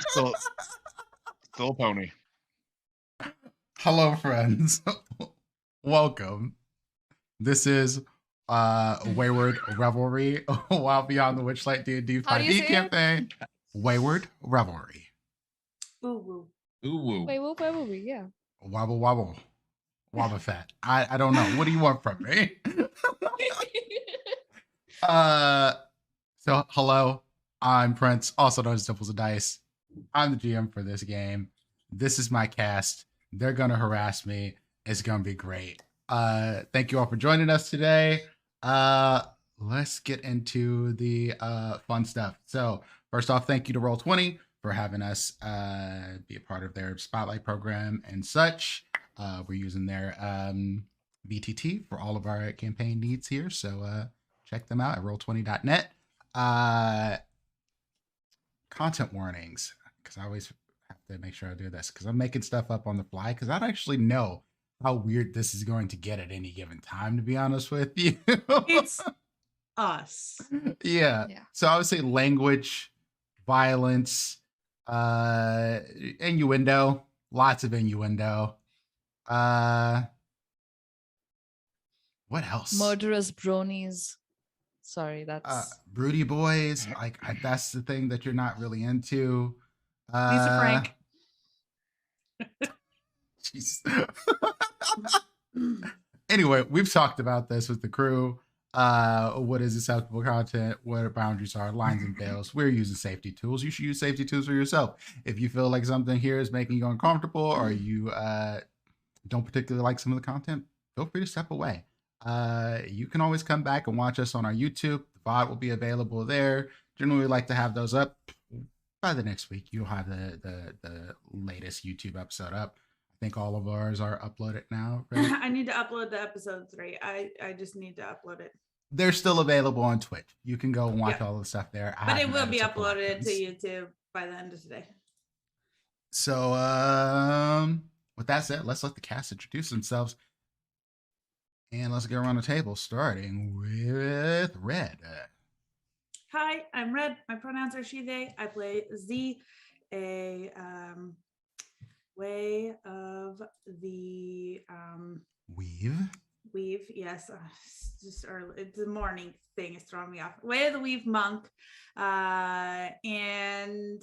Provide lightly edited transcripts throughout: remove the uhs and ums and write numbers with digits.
Still a pony. Hello, friends. Welcome. This is Wayward Revelry, Wild Beyond the Witchlight DnD5e campaign. Wayward Revelry. Ooh woo. Ooh woo. Wayward, yeah. Wobble wobble. Wobble fat. I don't know. What do you want from me? So hello, I'm Prince, also known as Dimples and Dice. I'm the GM for this game. This is my cast. They're gonna harass me. It's gonna be great. Thank you all for joining us today. Let's get into the fun stuff. So first off, thank you to Roll20 for having us be a part of their spotlight program and such. We're using their BTT for all of our campaign needs here. So check them out at roll20.net. Content warnings, because I always have to make sure I do this because I'm making stuff up on the fly because I don't actually know how weird this is going to get at any given time, to be honest with you. It's us. Yeah. So I would say language, violence, innuendo, lots of innuendo. What else? Murderous bronies. Sorry, that's broody boys. Like that's the thing that you're not really into. Lisa Frank. Jeez. Anyway, we've talked about this with the crew. What is acceptable content? What our boundaries are, lines and veils. We're using safety tools. You should use safety tools for yourself. If you feel like something here is making you uncomfortable, or you don't particularly like some of the content, feel free to step away. You can always come back and watch us on our YouTube. The VOD will be available there. Generally, we like to have those up by the next week. You'll have the latest YouTube episode up. I think all of ours are uploaded now, right? I need to upload the episode 3. I just need to upload it. They're still available on Twitch. You can go and watch all the stuff there. But it will be uploaded to YouTube by the end of today. So with that said, let's let the cast introduce themselves. And let's go around the table, starting with Red. Hi, I'm Red. My pronouns are she, they. I play Z, a way of the Weave, yes. It's just early. It's the morning thing is throwing me off. Way of the Weave monk. And I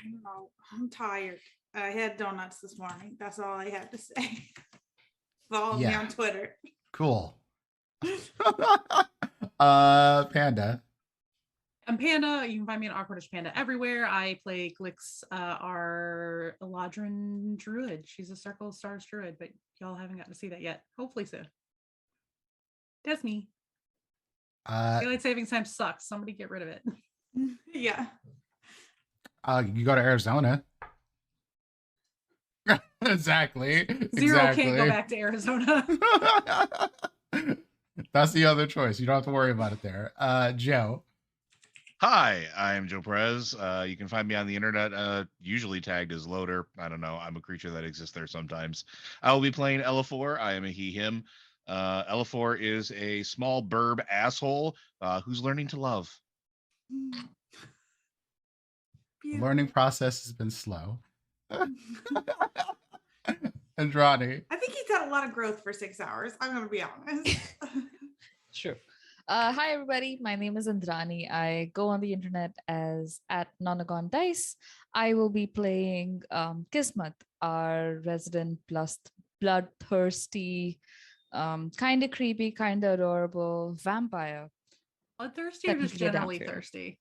don't know. I'm tired. I had donuts this morning. That's all I had to say. Follow me on Twitter. Cool. Panda. I'm Panda. You can find me on Awkwardish Panda everywhere. I play Glyx, our Eladrin Druid. She's a Circle of Stars Druid, but y'all haven't gotten to see that yet. Hopefully soon. That's me. Daylight savings time sucks. Somebody get rid of it. Yeah. You go to Arizona. Exactly. Zero can't go back to Arizona. That's the other choice. You don't have to worry about it there. Joe. Hi, I'm Joe Perez. You can find me on the internet, usually tagged as Loader. I don't know. I'm a creature that exists there sometimes. I will be playing Elifor. I am a he, him. Elifor is a small burb asshole who's learning to love. The learning process has been slow. Andrade. I think he's had a lot of growth for 6 hours. I'm going to be honest. True. Hi, everybody. My name is Indrani. I go on the internet as @Nonagon_Dice. I will be playing Kismet, our resident bloodthirsty, kind of creepy, kind of adorable vampire. Bloodthirsty or just generally thirsty?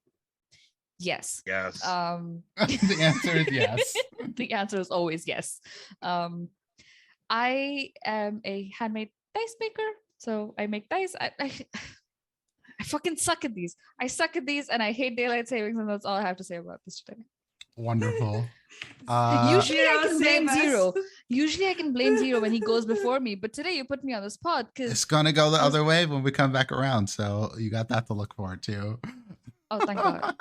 Yes. Yes. The answer is yes. The answer is always yes. I am a handmade dice maker, so I make dice. I fucking suck at these. I suck at these, and I hate daylight savings, and that's all I have to say about this today. Wonderful. Usually I can blame Zero. Usually I can blame Zero when he goes before me, but today you put me on the spot because it's gonna go the other way when we come back around. So you got that to look forward to. Oh, thank God.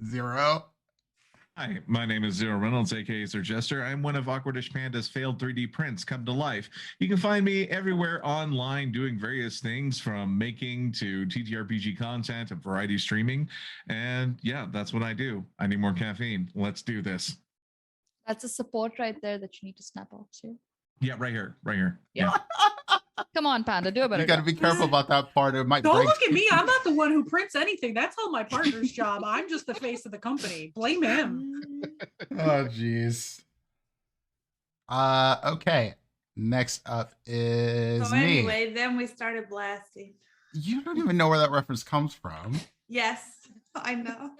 Zero. Hi, my name is Zero Reynolds, aka Sir Jester. I'm one of Awkwardish Panda's failed 3D prints come to life. You can find me everywhere online doing various things from making to TTRPG content and variety streaming. And yeah, that's what I do. I need more caffeine. Let's do this. That's a support right there that you need to snap off to. Yeah, right here. Right here. Yeah. Come on, Panda, do a better You got to job. be careful about that part. It might Don't break. look at me. I'm not the one who prints anything. That's all my partner's job. I'm just the face of the company. Blame him. Oh, jeez. Okay. Next up is So me. anyway, then we started blasting. You don't even know where that reference comes from. Yes, I know.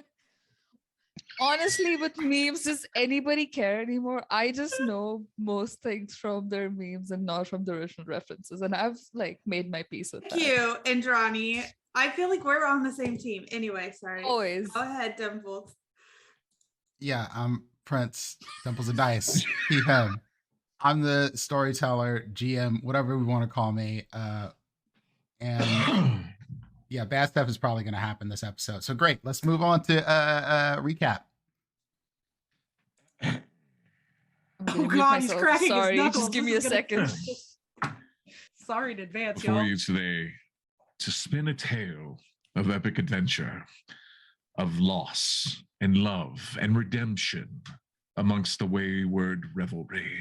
Honestly, with memes, does anybody care anymore? I just know most things from their memes and not from the original references. And I've like made my peace with that. Cute, Andrani. I feel like we're on the same team. Anyway, sorry. Always. Go ahead, Dimples. Yeah, I'm Prince, Dimples and Dice, he, him. I'm the storyteller, GM, whatever we want to call me. And yeah, bad stuff is probably going to happen this episode. So great. Let's move on to recap. Oh God, he's cracking Sorry, his knuckles. just give me This a is gonna- second. Sorry in advance, For y'all. you today to spin a tale of epic adventure, of loss and love and redemption amongst the wayward revelry.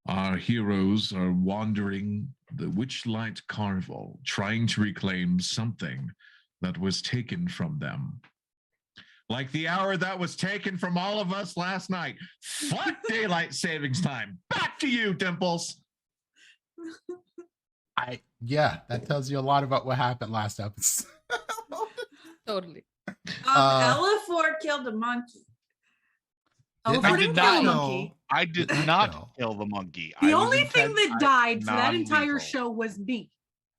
Our heroes are wandering the Witchlight Carnival, trying to reclaim something that was taken from them. Like the hour that was taken from all of us last night. Fuck daylight savings time. Back to you, Dimples. Yeah, that tells you a lot about what happened last episode. Totally. Elifor killed a monkey. Oh, I I did didn't not kill a know. monkey. I did No. not kill the monkey. The I was only thing that died for that entire non-lethal. show was me.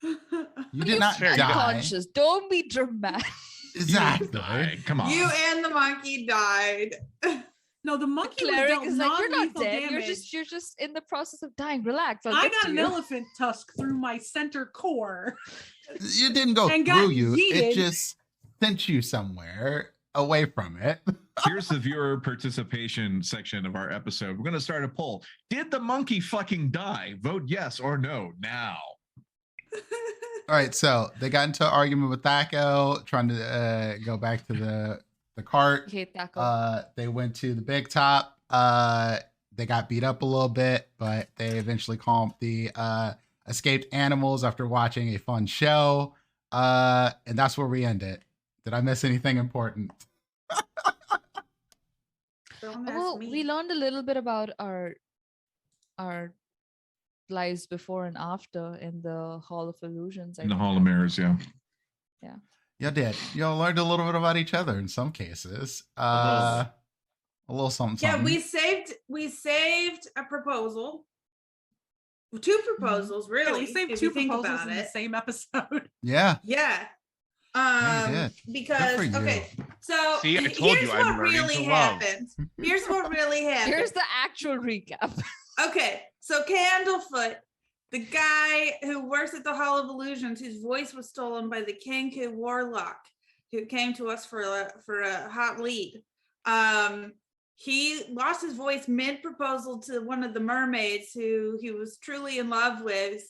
You did not fair. die. Unconscious. Don't be dramatic. Exactly. Die. Come on. You and the monkey died. No, the monkey was Cleric dealt is like, you're not non-lethal dead. damage. You're just in the process of dying. Relax. I'll I get got to an you. elephant tusk through my center core. It didn't go And through got you. It yeeted. just sent you somewhere away from it. Here's the viewer participation section of our episode. We're going to start a poll. Did the monkey fucking die? Vote yes or no now. All right, so they got into an argument with Thaco, trying to go back to the cart. Hate that. They went to the big top. They got beat up a little bit, but they eventually calmed the escaped animals after watching a fun show. And that's where we end it. Did I miss anything important? Don't ask Well, me. we learned a little bit about our lives before and after in the Hall of Illusions. In the Hall of Mirrors, yeah. You did. Y'all learned a little bit about each other in some cases. A little something. Yeah, something. we saved a proposal. Two proposals, Yeah, really. we saved if two you think proposals about in the it. same episode. Yeah. Yeah. Yeah, you did. Because for you. okay, so See, I told here's you I'm what learning really to love. happened. Here's what really happened. Here's the actual recap. Okay, so Candlefoot, the guy who works at the Hall of Illusions, whose voice was stolen by the Kenku Warlock, who came to us for a hot lead. He lost his voice mid-proposal to one of the mermaids who he was truly in love with.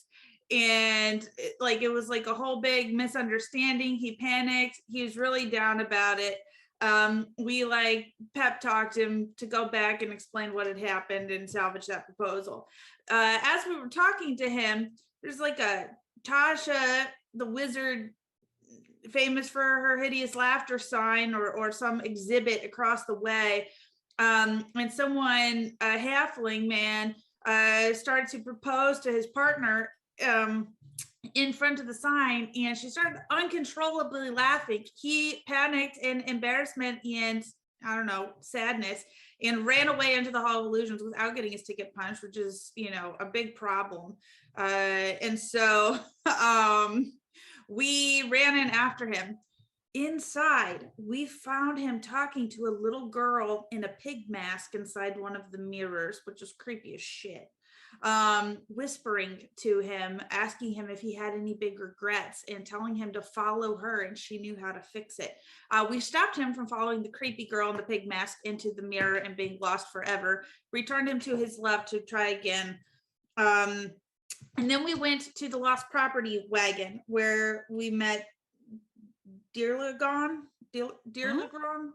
And it was like a whole big misunderstanding. He panicked. He was really down about it. We pep talked him to go back and explain what had happened and salvage that proposal. As we were talking to him, there's a Tasha, the wizard, famous for her hideous laughter sign or some exhibit across the way. And someone, a halfling man, started to propose to his partner in front of the sign, and she started uncontrollably laughing. He panicked in embarrassment and sadness, and ran away into the Hall of Illusions without getting his ticket punched, which is a big problem. And so we ran in after him. Inside, we found him talking to a little girl in a pig mask inside one of the mirrors, which is creepy as shit. whispering to him, asking him if he had any big regrets and telling him to follow her and she knew how to fix it. We stopped him from following the creepy girl in the pig mask into the mirror and being lost forever, returned him to his love to try again. And then we went to the lost property wagon where we met Dearlagon. Dearlagon?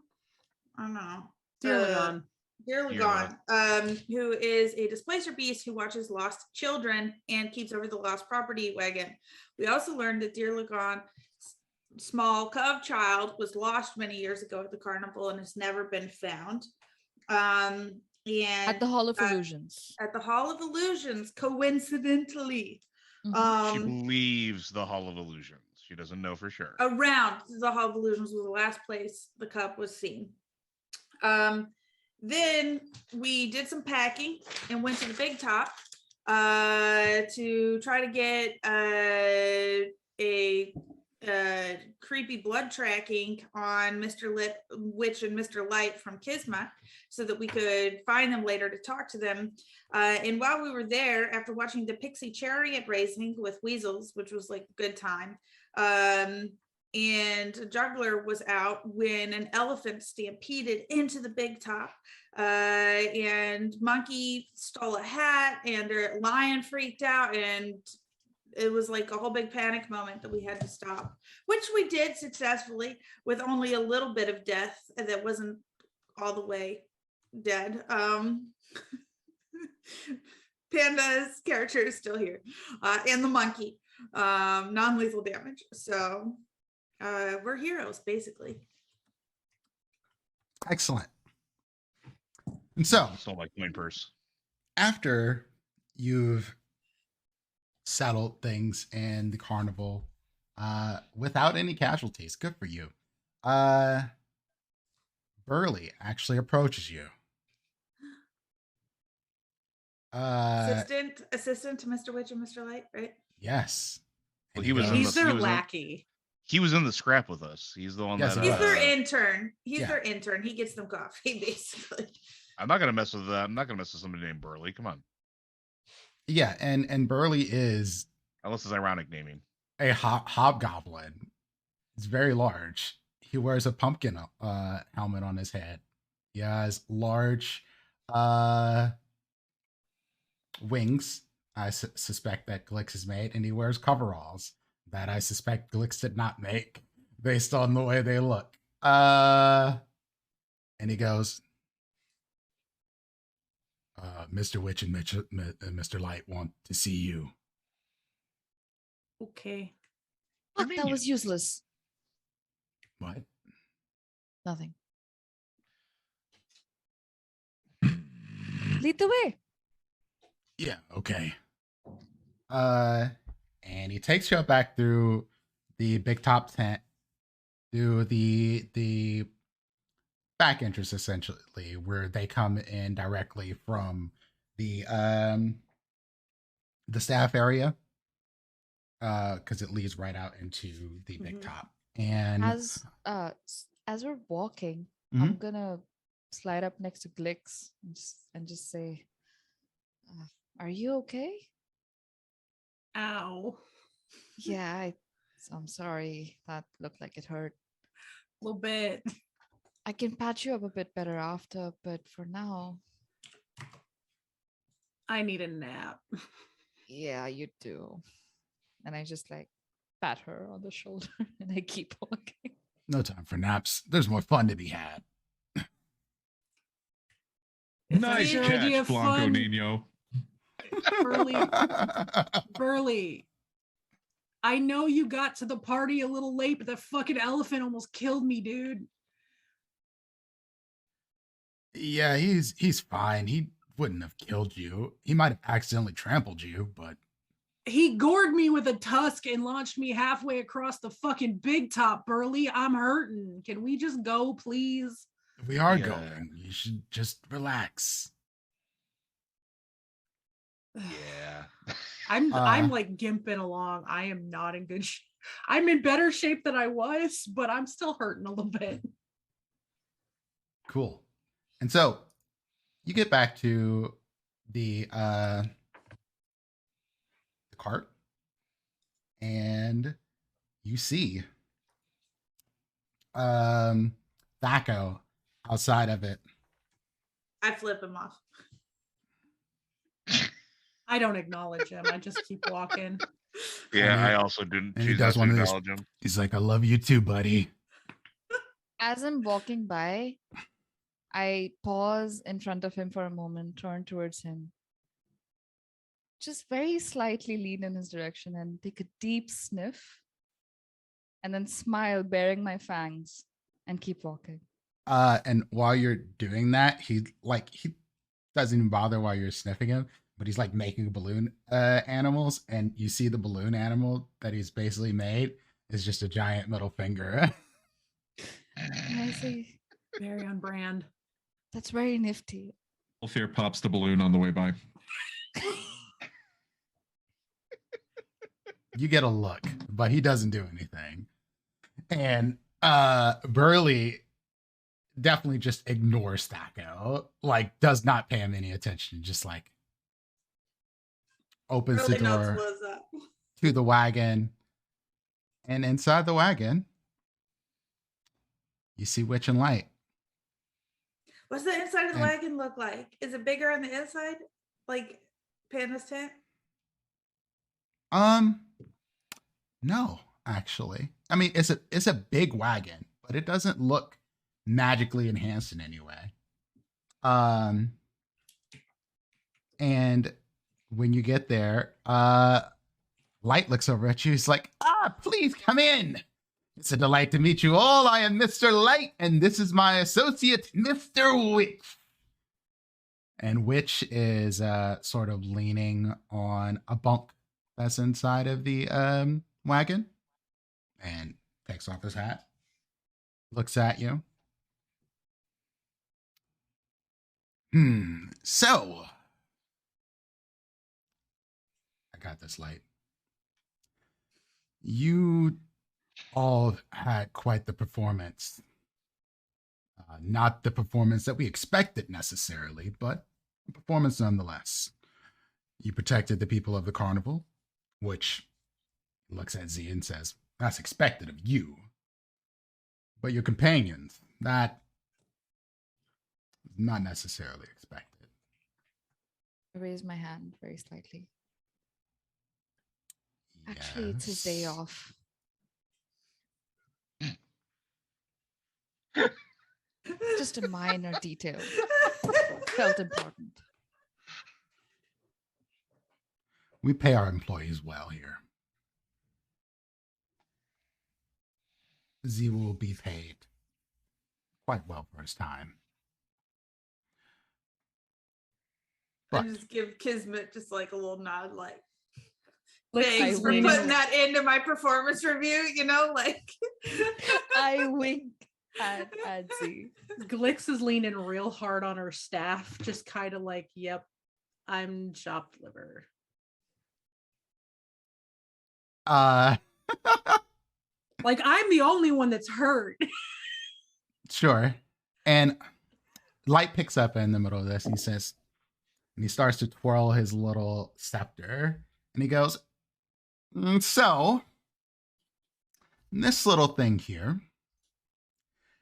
I don't know. Dearlagon. Dearlagon, who is a displacer beast who watches lost children and keeps over the lost property wagon. We also learned that Dearlagon's small cub child was lost many years ago at the carnival and has never been found. And At the Hall of Illusions. At the Hall of Illusions, coincidentally. She believes the Hall of Illusions. She doesn't know for sure. Around the Hall of Illusions was the last place the cup was seen. Then we did some packing and went to the Big Top to try to get a creepy blood tracking on Mr. Witch and Mr. Light from Kismet so that we could find them later to talk to them. And while we were there, after watching the Pixie Chariot racing with weasels, which was like a good time, and Juggler was out when an elephant stampeded into the Big Top, and Monkey stole a hat, and their lion freaked out, and it was like a whole big panic moment that we had to stop, which we did successfully with only a little bit of death that wasn't all the way dead. Panda's character is still here, and the monkey, non-lethal damage. So we're heroes, basically. Excellent. And so, Stole my coin purse. after you've settled things in the carnival without any casualties, good for you, Burley actually approaches you. Assistant to Mr. Witch and Mr. Light, right? Yes. Well, And he was goes, in He's their he was in- lackey. He was in the scrap with us. He's the one Yes, that. he He's was. their intern. He's Yeah. their intern. He gets them coffee, basically. I'm not gonna mess with that. I'm not gonna mess with somebody named Burley. Come on, Yeah, and Burley is unless it's ironic naming. a hobgoblin. It's very large. He wears a pumpkin helmet on his head. He has large wings. I suspect that Glyx has made, and he wears coveralls that I suspect Glyx did not make based on the way they look. And he goes, Mr. Witch and Mr. Light want to see you. Okay. Fuck, that was Convenient. useless. What? Nothing. Lead the way. Yeah, okay. And he takes you back through the big top tent, through the back entrance essentially, where they come in directly from the staff area, because it leads right out into the big Mhm. top. And As we're walking, Mhm. I'm gonna slide up next to Glyx and just say, "Are you okay?" Ow. Yeah, I'm sorry. That looked like it hurt. A little bit. I can patch you up a bit better after, but for now, I need a nap. yeah, you do. And I just like pat her on the shoulder and I keep walking. no time for naps. There's more fun to be had. Nice your idea catch, of Blanco fun. Nino. Burley. I know you got to the party a little late, but that fucking elephant almost killed me, dude. Yeah, he's fine. He wouldn't have killed you. He might have accidentally trampled you, but He gored me with a tusk and launched me halfway across the fucking big top, Burley. I'm hurting. Can we just go, please? we are Yeah. going. You should just relax. Yeah. I'm like gimping along. I am not in good shape. I'm in better shape than I was, but I'm still hurting a little bit. Cool. And so you get back to the cart, and you see Thaco outside of it. I flip him off. I don't acknowledge him. I just keep walking. Yeah, And he- I also didn't and he choose does not to one of those- acknowledge him. He's like, I love you too, buddy. As I'm walking by, I pause in front of him for a moment, turn towards him, just very slightly lean in his direction and take a deep sniff, and then smile, baring my fangs, and keep walking. And while you're doing that, he doesn't even bother while you're sniffing him, but he's like making balloon animals, and you see the balloon animal that he's basically made is just a giant middle finger. And I say, Very on brand. that's very nifty. Elfir pops the balloon on the way by. You get a look, but he doesn't do anything. And Burley definitely just ignores Thaco, like does not pay him any attention, just like opens Really the knows door what's up. to the wagon. And inside the wagon, you see Witch and Light. What's the inside of the And- wagon look like? Is it bigger on the inside, like Panda's tent? No, actually. I mean, it's a big wagon, but it doesn't look magically enhanced in any way. And when you get there, Light looks over at you. He's like, please come in. It's a delight to meet you all. I am Mr. Light, and this is my associate, Mr. Witch. And Witch is sort of leaning on a bunk that's inside of the wagon, and takes off his hat, looks at you. So I got this, Light. You all had quite the performance. Not the performance that we expected necessarily, but a performance nonetheless. You protected the people of the carnival, which looks at Z and says, that's expected of you. But your companions, that is not necessarily expected. I raise my hand very slightly. Actually, it's his day Yes. off. Just a minor detail. Felt important. We pay our employees well here. Z will be paid quite well for his time. I But just give Kismet just like a little nod, like Like, thanks for leaning- putting that into my performance review, you know, like I wink at Z. Glyx is leaning real hard on her staff, just kind of like, yep, I'm chopped liver. Like, I'm the only one that's hurt. Sure. And Light picks up in the middle of this and he says, and he starts to twirl his little scepter and he goes, so this little thing here,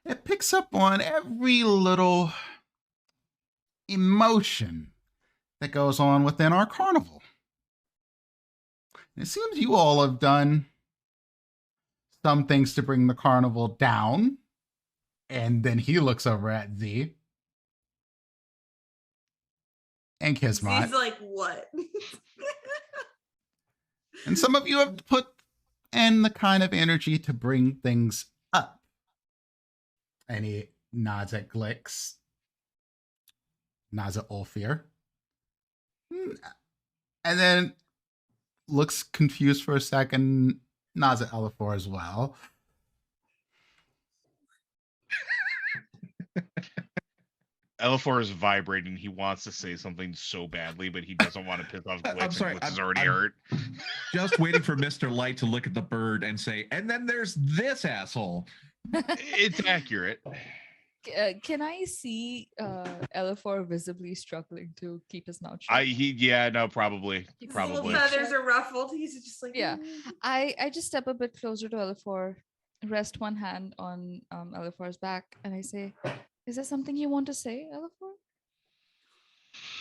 it picks up on every little emotion that goes on within our carnival. It seems you all have done some things to bring the carnival down. And then he looks over at Z and Kismet. he's like, what? And some of you have put in the kind of energy to bring things up. And he nods at Glyx, nods at Ulfir, and then looks confused for a second, nods at Elifor as well. Elifor is vibrating. He wants to say something so badly, but he doesn't want to piss off I'm Glyx. sorry, Glyx is I'm- already I'm- hurt. Just waiting for Mr. Light to look at the bird and say, and then there's this asshole. It's accurate. Can I see Elifor visibly struggling to keep his mouth shut? Probably. His little Probably. feathers are ruffled. He's just like, Yeah. I just step a bit closer to Elifor, rest one hand on Elifor's back, and I say, "Is there something you want to say, Elifor?"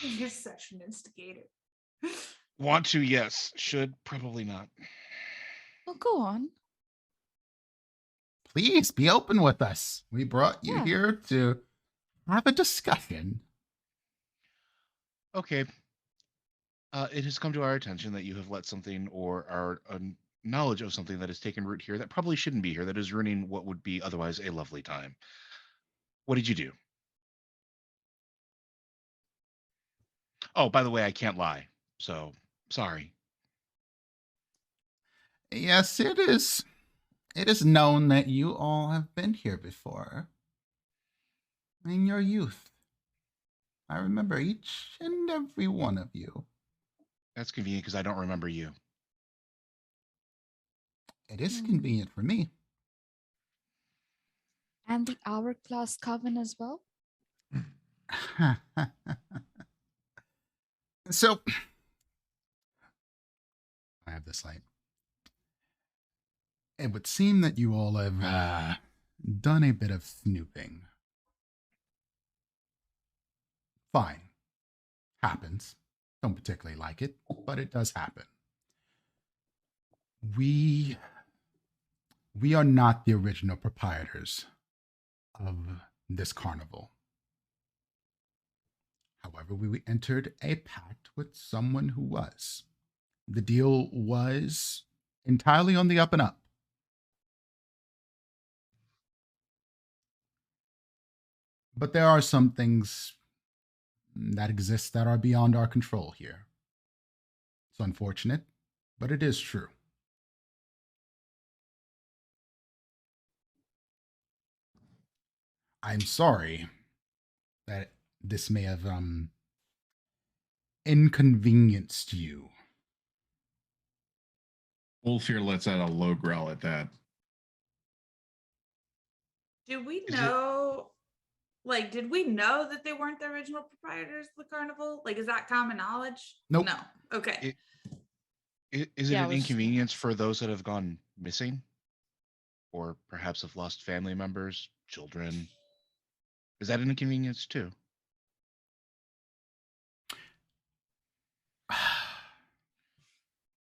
You're such an instigator. Want to, yes. Should, probably not. Well, go on. Please be open with us. We brought you Yeah. here to have a discussion. Okay. It has come to our attention that you have let something or our knowledge of something that has taken root here that probably shouldn't be here, that is ruining what would be otherwise a lovely time. What did you do? Oh, by the way, I can't lie. So, sorry. Yes, it is. It is known that you all have been here before. In your youth. I remember each and every one of you. That's convenient because I don't remember you. It is convenient for me. And the Hourglass Coven as well? So, I have this light. It would seem that you all have done a bit of snooping. Fine. Happens. Don't particularly like it, but it does happen. We are not the original proprietors of this carnival. However, we entered a pact with someone who was. The deal was entirely on the up and up. But there are some things that exist that are beyond our control here. It's unfortunate, but it is true. I'm sorry that this may have inconvenienced you. Wolfear lets out a low growl at that. Do we know, did we know that they weren't the original proprietors of the carnival? Like, is that common knowledge? Nope. No. Okay. Is it an inconvenience for those that have gone missing? Or perhaps have lost family members, children? Is that an inconvenience too?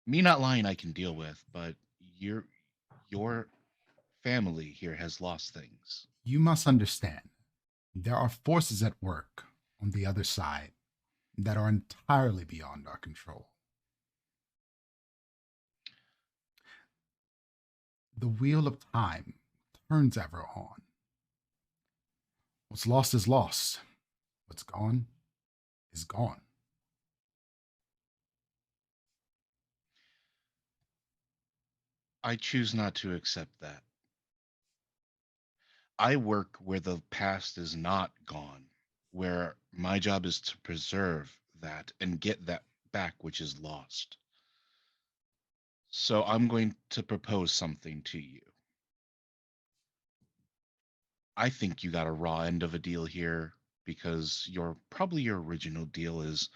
Me not lying I can deal with, but your family here has lost things. You must understand, there are forces at work on the other side that are entirely beyond our control. The wheel of time turns ever on. What's lost is lost. What's gone is gone. I choose not to accept that. I work where the past is not gone, where my job is to preserve that and get that back which is lost. So I'm going to propose something to you. I think you got a raw end of a deal here because your original deal is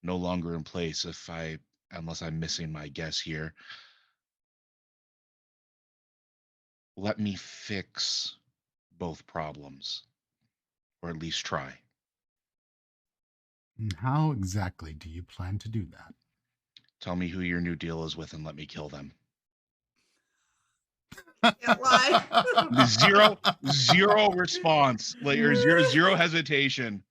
no longer in place unless I'm missing my guess here. Let me fix both problems, or at least try. How exactly do you plan to do that? Tell me who your new deal is with and let me kill them. Can't lie. Zero response. Like, or zero hesitation.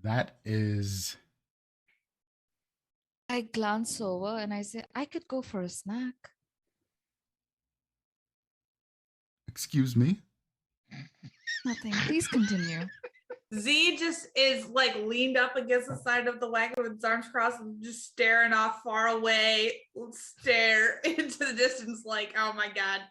That is... I glance over and I say, I could go for a snack. Excuse me? Nothing. Please continue. Z just is leaned up against the side of the wagon with his arms crossed and just staring off far away, stare into the distance like, oh my God.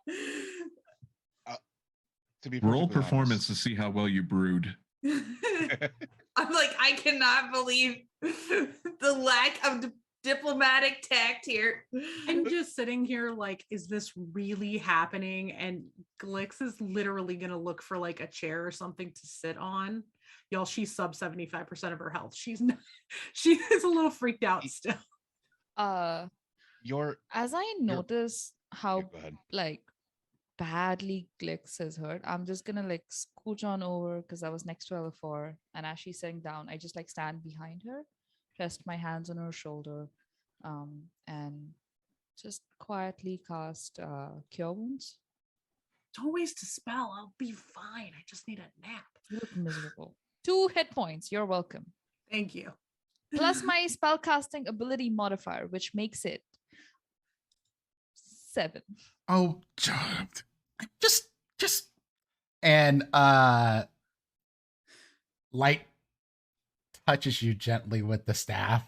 To be Roll perfectly performance honest, to see how well you brewed. I'm like, I cannot believe the lack of diplomatic tact here. I'm just sitting here like, is this really happening? And Glyx is literally gonna look for like a chair or something to sit on. Y'all, she's sub 75% of her health. She's not, she is a little freaked out still. Your As I notice how go ahead. like badly Glyx is hurt, I'm just gonna like scooch on over because I was next to Elifor, and as she's sitting down, I just like stand behind her, rest my hands on her shoulder, and just quietly cast Cure Wounds. Don't waste a spell. I'll be fine. I just need a nap. You look miserable. 2 hit points. You're welcome. Thank you. Plus my spellcasting ability modifier, which makes it 7. Oh, just, and Light touches you gently with the staff,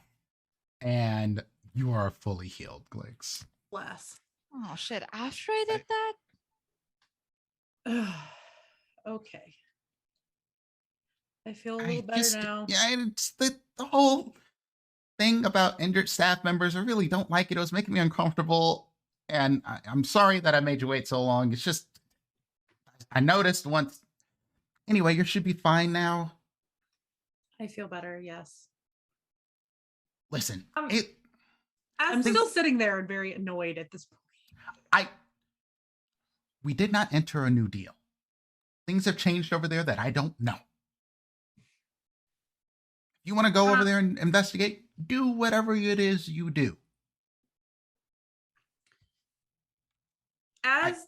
and you are fully healed, Glyx. Bless. Oh shit! After I did that, Okay. I feel a little better now. Yeah, it's the whole thing about injured staff members. I really don't like it. It was making me uncomfortable, and I'm sorry that I made you wait so long. It's just I noticed once. Anyway, you should be fine now. I feel better. Yes. Listen, I'm still sitting there and very annoyed at this point. We did not enter a new deal. Things have changed over there that I don't know. You want to go over there and investigate? Do whatever it is you do.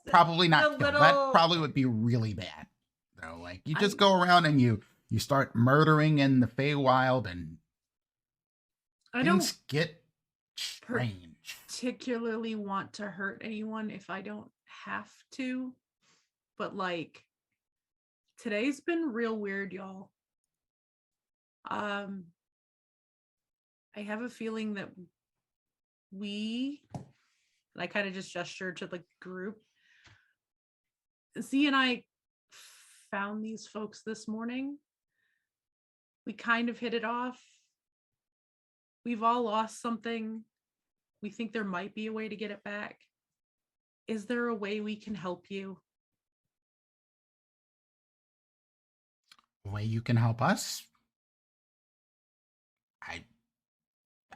Probably not. That probably would be really bad. Though, like you just go around and you start murdering in the Feywild, and things get strange. Particularly want to hurt anyone if I don't have to, but like today's been real weird, y'all. I have a feeling that I kind of just gestured to the group. Z and I found these folks this morning. We kind of hit it off. We've all lost something. We think there might be a way to get it back. Is there a way we can help you? A way you can help us?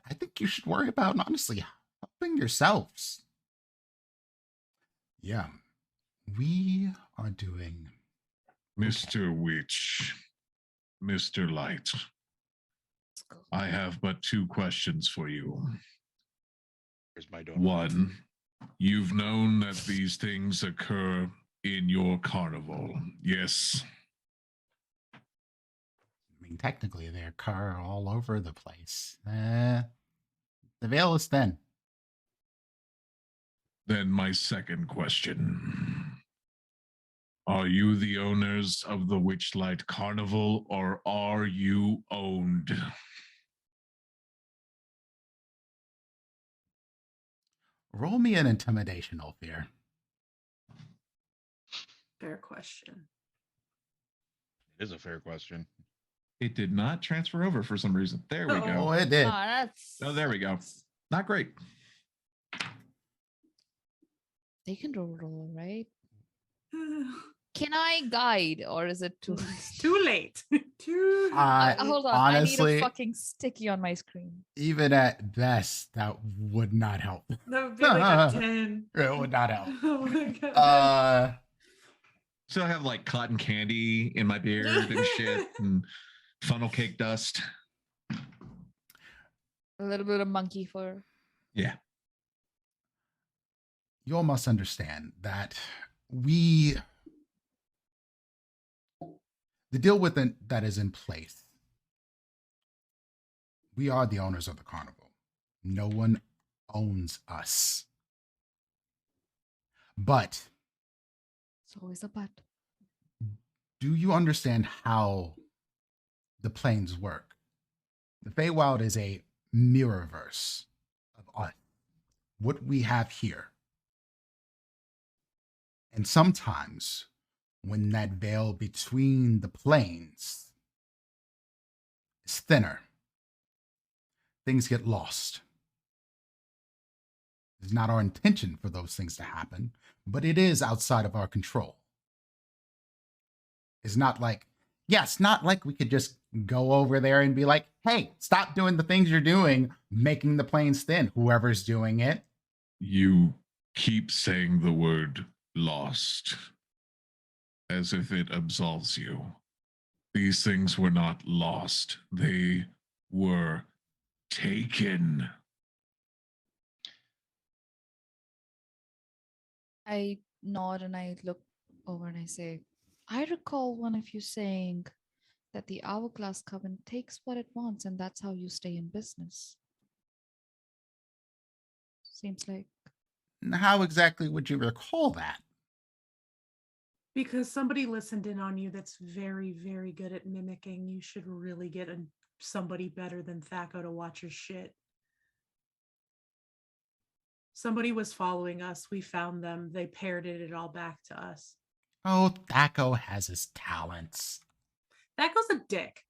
I think you should worry about, honestly, helping yourselves. Yeah. We are doing... Mr. Witch, Mr. Light, I have but 2 questions for you. Here's my donut. 1, you've known that these things occur in your carnival, yes? I mean, technically, they occur all over the place. The veil is thin. Then my second question. Are you the owners of the Witchlight Carnival, or are you owned? Roll me an intimidation, Ulfir. Fair question. It is a fair question. It did not transfer over for some reason. There we go. Oh, it did. Oh, there we go. Not great. they can roll, right? Can I guide, or is it too Too late? Too hold on, honestly, I need a fucking sticky on my screen. Even at best, that would not help. That would be like a 10. It would not help. Oh my god. So I have like cotton candy in my beard and shit and funnel cake dust. A little bit of monkey fur. Yeah. You all must understand that the deal with that is in place. We are the owners of the carnival. No one owns us. But It's always a but. do you understand how the planes work? The Feywild is a mirrorverse of us, what we have here. And sometimes when that veil between the planes is thinner, things get lost. It's not our intention for those things to happen, but it is outside of our control. It's not like, it's not like we could just go over there and be like, hey, stop doing the things you're doing, making the planes thin, whoever's doing it. You keep saying the word lost as if it absolves you. These things were not lost. They were taken. I nod and I look over and I say, I recall one of you saying that the Hourglass Coven takes what it wants and that's how you stay in business. Seems like. How exactly would you recall that? Because somebody listened in on you that's very, very good at mimicking. You should really get somebody better than Thaco to watch your shit. Somebody was following us. We found them. They parroted it all back to us. Oh, Thaco has his talents. Thaco's a dick.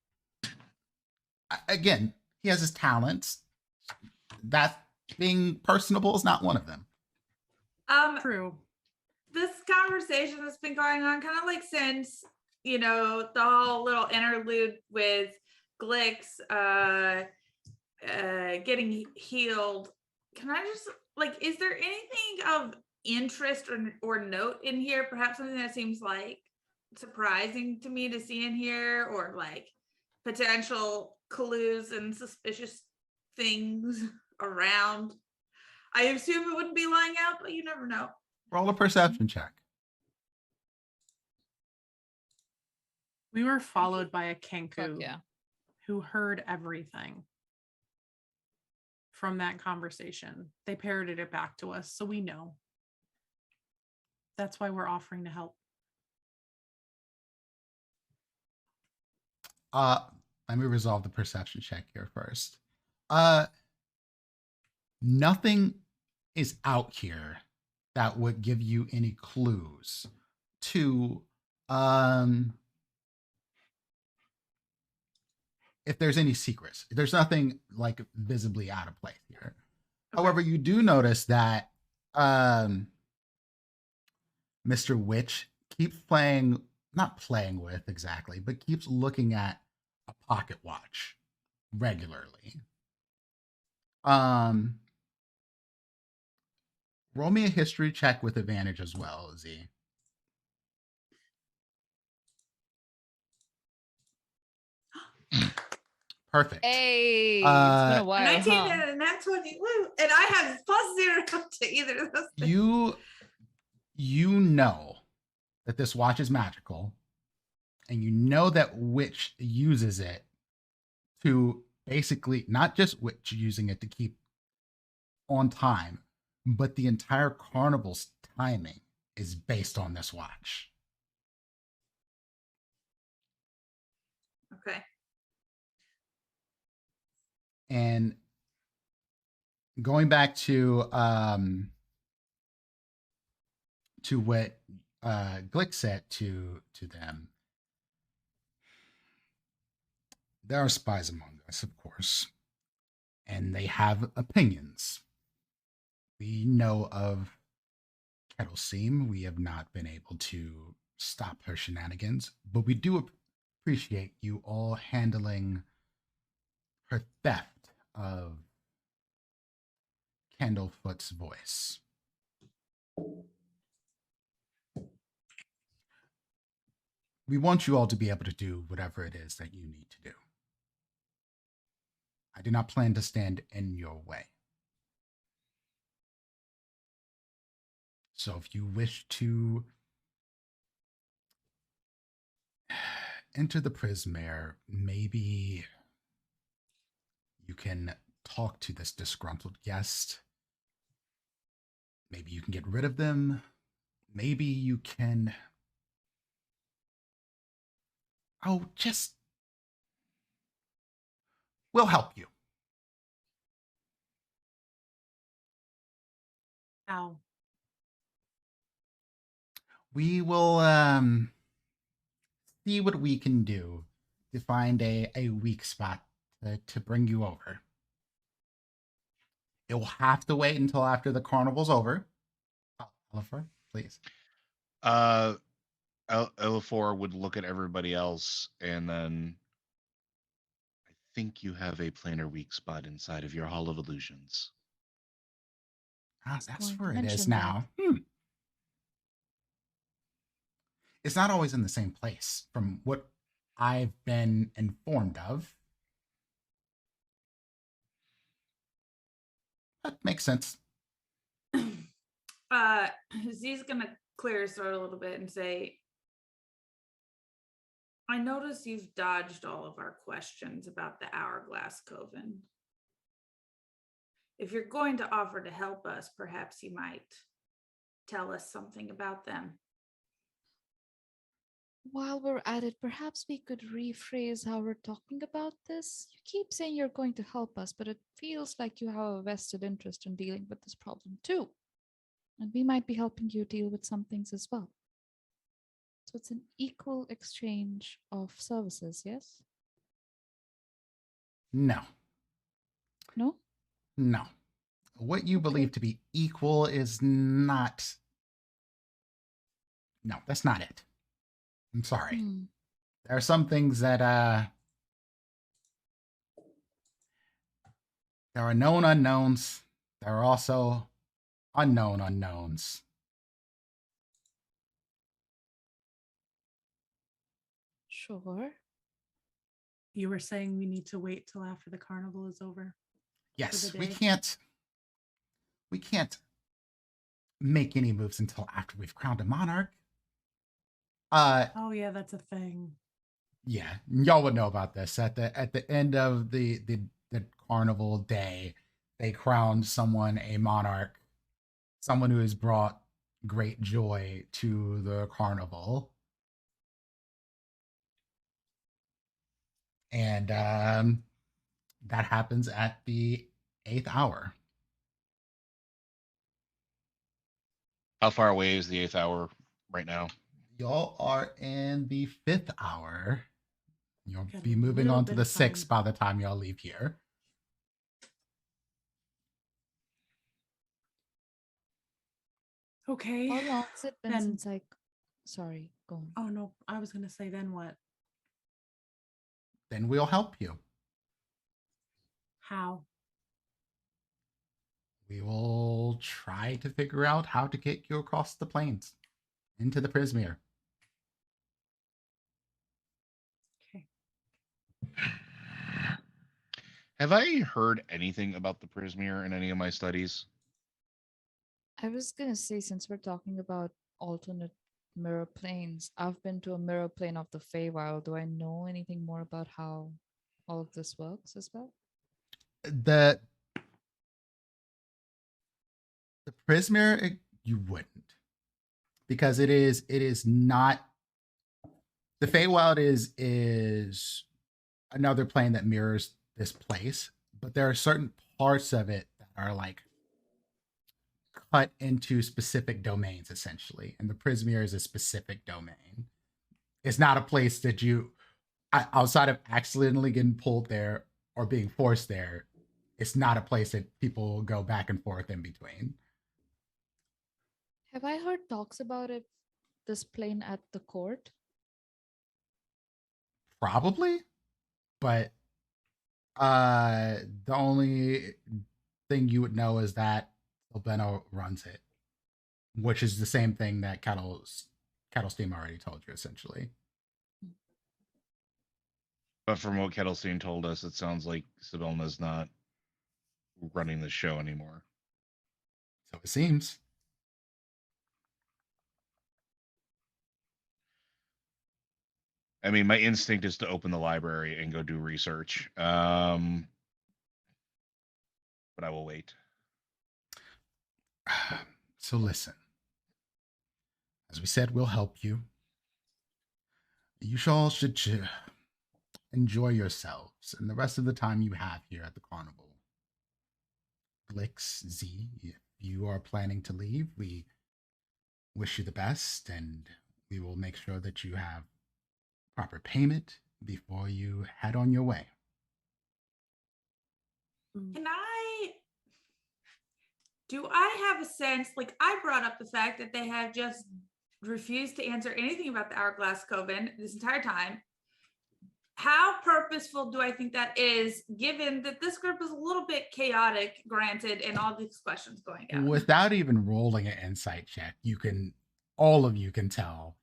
Again, he has his talents. That being personable is not one of them. True. This conversation that's been going on kind of like since, the whole little interlude with Glyx getting healed. Can I just, is there anything of interest or note in here? Perhaps something that seems like surprising to me to see in here, or like potential clues and suspicious things around. I assume it wouldn't be lying out, but you never know. Roll a perception check. We were followed by a Kenku Yeah. who heard everything from that conversation. They parroted it back to us, so we know. That's why we're offering to help. Let me resolve the perception check here first. Nothing is out here that would give you any clues to if there's any secrets. There's nothing like visibly out of place here. Okay. However, you do notice that Mr. Witch keeps not playing with exactly, but keeps looking at a pocket watch regularly. Roll me a history check with advantage as well, Z. Perfect. Hey, it's been a while. 19 and a nat 20. Woo. And I have +0 to either of those things. You know that this watch is magical, and you know that Witch uses it to basically, not just Witch using it to keep on time, but the entire carnival's timing is based on this watch. Okay. And going back to what Glyx said to them, there are spies among us, of course, and they have opinions. We know of Kettle Seam. We have not been able to stop her shenanigans, but we do appreciate you all handling her theft of Candlefoot's voice. We want you all to be able to do whatever it is that you need to do. I do not plan to stand in your way. So if you wish to enter the Prismare, maybe you can talk to this disgruntled guest. Maybe you can get rid of them. Maybe you can... We'll help you. How? We will see what we can do to find a weak spot to bring you over. It will have to wait until after the carnival's over. Elifor, please. Elifor would look at everybody else, and then I think you have a planar weak spot inside of your Hall of Illusions. That's going to where it is mention that. now. It's not always in the same place, from what I've been informed of. That makes sense. Z's gonna clear his throat a little bit and say, I notice you've dodged all of our questions about the Hourglass Coven. If you're going to offer to help us, perhaps you might tell us something about them. While we're at it, perhaps we could rephrase how we're talking about this. You keep saying you're going to help us, but it feels like you have a vested interest in dealing with this problem too. And we might be helping you deal with some things as well. So it's an equal exchange of services, yes? No. No? No. What you believe to be equal is not. No, that's not it. I'm sorry. There are some things that there are known unknowns. There are also unknown unknowns. Sure. You were saying we need to wait till after the carnival is over. Yes, the we day. can't make any moves until after we've crowned a monarch. Oh yeah, that's a thing. Yeah, y'all would know about this. At the end of the carnival day, they crowned someone a monarch, someone who has brought great joy to the carnival. And that happens at the 8th hour. How far away is the 8th hour right now? Y'all are in the 5th hour. You'll Got be a moving little on to bit the of 6th time. by the time y'all leave here. Okay. How long has it been Then- since I... Sorry, go on. Oh no, I was gonna say then what? Then we'll help you. How? We will try to figure out how to get you across the plains into the Prismere. Okay. Have I heard anything about the Prismere in any of my studies? I was going to say, since we're talking about alternate mirror planes, I've been to a mirror plane of the Feywild. Do I know anything more about how all of this works as well? The Prismere, you wouldn't, because it is not. The Feywild is another plane that mirrors this place, but there are certain parts of it that are like cut into specific domains, essentially, and the Prismere is a specific domain. It's not a place that you, outside of accidentally getting pulled there or being forced there, it's not a place that people go back and forth in between. Have I heard talks about it, this plane at the court? Probably, but the only thing you would know is that Albeno runs it, which is the same thing that Cattle Steam already told you, essentially. But from what Kettlestein told us, it sounds like Sibylna's not running the show anymore. So it seems. I mean, my instinct is to open the library and go do research. But I will wait. So listen. As we said, we'll help you. You all should enjoy yourselves and the rest of the time you have here at the carnival. Glyx, Z, if you are planning to leave, we wish you the best, and we will make sure that you have proper payment before you head on your way. Can I Do I have a sense, like I brought up the fact that they have just refused to answer anything about the Hourglass Coven this entire time. How purposeful do I think that is, given that this group is a little bit chaotic, granted, and all these questions going on? Without even rolling an insight check, all of you can tell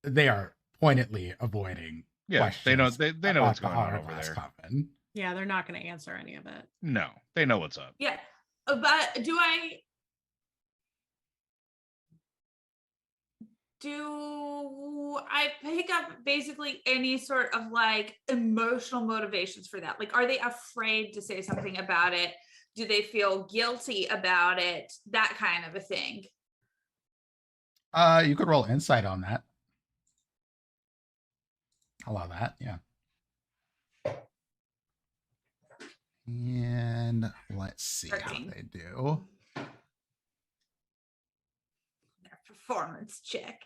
they are pointedly avoiding questions. They know what's going on over there. Coven. Yeah, they're not going to answer any of it. No, they know what's up. Yeah, but do I pick up basically any sort of like emotional motivations for that? Like, are they afraid to say something about it? Do they feel guilty about it? That kind of a thing. You could roll insight on that. Allow that, yeah. And let's see 13. how they do. Their performance check.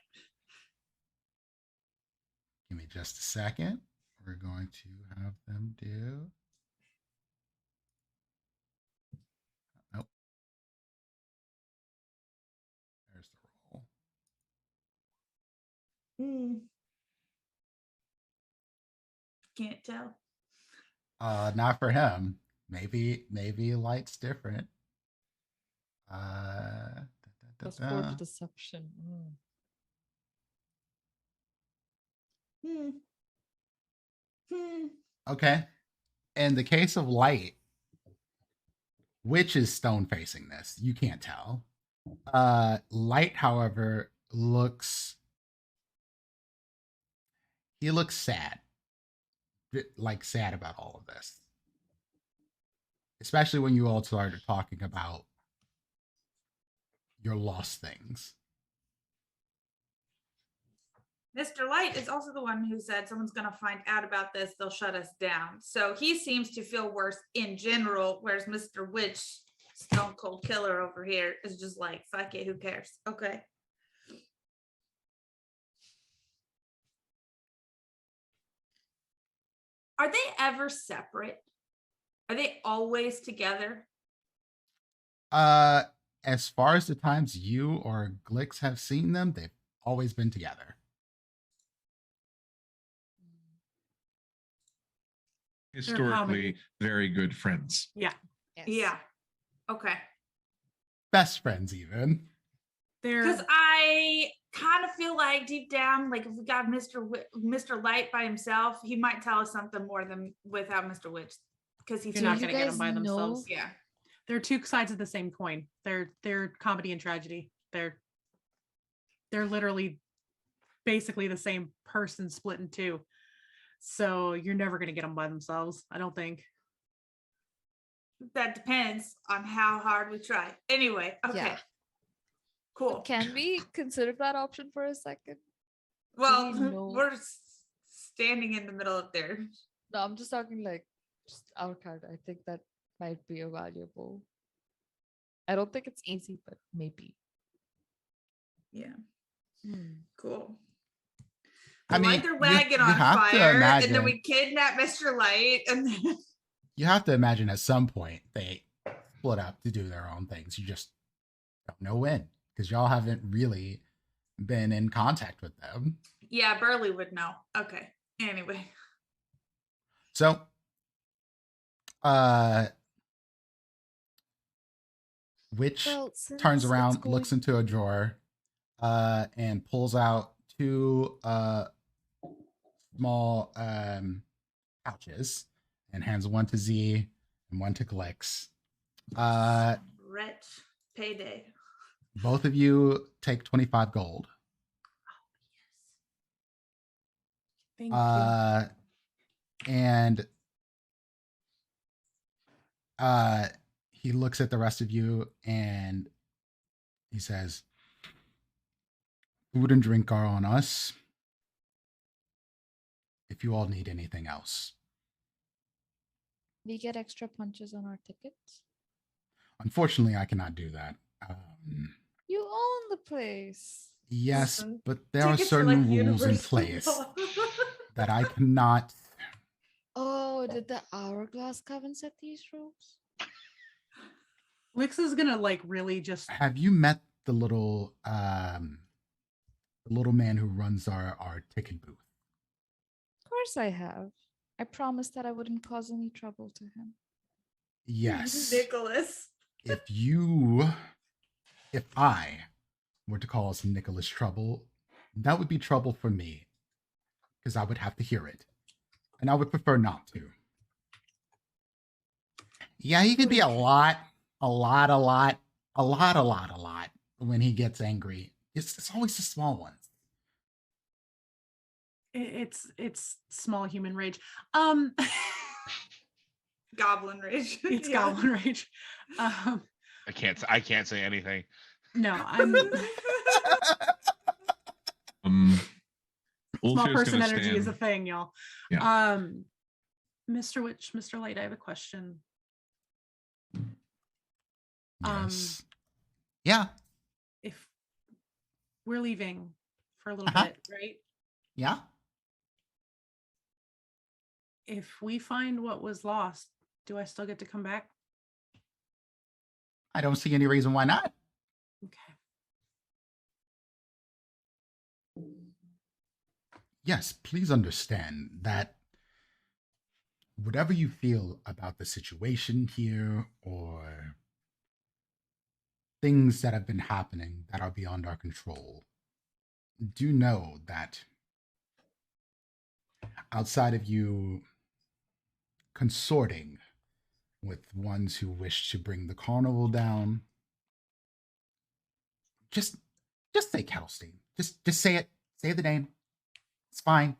Give me just a second. We're going to have them do. Nope. There's the roll. Can't tell. Not for him. Maybe Light's different. Plus 4 to deception. Okay. In the case of Light, which is stone facing this? You can't tell. Light, however, looks sad. Like sad about all of this. Especially when you all started talking about your lost things. Mr. Light is also the one who said someone's going to find out about this, they'll shut us down. So he seems to feel worse in general, whereas Mr. Witch, Stone Cold Killer over here, is just like, fuck it, who cares? Okay. Are they ever separate? Are they always together? As far as the times you or Glyx have seen them, they've always been together. Historically, very good friends. Yeah. Yes. Yeah. Okay. Best friends, even. Because I kind of feel like deep down, like if we got Mr. Light by himself, he might tell us something more than without Mr. Witch. Because he's not going to get them by know? themselves. Yeah. They're two sides of the same coin. They're comedy and tragedy. They're literally basically the same person split in two. So you're never going to get them by themselves, I don't think. That depends on how hard we try. Anyway, okay. Yeah. Cool. Can we consider that option for a second? Well, we know- we're standing in the middle of there. No, I'm just talking like just our card. I think that might be a valuable. I don't think it's easy, but maybe. Yeah. Cool. I mean, light their wagon you on have to fire, and imagine- then we kidnap Mr. Light, and then You have to imagine at some point they split up to do their own things. You just don't know when, because y'all haven't really been in contact with them. yeah, Burley would know. Okay. Anyway. So, Witch turns around, looks into a drawer, and pulls out two small pouches and hands one to Z and one to Glyx. Rich payday. Both of you take 25 gold. Thank you. And he looks at the rest of you and he says, food and drink are on us. If you all need anything else. We get extra punches on our tickets. Unfortunately, I cannot do that. You own the place. Yes, Listen, but there are tickets certain like rules in universal. place that I cannot. Oh, did the Hourglass Coven set these rules? Glyx is gonna like really just. Have you met the little man who runs our ticket booth? Of course I have. I promised that I wouldn't cause any trouble to him. Yes. Nicholas. If I were to cause Nicholas trouble, that would be trouble for me, because I would have to hear it, and I would prefer not to. Yeah, he can be a lot when he gets angry. It's always the small ones. It's small human rage. Goblin rage. It's Yeah. goblin rage. I can't say anything. No, I'm Ulfir's small person gonna energy is a stand- thing, y'all. Yeah. Mr. Witch, Mr. Light, I have a question. Yes. Yeah. If we're leaving for a little Uh-huh. bit, right? Yeah. If we find what was lost, do I still get to come back? I don't see any reason why not. Okay. Yes, please understand that whatever you feel about the situation here or things that have been happening that are beyond our control, do know that outside of you consorting with ones who wish to bring the carnival down, just say Kettlestein. Just say it. Say the name. It's fine.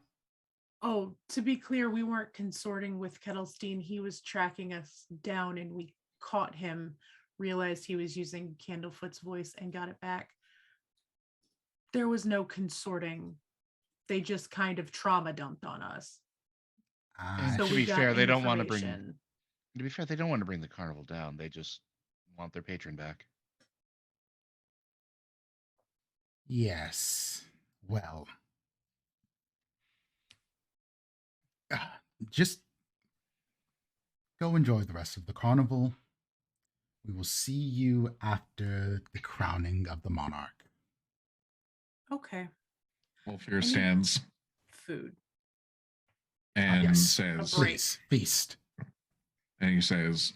Oh, to be clear, we weren't consorting with Kettlestein. He was tracking us down and we caught him, realized he was using Candlefoot's voice and got it back. There was no consorting. They just kind of trauma dumped on us. And So to we be got fair, they don't want to information. bring the carnival down. They just want their patron back. Yes. Well, just go enjoy the rest of the carnival. We will see you after the crowning of the monarch. Okay. Ulfir need- stands Food. and yes. says, break. Please, feast. and he says,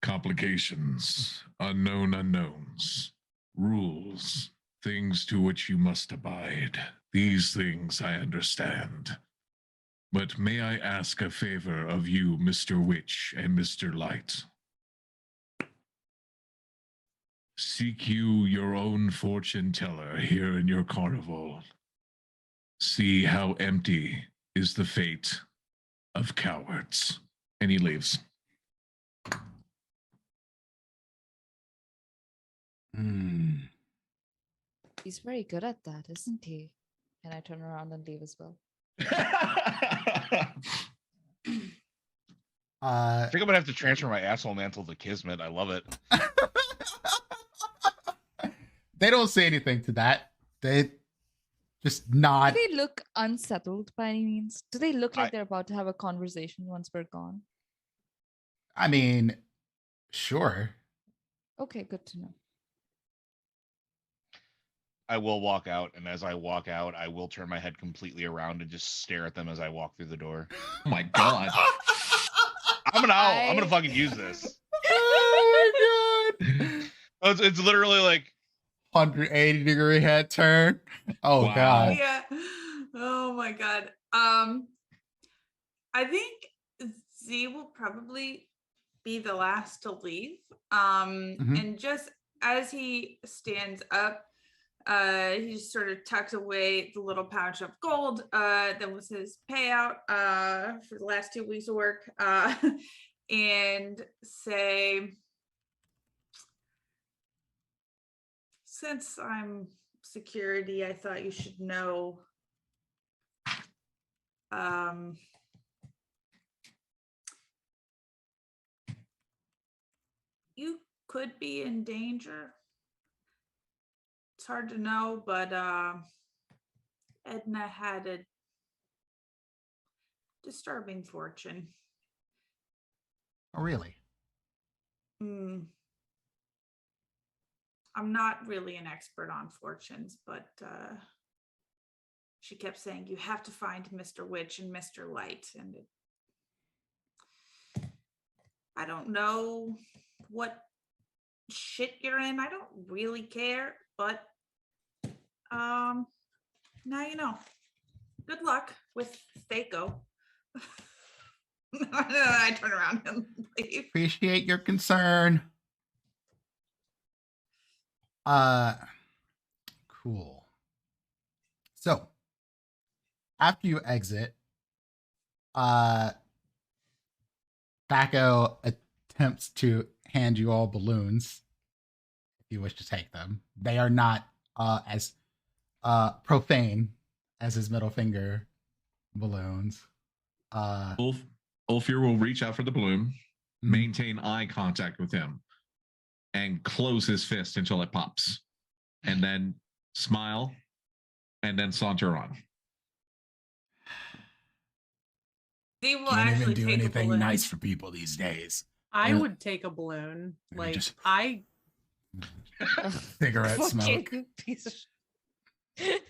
complications, unknown unknowns, rules, things to which you must abide. These things I understand. But may I ask a favor of you, Mr. Witch and Mr. Light? Seek you your own fortune teller here in your carnival. See how empty is the fate of cowards. And he leaves. He's very good at that, isn't he? And I turn around and leave as well. I think I'm gonna have to transfer my asshole mantle to Kismet. I love it. They don't say anything to that. They just nod. Do they look unsettled by any means? Do they look like I- they're about to have a conversation once we're gone? I mean, sure. Okay, good to know. I will walk out, and as I walk out, I will turn my head completely around and just stare at them as I walk through the door. Oh my god. I'm gonna fucking use this. Oh my god. It's literally like 180-degree head turn. Oh Wow. god. Yeah. Oh my god. I think Z will probably be the last to leave. And just as he stands up, he just sort of tucks away the little pouch of gold that was his payout for the last 2 weeks of work, and say, since I'm security, I thought you should know you could be in danger. It's hard to know, but Edna had a disturbing fortune. Oh really? I'm not really an expert on fortunes, but she kept saying, you have to find Mr. Witch and Mr. Light. And I don't know what shit you're in. I don't really care, but now you know. Good luck with Thaco. I turn around and leave. Appreciate your concern. Cool. So, after you exit, Thaco attempts to hand you all balloons if you wish to take them. They are not as profane as his middle finger balloons. Ulfir will reach out for the balloon, maintain eye contact with him, and close his fist until it pops, and then smile, and then saunter on. They will Can't actually even do take anything a balloon. nice for people these days. I would take a balloon. Like just- I Cigarette smoke. Fucking piece of shit.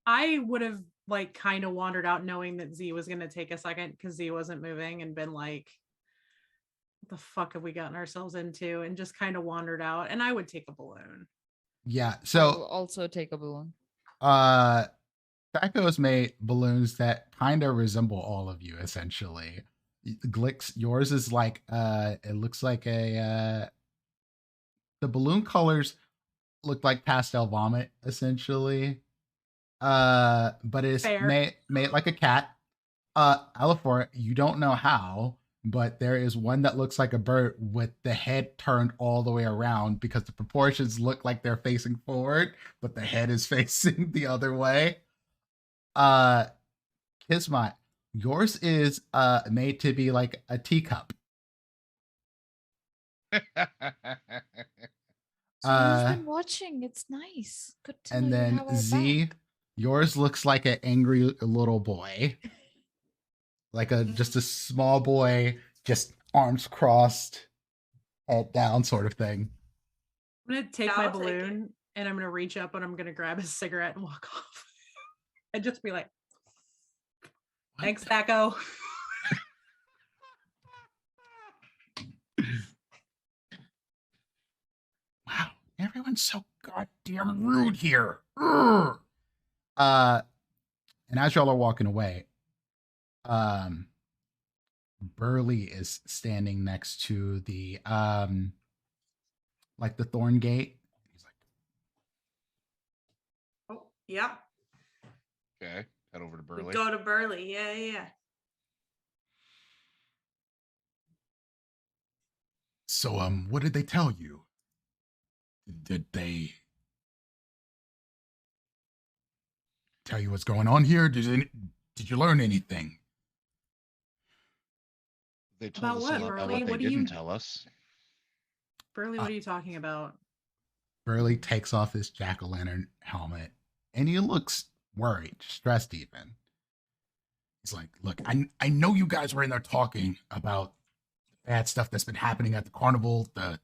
I would have like kind of wandered out knowing that Z was gonna take a second because Z wasn't moving and been like, what the fuck have we gotten ourselves into? And just kind of wandered out. And I would take a balloon. Yeah. I will So, also take a balloon. Thaco's made balloons that kind of resemble all of you, essentially. Glyx, yours is like it looks like a the balloon colors look like pastel vomit, essentially. But it's Fair. made like a cat. Elifor, you don't know how, but there is one that looks like a bird with the head turned all the way around because the proportions look like they're facing forward, but the head is facing the other way. Kismat, yours is made to be like a teacup. So you've been watching. It's nice. Good to And know you then have our Z, back. yours looks like an angry little boy. Like just a small boy, just arms crossed, head down sort of thing. I'm gonna take Yeah, my I'll take it. balloon and I'm gonna reach up and I'm gonna grab a cigarette and walk off. And just be like, thanks, Thaco. Wow, everyone's so goddamn rude here. Ugh. And as y'all are walking away, Burley is standing next to the like the thorn gate. He's like, Oh, yeah. Okay, head over to We Burley. go to Burley. Yeah. so what did they tell you? Did they tell you what's going on here? Did you learn anything? They told About us what, a lot about Burley? what they What do you- didn't tell us. Burley, what are you talking about? Burley takes off his jack-o'-lantern helmet and he looks worried, stressed even. He's like, look, I know you guys were in there talking about bad stuff that's been happening at the carnival, the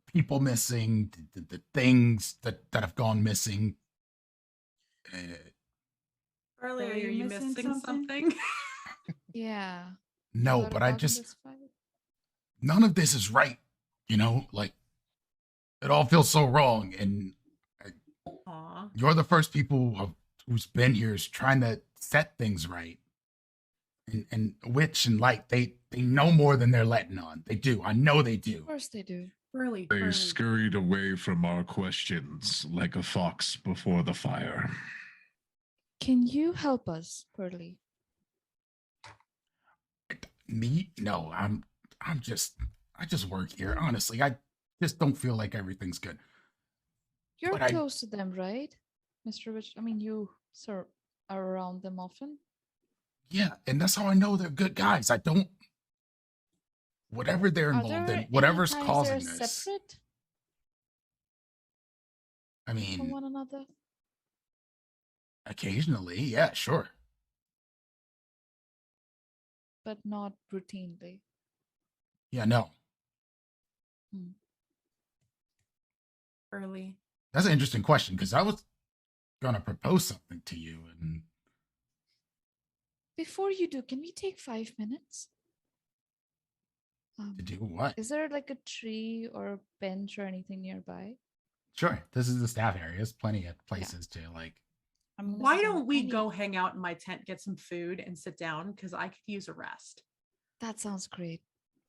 people missing, the things that have gone missing. Burley, Burley, are you missing something? Yeah. No, Got a but I dog in just, this fight? none of this is right. You know, like, it all feels so wrong. And Aw. you're the first people who's been here is trying to set things right. And Witch and Light, they know more than they're letting on. They do. I know they do. Of course they do. Burley. They Burley. scurried away from our questions like a fox before the fire. Can you help us, Pearly? Me? No, I just work here. Honestly, I just don't feel like everything's good. You're But I- close to them, right, Mr. Rich? I mean, you sir are around them often. Yeah, and that's how I know they're good guys. I don't. Whatever they're Are involved there in, any whatever's times causing they're this. separate I from mean, one another? occasionally, yeah, sure. But not routinely. Yeah, no. Early. That's an interesting question because I was gonna propose something to you, and Before you do, can we take 5 minutes? to do what? Is there like a tree or a bench or anything nearby? Sure, this is the staff area. There's plenty of places to like. This Why is a don't we tiny- go hang out in my tent, get some food, and sit down? Because I could use a rest. That sounds great.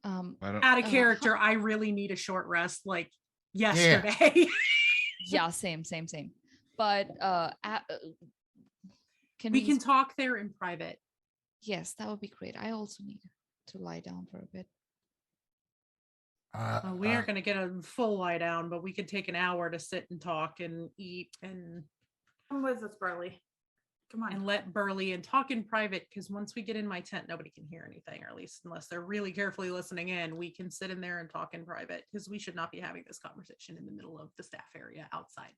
I don't. Out of Uh, character, I really need a short rest, like yesterday. Yeah, same. But can We can talk there in private. Yes, that would be great. I also need to lie down for a bit. We aren't going to get a full lie down, but we could take an hour to sit and talk and eat and Come with us, Burley. Come on. and let Burley and talk in private, because once we get in my tent, nobody can hear anything, or at least unless they're really carefully listening in, we can sit in there and talk in private, because we should not be having this conversation in the middle of the staff area outside.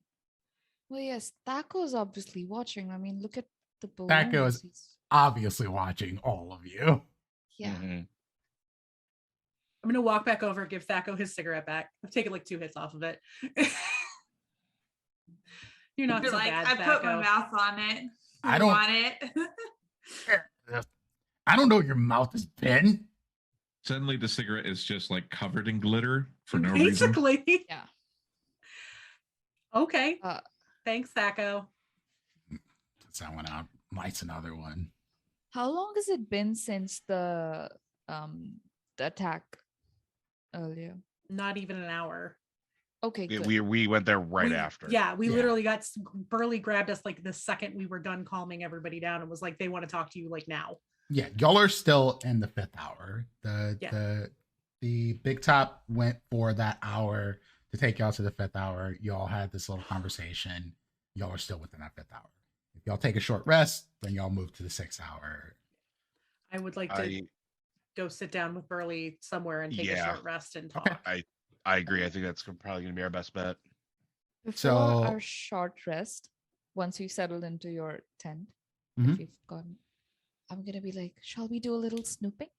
Well, yes, Thaco is obviously watching. I mean, look at the balloons. Thaco is- He's- Obviously watching all of you. Yeah. Mhm. I'm going to walk back over, give Thaco his cigarette back. I've taken like 2 hits off of it. You're not You're so like, bad, I put my Thaco. mouth on it. I You don't- want it. I don't know what your mouth has been. Suddenly, the cigarette is just like covered in glitter for no reason. Basically. Yeah. Okay. Uh, Thanks, Thaco. Since I went out, lights another one. How long has it been since the attack earlier? Not even an hour. Okay, good. We went there right We- after. Yeah, we Yeah. literally got Burley grabbed us like the second we were done calming everybody down and was like, they want to talk to you like now. Yeah, y'all are still in the 5th hour. Yeah. The big top went for that hour to take y'all to the 5th hour. Y'all had this little conversation. Y'all are still within that 5th hour. If y'all take a short rest, then y'all move to the 6th hour. I would like to go sit down with Burley somewhere and take a Yeah. short rest and Okay. talk. I agree. I think that's probably going to be our best bet. Before So- our short rest, once we've settled into your tent, Mhm. if you've gotten, I'm gonna be like, shall we do a little snooping?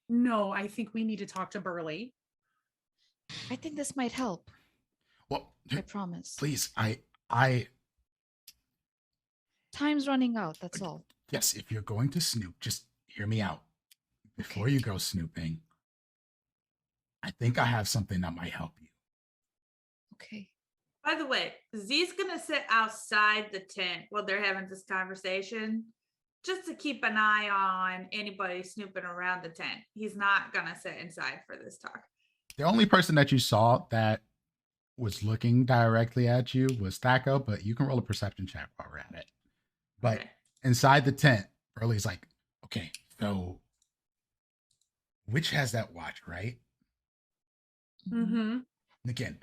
No, I think we need to talk to Burley. I think this might help. Well, I promise. please, I Time's running out. That's all. yes, if you're going to snoop, just hear me out. Before you go snooping, I think I have something that might help you. Okay. By the way, Z's gonna sit outside the tent while they're having this conversation, just to keep an eye on anybody snooping around the tent. He's not gonna sit inside for this talk. The only person that you saw that was looking directly at you was Thaco, but you can roll a perception check while we're at it. But Okay. inside the tent, Burley's like, okay, so Witch has that watch, right? Mm-hmm. And again,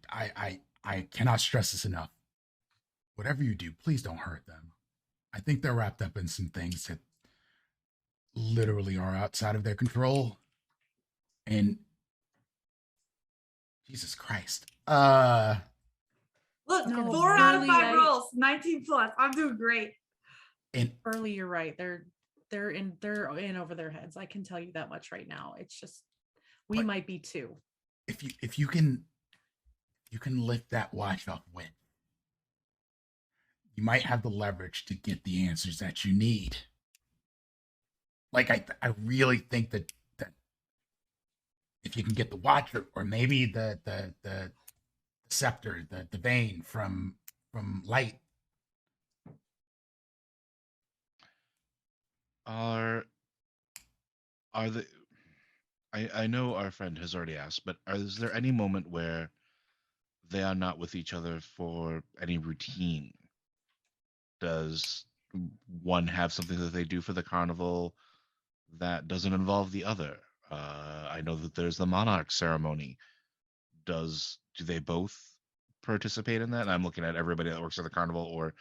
I cannot stress this enough. Whatever you do, please don't hurt them. I think they're wrapped up in some things that literally are outside of their control. And Jesus Christ. Look, No, 4 out of Burley, 5 rolls, 19 plus. I'm doing great. And Burley, you're right. They're in over their heads. I can tell you that much right now. It's just we But- might be too. if you can lift that watch off Win, you might have the leverage to get the answers that you need. Like I really think that if you can get the watch or maybe the scepter, the vein from Light. Are the I know our friend has already asked, but is there any moment where they are not with each other for any routine? Does one have something that they do for the carnival that doesn't involve the other? I know that there's the monarch ceremony. Do they both participate in that? And I'm looking at everybody that works at the carnival, or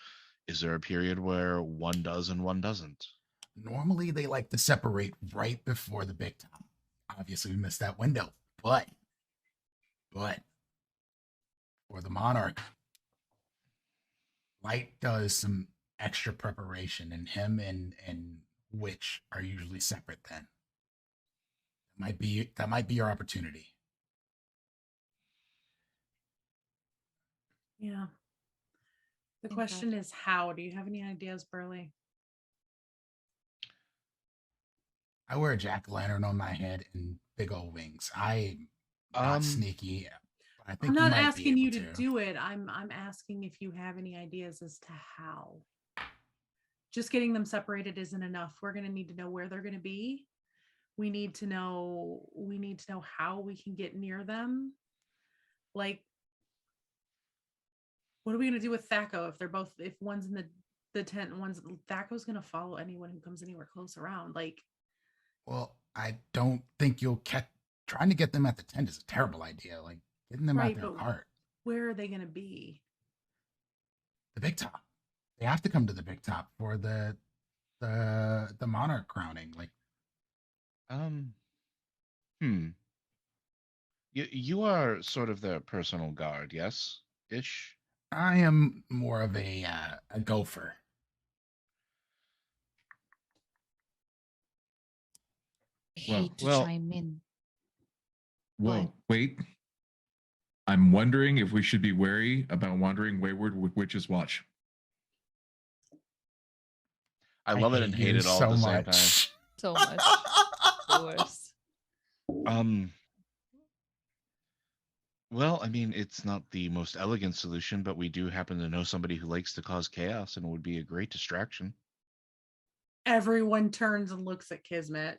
is there a period where one does and one doesn't? Normally they like to separate right before the big time. Obviously we missed that window, but for the monarch, Light does some extra preparation, and him and Witch are usually separate then. That might be your opportunity. Yeah. The In question fact. is how? Do you have any ideas, Burley? I wear a jack-o'-lantern on my head and big old wings. I'm not Um, sneaky. But I I'm think you not might be asking able you to to. do it. I'm asking if you have any ideas as to how. Just getting them separated isn't enough. We're going to need to know where they're going to be. We need to know how we can get near them. Like, what are we going to do with Thaco if one's in the tent and Thaco's going to follow anyone who comes anywhere close around. Like, Well, I don't think you'll catch. Trying to get them at the tent is a terrible idea. Like getting them right, at their but cart. where are they going to be? The big top. They have to come to the big top for the monarch crowning. Like, hmm. You are sort of their personal guard, yes? Ish. I am more of a gopher. I Well- hate to well- chime in. Whoa, wait. I'm wondering if we should be wary about wandering wayward with Witch's Watch. I love it and hate it all at the same time. So much. The worst. Well, I mean, it's not the most elegant solution, but we do happen to know somebody who likes to cause chaos and would be a great distraction. Everyone turns and looks at Kismet.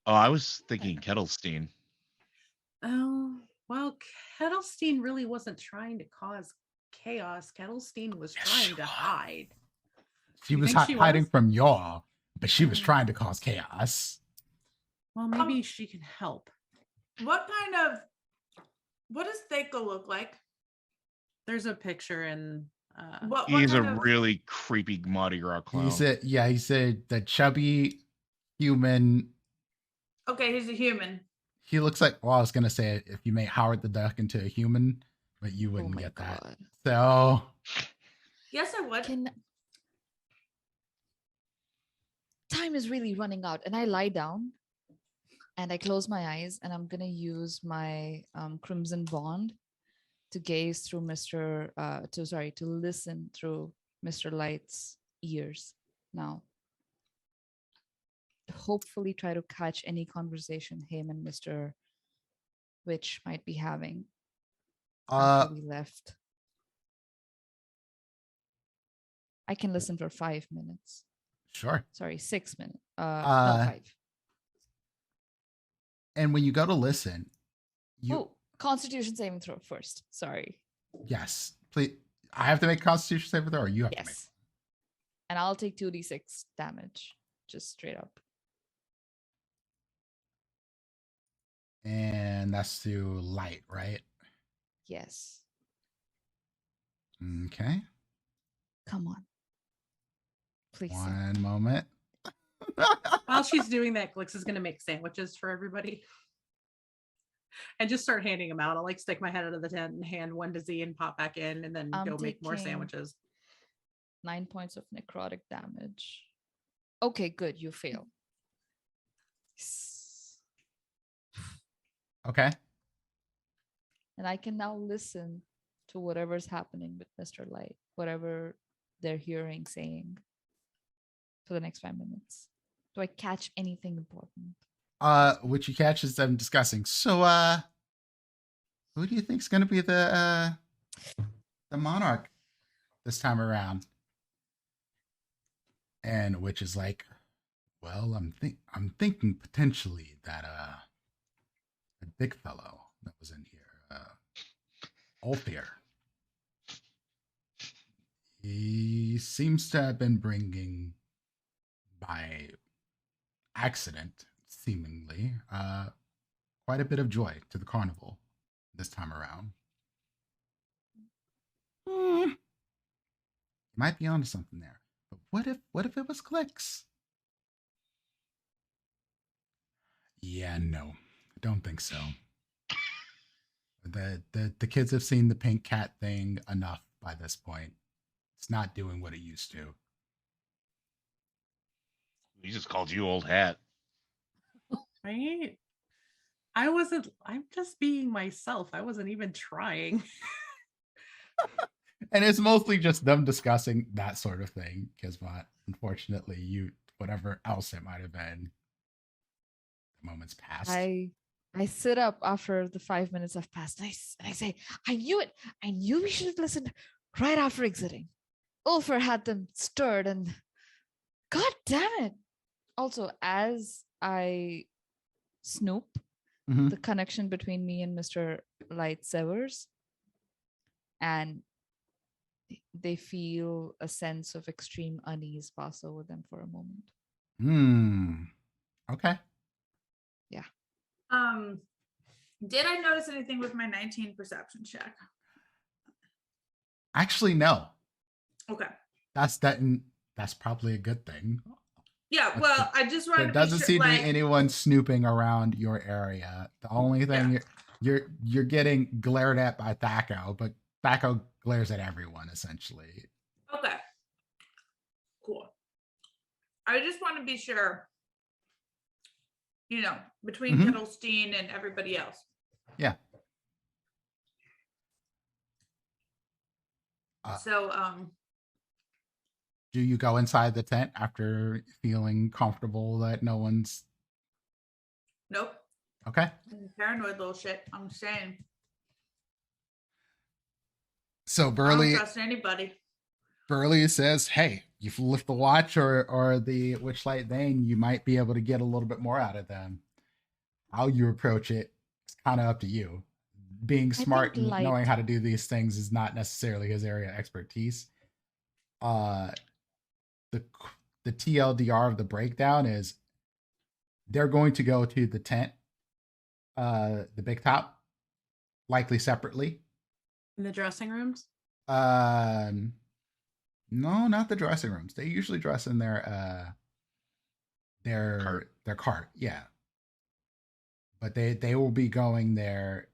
Oh, I was thinking Kettlestein. Oh, well, Kettlestein really wasn't trying to cause chaos. Kettlestein was Yes, trying she to was. hide. She You was think she hiding was? from y'all, but she was trying to cause chaos. Well, maybe she can help. What does Thaco look like? There's a picture in What He's a kind of- really creepy Mardi Gras clown. He said the chubby human. Okay, he's a human. He looks like, well, I was gonna say if you made Howard the Duck into a human, but you Oh wouldn't my get that. god. So Yes, I would. Time is really running out, and I lie down and I close my eyes, and I'm gonna use my Crimson Bond to gaze through to listen through Mr. Light's ears now. Hopefully try to catch any conversation him and Mr. Witch might be having after we left. I can listen for 5 minutes. sure. Sorry, 6 minutes. No, 5. And when you go to listen, Oh, Constitution saving throw first. Sorry. yes, please. I have to make Constitution saving throw, or you have to make. Yes. And I'll take 2d6 damage, just straight up. And that's to light, right? Yes. Okay. Come on. Please. save. One moment. while she's doing that, Glyx is going to make sandwiches for everybody and just start handing them out. I'll like stick my head out of the tent and hand one to Z and pop back in and then I'm go make more taking- sandwiches. 9 points of necrotic damage. Okay, good. You fail. Okay. And I can now listen to whatever's happening with Mr. Light, whatever they're hearing, saying for the next 5 minutes. Do I catch anything important? Which you catch is them discussing. So, who do you think's gonna be the monarch this time around? And which is like, well, I'm thinking potentially that a big fellow that was in here, Ulthir. He seems to have been bringing, by accident, seemingly, quite a bit of joy to the carnival this time around. Might be onto something there. But what if it was Glyx? Yeah, no. I don't think so. The kids have seen the pink cat thing enough by this point. It's not doing what it used to. He just called you old hat. Right? I'm just being myself. I wasn't even trying. And it's mostly just them discussing that sort of thing. Kismet, unfortunately, whatever else it might have been, the moment's passed. I sit up after the 5 minutes have passed, and I say, I knew it. I knew we should have listened right after exiting. Ulfer had them stirred, and God damn it. Also, as I snoop, the connection between me and Mr. Light severs, and they feel a sense of extreme unease pass over them for a moment. Okay. Yeah. Did I notice anything with my 19 perception check? Actually, no. Okay. That's probably a good thing. Yeah, well, I just wanted there to doesn't seem to be anyone snooping around your area. The only thing you're getting glared at by Thaco, but Thaco glares at everyone essentially. Okay. Cool. I just want to be sure, between Kettlestein and everybody else. Yeah. Do you go inside the tent after feeling comfortable that no one's... Nope. Okay. Paranoid little shit. I'm saying. So Burley... I don't trust anybody. Burley says, hey, if you lift the watch or the Witchlight Vein, you might be able to get a little bit more out of them. How you approach it, it's kind of up to you. Being smart and knowing how to do these things is not necessarily his area of expertise. The TLDR of the breakdown is they're going to go to the tent, the big top, likely separately. In the dressing rooms? No, not the dressing rooms. They usually dress in their cart, yeah. But they will be going there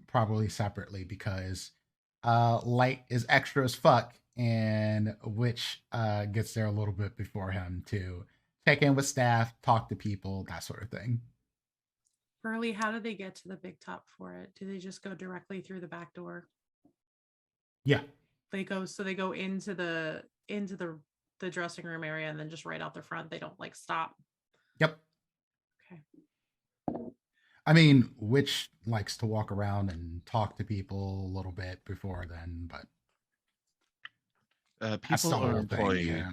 probably separately because Light is extra as fuck, and Witch gets there a little bit before him to check in with staff, talk to people, that sort of thing. Burley, how do they get to the big top for it? Do they just go directly through the back door? Yeah. They go into the dressing room area and then just right out the front. They don't stop. Yep. Okay. I mean, Witch likes to walk around and talk to people a little bit before then, but people or employees? Yeah.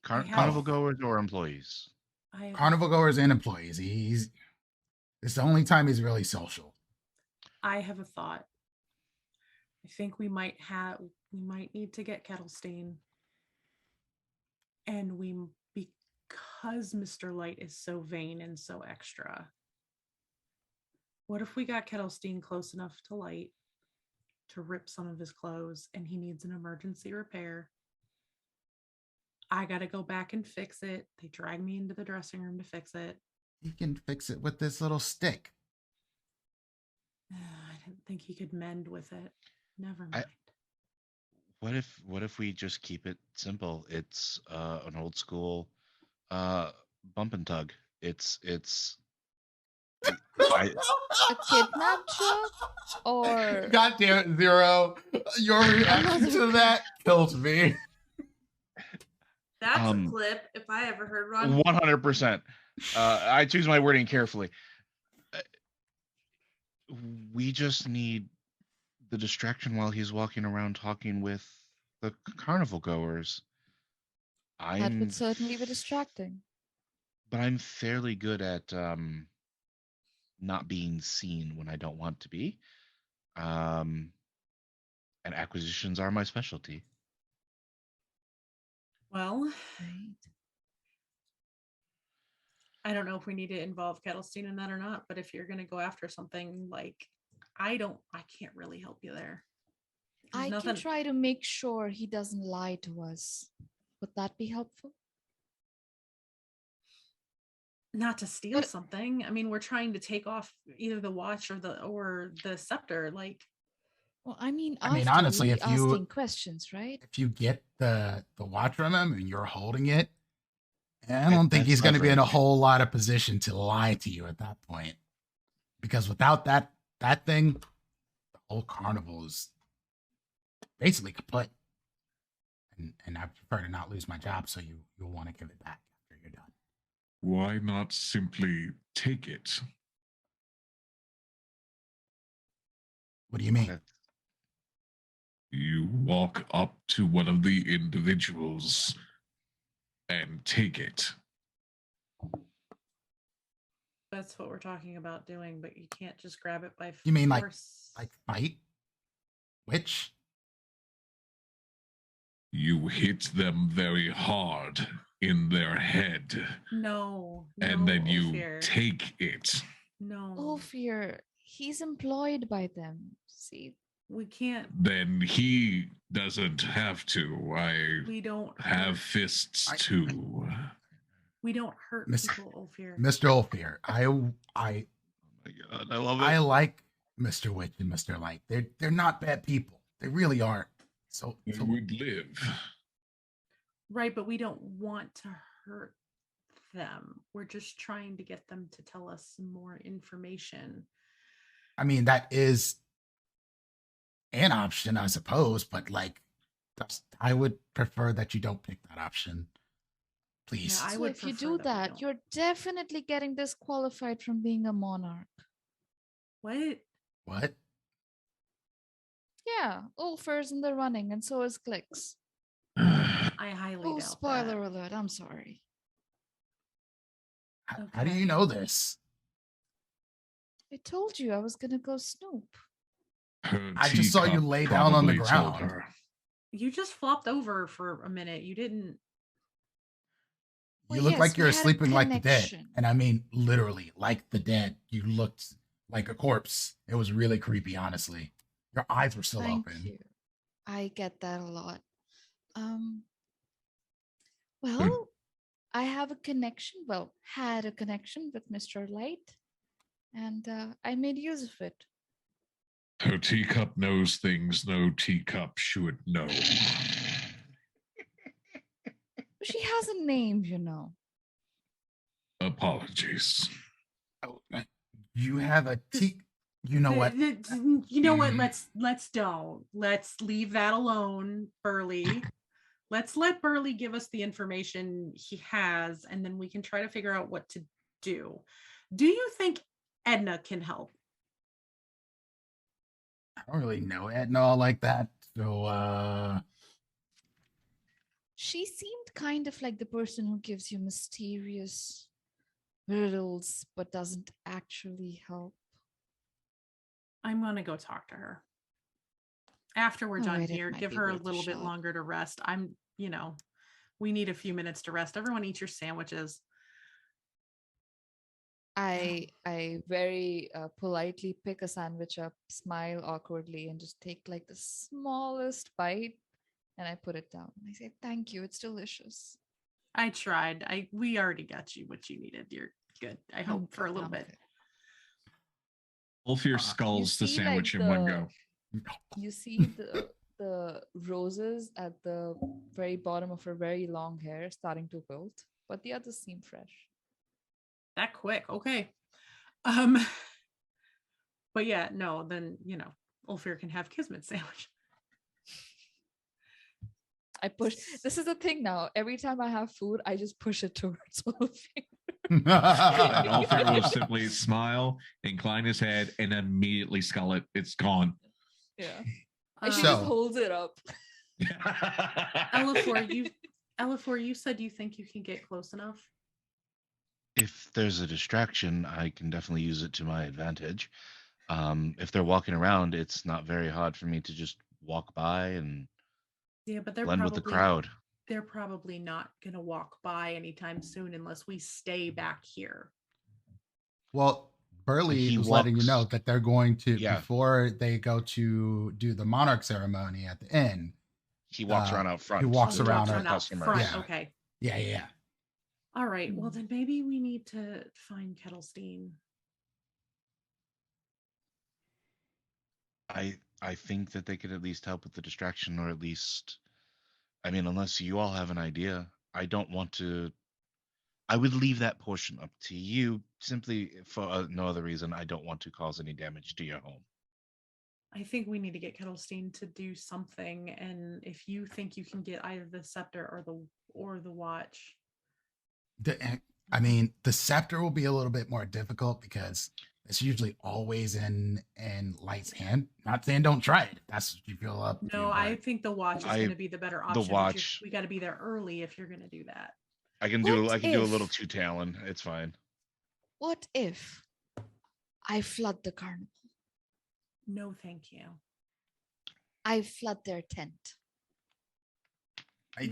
Carnival goers or employees? Carnival goers and employees. It's the only time he's really social. I have a thought. I think we might need to get Kettlestein, and because Mr. Light is so vain and so extra, what if we got Kettlestein close enough to Light to rip some of his clothes and he needs an emergency repair? I gotta go back and fix it. They drag me into the dressing room to fix it. He can fix it with this little stick. I didn't think he could mend with it. Never mind. What if we just keep it simple? It's an old school bump and tug. It's a kidnap job, or God damn it, Zero. Your reaction to that kills me. That's a clip if I ever heard Ron. 100%. I choose my wording carefully. We just need the distraction while he's walking around talking with the carnival goers. That would certainly be distracting. But I'm fairly good at not being seen when I don't want to be. And acquisitions are my specialty. Well, I don't know if we need to involve Kettlestein in that or not, but if you're going to go after something I can't really help you there. I can try to make sure he doesn't lie to us. Would that be helpful? Not to steal something. I mean, we're trying to take off either the watch or the scepter. Well, I mean, honestly, if you asking questions, right? If you get the watch from him and you're holding it, I don't think he's going to be in a whole lot of position to lie to you at that point. Because without that thing, whole carnival is basically kaput. And I prefer to not lose my job, so you'll want to give it back after you're done. Why not simply take it? What do you mean? That's- You walk up to one of the individuals and take it. That's what we're talking about doing, but you can't just grab it by force. You mean like fight? Which? You hit them very hard in their head, No. and then you Ophir. take it. No. Ophir, he's employed by them. See, We can't. Then he doesn't have to. We don't have fists too. We don't hurt Miss- people, Ophir. Mr. Ophir, I oh my god, I love it. I like Mr. Witch and Mr. Light. They're not bad people. They really aren't. So They would live. Right, but we don't want to hurt them. We're just trying to get them to tell us some more information. I mean, that is an option, I suppose, but like, I would prefer that you don't pick that option. Please. Yeah, I so would if you prefer do that we that, don't. you're definitely getting disqualified from being a monarch. What? What? Yeah, Ulfir's in the running, and so is Glyx. I highly Oh, doubt spoiler that. alert! I'm sorry. How do you know this? I told you I was gonna go snoop. Her I just saw you teacup lay down on the probably told ground. her. You just flopped over for a minute. You didn't. You Well, look yes, like we you're had a sleeping like the dead. connection. And I mean literally like the dead. You looked like a corpse. It was really creepy, honestly. Your eyes were still Thank open. you. I get that a lot. Well, I have a connection. Well, had a connection with Mr. Light, and I made use of it. Her teacup knows things no teacup should know. She has a name, you know. Apologies. Oh, you have a you know what? You know what? Let's don't. Let's leave that alone, Burley. Let's let Burley give us the information he has, and then we can try to figure out what to do. Do you think Edna can help? I don't really know Edna all like that. So She seemed kind of like the person who gives you mysterious riddles but doesn't actually help. I'm gonna go talk to her. After we're done Alright, it here, might give be her a worth a little bit shot. longer to rest. We need a few minutes to rest. Everyone eat your sandwiches. I very politely pick a sandwich up, smile awkwardly, and just take like the smallest bite, and I put it down. I say, "Thank you, it's delicious." I tried. We already got you what you needed. You're good. I hope for a little bit. Ulfir sculls the see, sandwich like, in one go. You see the roses at the very bottom of her very long hair starting to wilt, but the others seem fresh. That quick. Okay. But yeah, no, then Ulfir can have Kismet sandwich. I push. This is the thing now. Every time I have food, I just push it towards Ulfir. And Ulfir will simply smile, incline his head, and immediately scull it. It's gone. Yeah. And she So- just holds it up. Elifor, you said you think you can get close enough. If there's a distraction, I can definitely use it to my advantage. If they're walking around, it's not very hard for me to just walk by and Yeah, but they're blend probably with the crowd. They're probably not gonna walk by anytime soon unless we stay back here. Well, Burley He was letting you know walks- that they're going to Yeah. before they go to do the monarch ceremony at the inn. He walks around out front. he walks to around talk our to out customers. front. Yeah. Okay. Yeah. All right. Well, then maybe we need to find Kettlestein. I think that they could at least help with the distraction, or at least, I mean, unless you all have an idea, I don't want to. I would leave that portion up to you, simply for no other reason. I don't want to cause any damage to your home. I think we need to get Kettlestein to do something, and if you think you can get either the scepter or the watch. I mean, the scepter will be a little bit more difficult because it's usually always in Light's hand. Not saying don't try it. That's what you feel up. No, I think the watch is going to be the better option. The watch. We got to be there early if you're going to do that. I can do a little two Talon. It's fine. What if I flood the carnival? No, thank you. I flood their tent.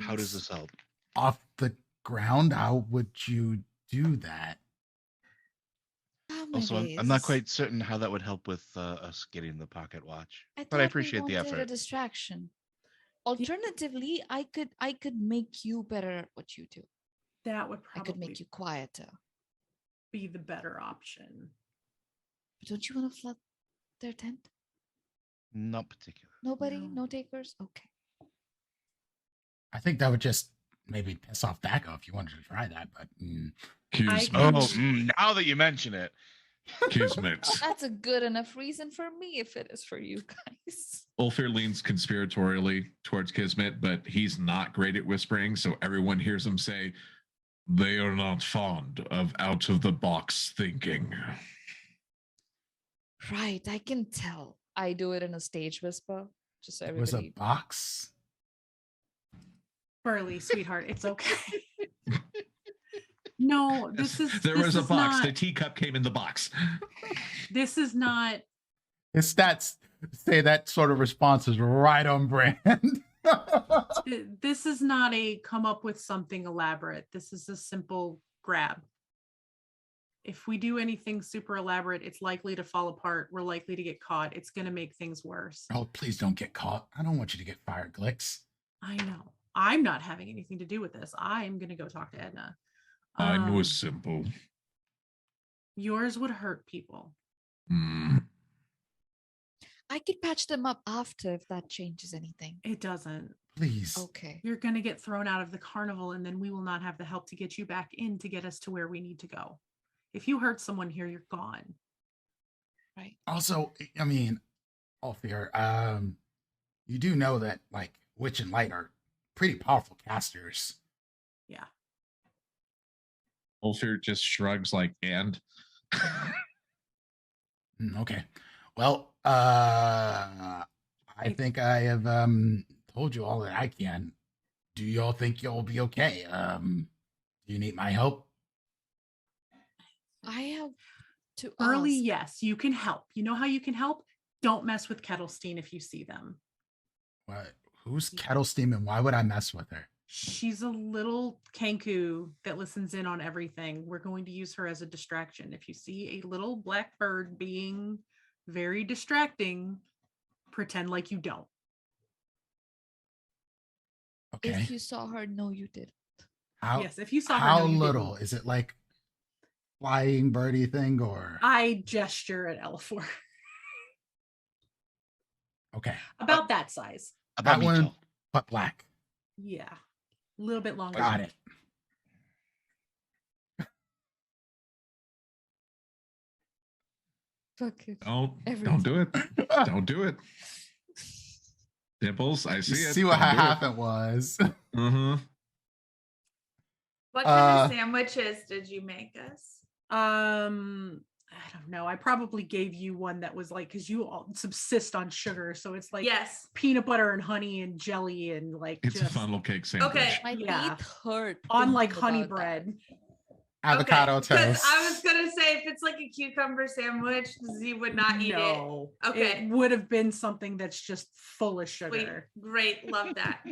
How does this help? Off the ground, how would you do that? Also, I'm not quite certain how that would help with us getting the pocket watch, but I appreciate the effort. A distraction. Alternatively, I could make you better at what you do. That would probably I could make you quieter. Be the better option. But don't you want to flood their tent? Not particular. Nobody? No takers? Okay. I think that would just maybe piss off Daco if you wanted to try that, but now that you mention it. Kismet. That's a good enough reason for me if it is for you guys. Ulfir leans conspiratorially towards Kismet, but he's not great at whispering, so everyone hears him say, "They are not fond of out-of-the-box thinking." Right, I can tell. I do it in a stage whisper, just so it everybody. was a box. Burley, sweetheart, it's okay. No, there was a box. The teacup came in the box. This is not. His stats say that sort of response is right on brand. This is not a come up with something elaborate. This is a simple grab. If we do anything super elaborate, it's likely to fall apart. We're likely to get caught. It's going to make things worse. Oh, please don't get caught. I don't want you to get fired, Glyx. I know. I'm not having anything to do with this. I'm going to go talk to Edna. Mine was simple. Yours would hurt people. I could patch them up after if that changes anything. It doesn't. Please. Okay. You're going to get thrown out of the carnival, and then we will not have the help to get you back in to get us to where we need to go. If you hurt someone here, you're gone. Right. Also, I mean, Ulfir, you do know that like Witch and Light are pretty powerful casters. Yeah. Ulfir just shrugs like, and? Okay. Well, I think I have told you all that I can. Do y'all think y'all be okay? Do you need my help? I have to Early, ask. yes, you can help. You know how you can help? Don't mess with Kettlestein if you see them. What? Who's Kettlestein and why would I mess with her? She's a little kanku that listens in on everything. We're going to use her as a distraction. If you see a little black bird being very distracting, pretend like you don't. Okay. If you saw her, no, you didn't. Yes, if you saw her, how no, you little? didn't. Is it like flying birdie thing or? I gesture at Elifor. Okay. About that size. That one, but black. Yeah. A little bit longer. Got it. Fuck it. Don't do it. Don't do it. Dimples, I see it. See what happened was. Mm-hmm. What kind of sandwiches did you make us? I don't know. I probably gave you one that was like, because you all subsist on sugar, so it's like peanut butter and honey and jelly and like it's a funnel cake sandwich. Okay, my teeth hurt on like honey bread. Avocado toast. I was gonna say if it's like a cucumber sandwich, Z would not eat it. Okay, it would have been something that's just full of sugar. Sweet. Great, love that.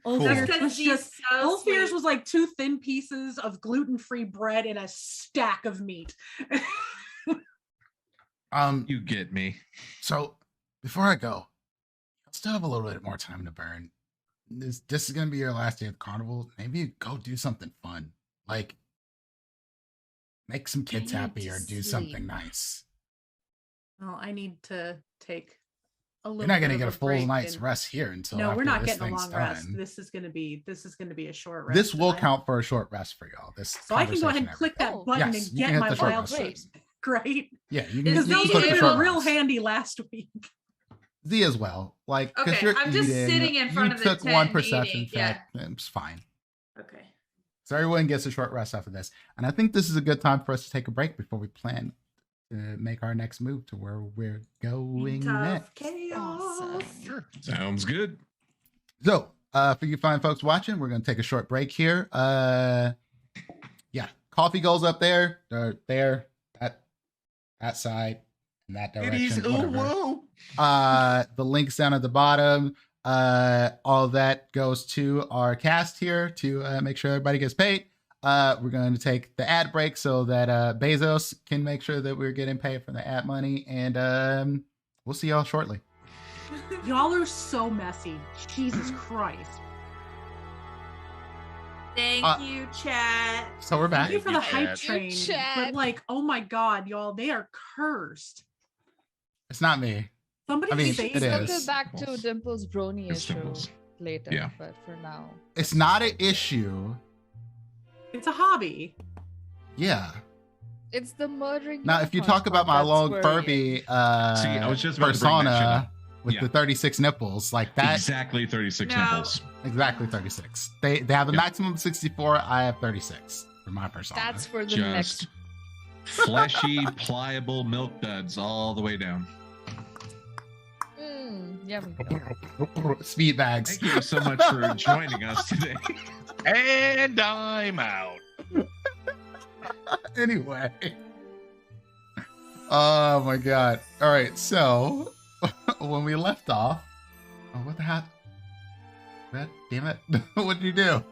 Ulfir's was like 2 thin pieces of gluten-free bread and a stack of meat. You get me. So before I go, I still have a little bit more time to burn. This is gonna be your last day at the carnival. Maybe you go do something fun, like make some kids happy or do something nice. Well, I need to take a little. You're not gonna get a full break night's rest here until no, we're not getting a long done. rest. This is gonna be a short rest. This will count for a short rest for y'all. So I can go ahead and click that button and get my wild shapes. Great. Yeah, you can because click those the were short real rest. handy last week. Z as well. Like, because Okay, you're I'm just eating, sitting in front of the you took one tent perception eating, check. It's fine. Okay. So everyone gets a short rest after this. And I think this is a good time for us to take a break before we plan to make our next move to where we're going next. Chaos. Awesome. Sure. Sounds good. So, for you fine folks watching, we're going to take a short break here. Yeah, coffee goes up there, there, that side, in that direction. Whoa. The links down at the bottom. All that goes to our cast here to make sure everybody gets paid. We're going to take the ad break so that Bezos can make sure that we're getting paid for the ad money, and we'll see y'all shortly. Y'all are so messy. Jesus Christ. Thank you, chat. So we're back. Thank you for the hype Chat. train. Chat. But like, oh my God, y'all, they are cursed. It's not me. Somebody I mean, say it We'll is. get back to Dimples Brony It's issue Dimples. later, Yeah. but for now. It's not an issue. It's a hobby. Yeah. It's the murdering. Now, if you unicorns talk about part my that's long worrying. Furby See, I was just about to bring that shit persona up. with Yeah. the 36 nipples, like that, Exactly 36 No. nipples. exactly 36. They have a Yeah. maximum of 64. I have 36 for my persona. That's for the Just next. fleshy, pliable milk duds all the way down. Yummy. Speed bags. Thank you so much for joining us today. And I'm out. Anyway. Oh my god. All right, so when we left off, oh, what the heck? God damn it. What did you do?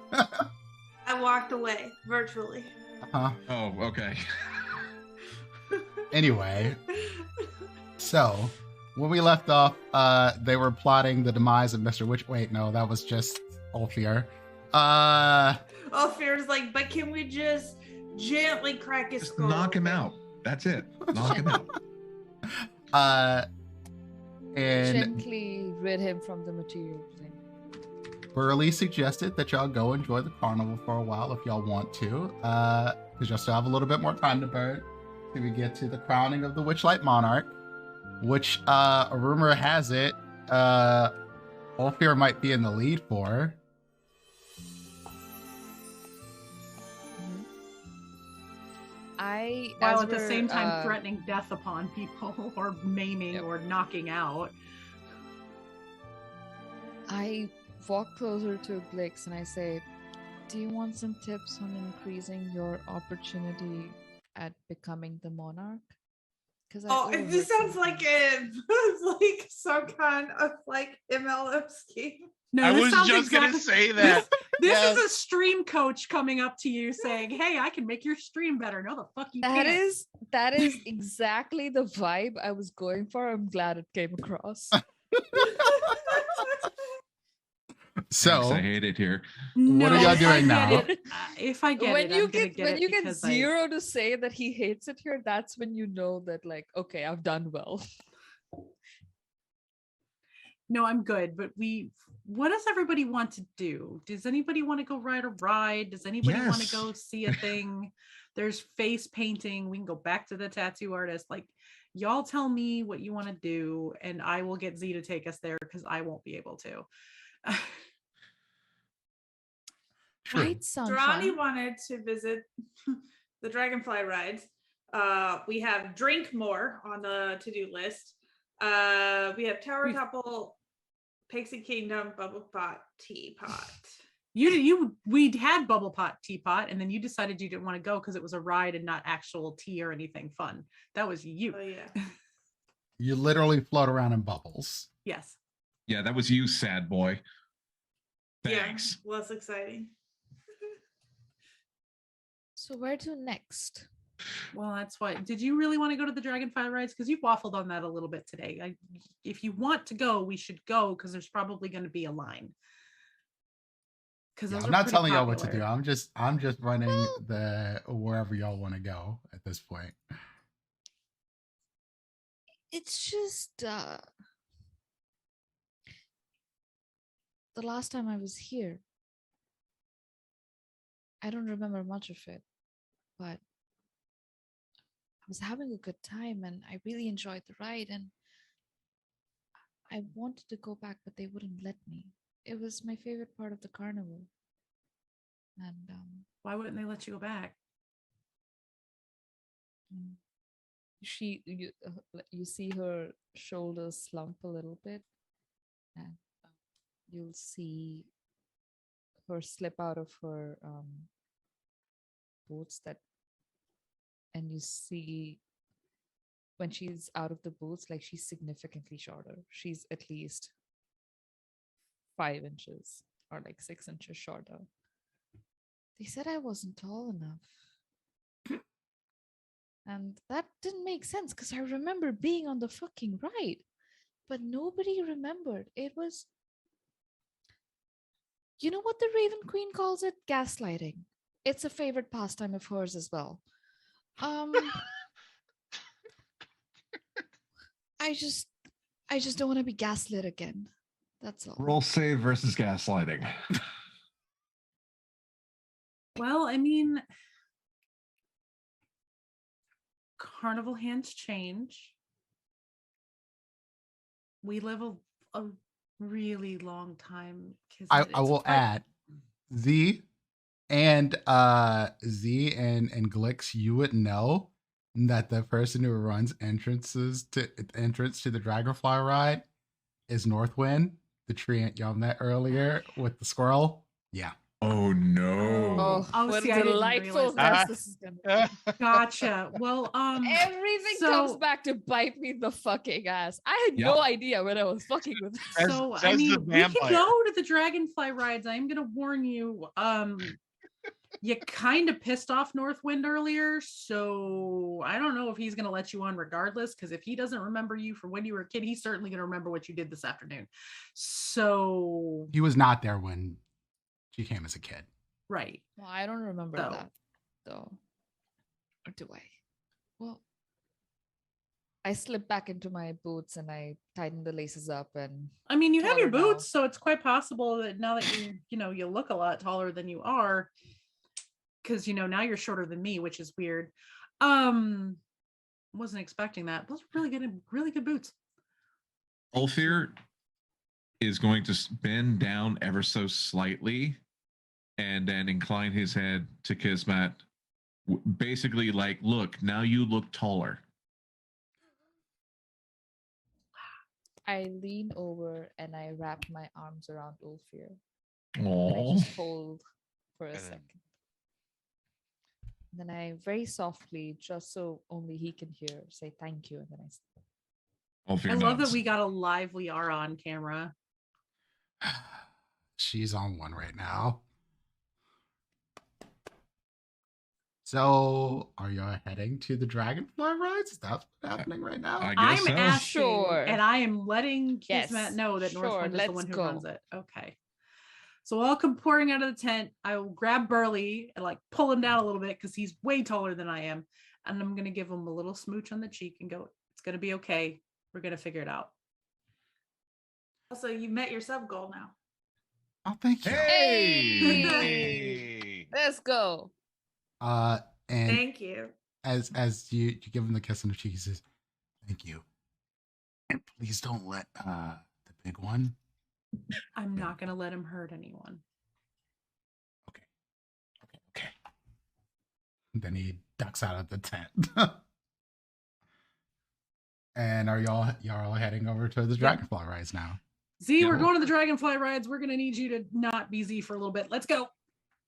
I walked away virtually. Huh? Oh, okay. Anyway, so when we left off, they were plotting the demise of Mr. Witch. Wait, no, that was just Ulfir. Fear's like, but can we just gently crack his Just skull? knock him out. That's it. Knock him out. And Gently rid him from the material plane. Burley suggested that y'all go enjoy the carnival for a while if y'all want to, because y'all still have a little bit more time to burn till we get to the crowning of the Witchlight Monarch, which a rumor has it Ulfir might be in the lead for. While at the same time threatening death upon people or maiming Yep. or knocking out. I walk closer to Glyx and I say, do you want some tips on increasing your opportunity at becoming the monarch? Because This sounds like like some kind of like MLM scheme. No, I this was sounds just going to exactly- say that. This Yes. is a stream coach coming up to you saying, "Hey, I can make your stream better." No, the fuck you that can't. is exactly the vibe I was going for. I'm glad it came across. So Thanks, I hate it here. What are y'all doing now? If I get when it, you I'm gonna get get when it you get because zero to say that he hates it here, that's when you know that like, okay, I've done well. No, I'm good. But what does everybody want to do? Does anybody want to go ride a ride? Does anybody want to Yes. go see a thing? There's face painting. We can go back to the tattoo artist. Like, y'all tell me what you want to do, and I will get Z to take us there because I won't be able to. True. Right, sunshine. Durrani wanted to visit the dragonfly rides. We have drink more on the to-do list. We have Tower Couple, Pixie Kingdom, Bubble Pot, Teapot. We'd had Bubble Pot Teapot, and then you decided you didn't want to go because it was a ride and not actual tea or anything fun. That was you. Oh yeah. You literally float around in bubbles. Yes. Yeah, that was you, sad boy. Yeah, Thanks. less exciting. So where to next? Well, that's why. Did you really want to go to the dragonfly rides? Because you waffled on that a little bit today. If you want to go, we should go because there's probably going to be a line. Because Yeah, I'm not telling y'all what to do. I'm just running the wherever y'all want to go at this point. It's just the last time I was here, I don't remember much of it, but I was having a good time and I really enjoyed the ride, and I wanted to go back, but they wouldn't let me. It was my favorite part of the carnival. And Why wouldn't they let you go back? you see her shoulders slump a little bit, and you'll see her slip out of her boots, and you see when she's out of the boots, like she's significantly shorter. She's at least 5 inches or like 6 inches shorter. They said I wasn't tall enough. And that didn't make sense because I remember being on the fucking ride, but nobody remembered. It was, you know what the Raven Queen calls it? Gaslighting. It's a favorite pastime of hers as well. I just don't want to be gaslit again. That's all. Roll save versus gaslighting. Well, I mean, carnival hands change. We live a really long time. I will add Z and Glyx, you would know that the person who runs entrance to the Dragonfly ride is Northwind, the tree y'all met earlier with the squirrel. Yeah. Oh no. What see, a I didn't delightful realize mess this is gonna be. Gotcha. Well, Everything comes back to bite me in the fucking ass. I had no idea when I was fucking with this. So I mean, we can go to the Dragonfly rides. I'm gonna warn you. You kind of pissed off Northwind earlier, so I don't know if he's gonna let you on regardless. Because if he doesn't remember you from when you were a kid, he's certainly gonna remember what you did this afternoon. So he was not there when she came as a kid. Right. Well, I don't remember that, though. Or do I? Well, I slipped back into my boots and I tightened the laces up. And I mean, you have your boots, so it's quite possible that now that you look a lot taller than you are, because now you're shorter than me, which is weird. Wasn't expecting that. Those are really good boots. Ulfir is going to bend down ever so slightly and then incline his head to Kismet, basically like, look, now you look taller. I lean over and I wrap my arms around Ulfir. Aww. And I just hold for a second. Then I very softly, just so only he can hear, say thank you. And then I love that we got a lively Ara on camera. She's on one right now. So, are y'all heading to the Dragonfly rides? Is that what's happening right now? I'm asking, and I am letting Kismet know that Northwind is the one who runs it. Okay. So I'll come pouring out of the tent. I will grab Burley and pull him down a little bit because he's way taller than I am. And I'm going to give him a little smooch on the cheek and go, it's going to be okay. We're going to figure it out. Also, you met your sub goal now. Oh, thank you. Hey! Let's go. And thank you. As you give him the kiss on the cheek, he says, "Thank you, and please don't let the big one." I'm not gonna let him hurt anyone. Okay. Then he ducks out of the tent. And are y'all heading over to the Dragonfly rides now? Z, we're going to the Dragonfly rides. We're gonna need you to not be Z for a little bit. Let's go.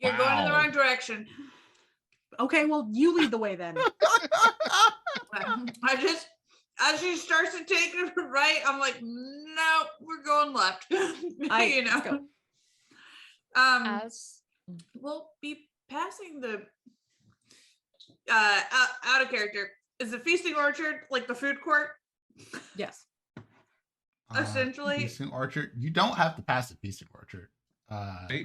You're going in the wrong direction. Okay, well, you lead the way then. As she starts to take it right, I'm like, no, we're going left. Let's go. We'll be passing the out of character. Is the feasting orchard like the food court? Yes. Essentially. Feasting orchard. You don't have to pass the feasting orchard.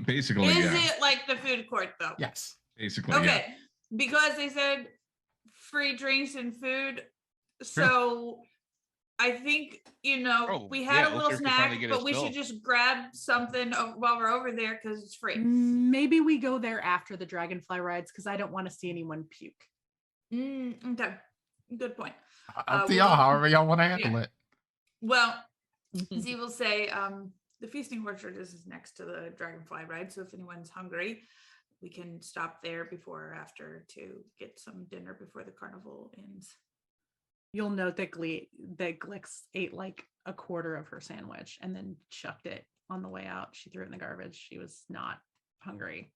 Basically, is it like the food court though? Yes. Basically, okay. Yeah. Because they said free drinks and food. So I think, we had a little snack, but we should just grab something while we're over there because it's free. Maybe we go there after the Dragonfly rides because I don't want to see anyone puke. Okay. Good point. Up to y'all, however y'all want to handle it. Well, Z will say, the feasting orchard is next to the dragonfly ride. So if anyone's hungry, we can stop there before or after to get some dinner before the carnival ends. You'll note that Glyx ate like a quarter of her sandwich and then chucked it on the way out. She threw it in the garbage. She was not hungry.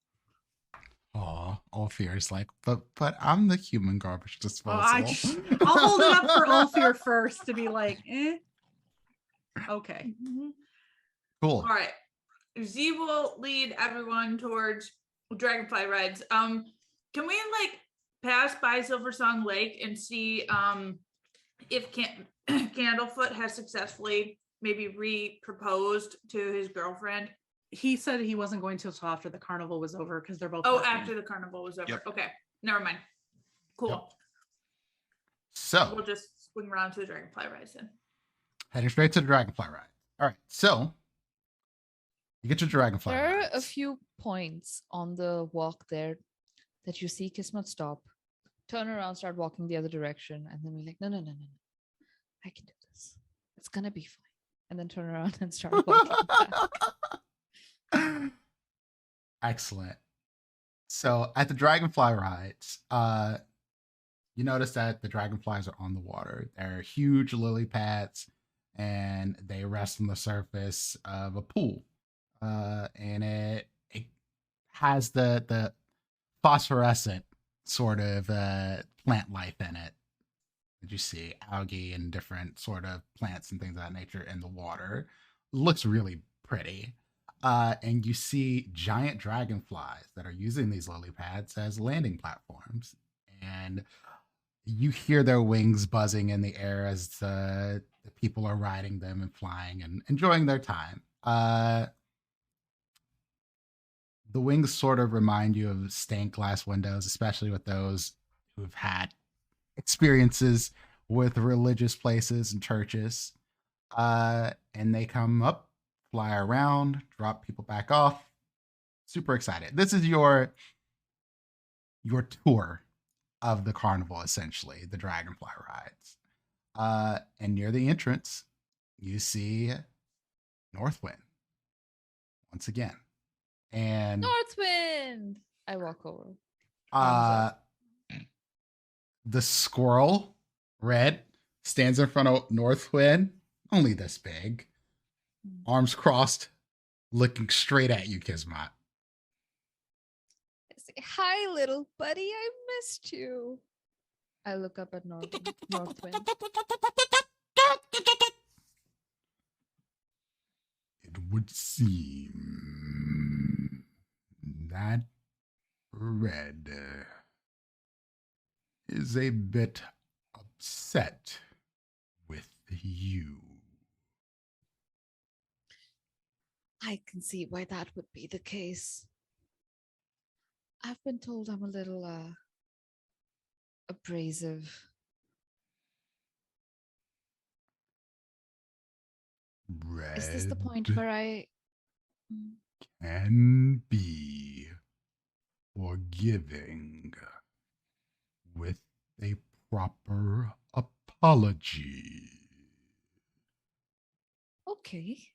Aw, Ulfir's like, but I'm the human garbage disposal. I'll hold it up for Ulfir first to be like, okay. Cool. All right. Z will lead everyone towards dragonfly rides. Can we like pass by Silversong Lake and see if Candlefoot has successfully maybe re-proposed to his girlfriend? He said he wasn't going to until after the carnival was over because they're both Oh, working. after the carnival was over. Yep. Okay, never mind. Cool. Yep. So We'll just swing around to the dragonfly rides then. heading straight to the dragonfly ride. All right, so you get your dragonfly. There are rides. a few points on the walk there that you see Kismet stop, turn around, start walking the other direction, and then we're like, no. I can do this. It's gonna be fine. And then turn around and start walking back. Excellent. So at the dragonfly rides, you notice that the dragonflies are on the water. They're huge lily pads, and they rest on the surface of a pool. And it has the phosphorescent sort of plant life in it. That you see algae and different sort of plants and things of that nature in the water. Looks really pretty. And you see giant dragonflies that are using these lily pads as landing platforms. And you hear their wings buzzing in the air as the people are riding them and flying and enjoying their time. The wings sort of remind you of stained glass windows, especially with those who've had experiences with religious places and churches. And they come up, fly around, drop people back off. Super excited. This is your tour of the carnival, essentially, the dragonfly rides. And near the entrance, you see Northwind once again. And Northwind! I walk over. The squirrel, Red, stands in front of Northwind, only this big, arms crossed, looking straight at you, Kismet. I say, hi, little buddy. I missed you. I look up at Northwind. It would seem that Red is a bit upset with you. I can see why that would be the case. I've been told I'm a little abrasive. Red Is this the point where I can be forgiving with a proper apology. Okay.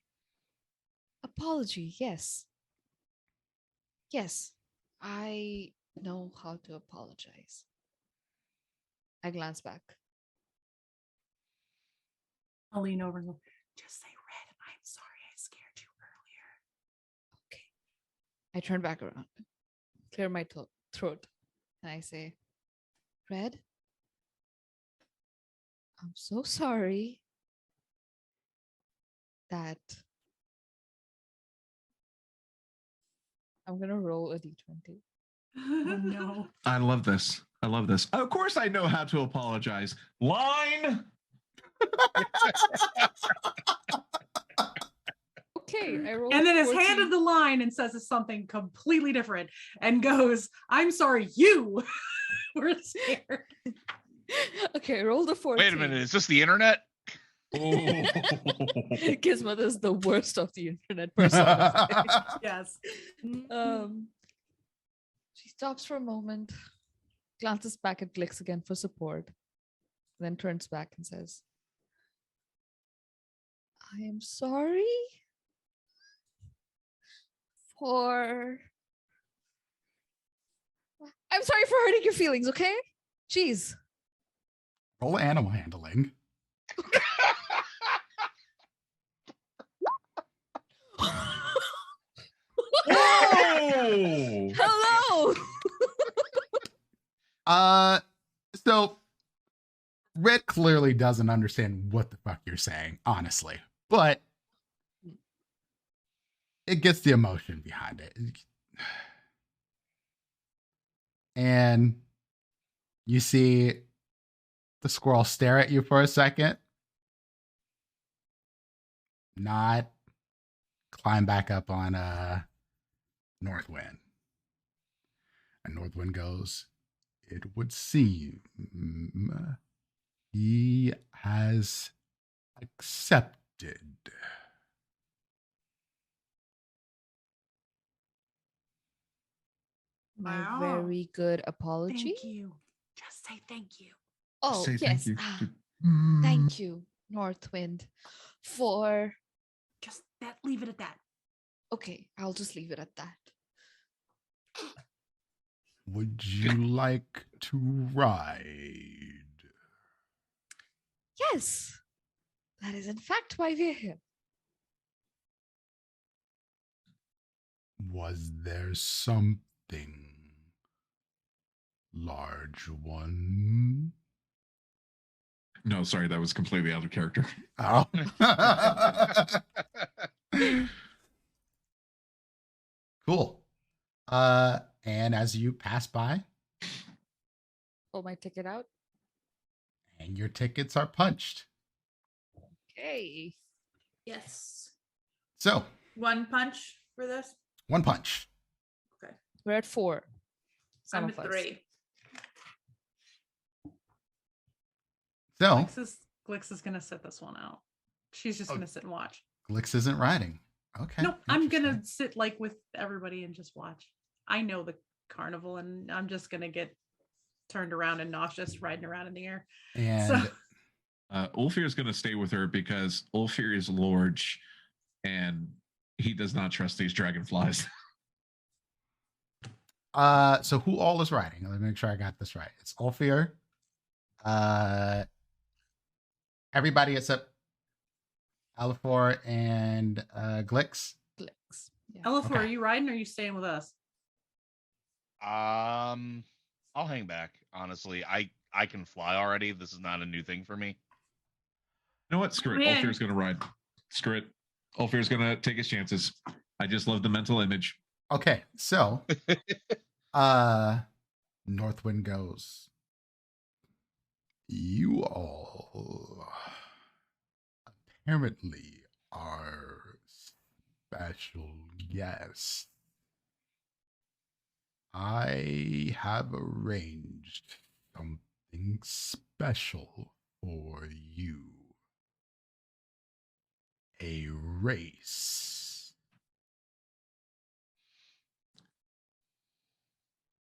Apology, yes. Yes, I know how to apologize. I glance back. I'll lean over and go, just say, Red, I'm sorry I scared you earlier. Okay. I turn back around, clear my throat, and I say, Red, I'm so sorry that I'm going to roll a d20. Oh no. I love this. I love this. Of course I know how to apologize. Line. Okay, I rolled And then is 14. handed the line and says something completely different and goes, I'm sorry, you were scared. Okay, I rolled a 14. Wait a minute, is this the internet? Oh. Gizmo is the worst of the internet persona. Yes. She stops for a moment, glances back at Glyx again for support, then turns back and says, I am sorry for. I'm sorry for hurting your feelings, okay? Jeez. Roll animal handling. Whoa! Hello. So Red clearly doesn't understand what the fuck you're saying, honestly, but it gets the emotion behind it. And you see the squirrel stare at you for a second, nod, climb back up on Northwind. And Northwind goes, "It would seem he has accepted." My Wow. very good apology. Thank you. Just say thank you. Oh, Say yes. thank you. Thank you, Northwind, for. Just that. Leave it at that. Okay, I'll just leave it at that. Would you like to ride? Yes, that is in fact why we're here. Was there something large one? No, sorry, that was completely out of character. Oh. Cool. And as you pass by, Pull my ticket out. and your tickets are punched. Okay. Yes. So, One punch for this. one punch. We're at 4. Some I'm of at us. 3. So, Glyx is gonna sit this one out. She's just gonna sit and watch. Glyx isn't riding. Okay. Nope, I'm gonna interesting. sit like with everybody and just watch. I know the carnival, and I'm just gonna get turned around and nauseous riding around in the air. And So Ulfir is going to stay with her because Ulfir is large and he does not trust these dragonflies. so who all is riding? Let me make sure I got this right. It's Ulfir. Everybody except Elifor and Glyx. Glyx. Yeah. Elifor, Okay. are you riding or are you staying with us? I'll hang back. Honestly, I can fly already. This is not a new thing for me. You know what? Screw it. Man. Ulfir's going to ride. Screw it. Ulfir's going to take his chances. I just love the mental image. Okay, so Northwind goes, "You all apparently are special guests. I have arranged something special for you. A race."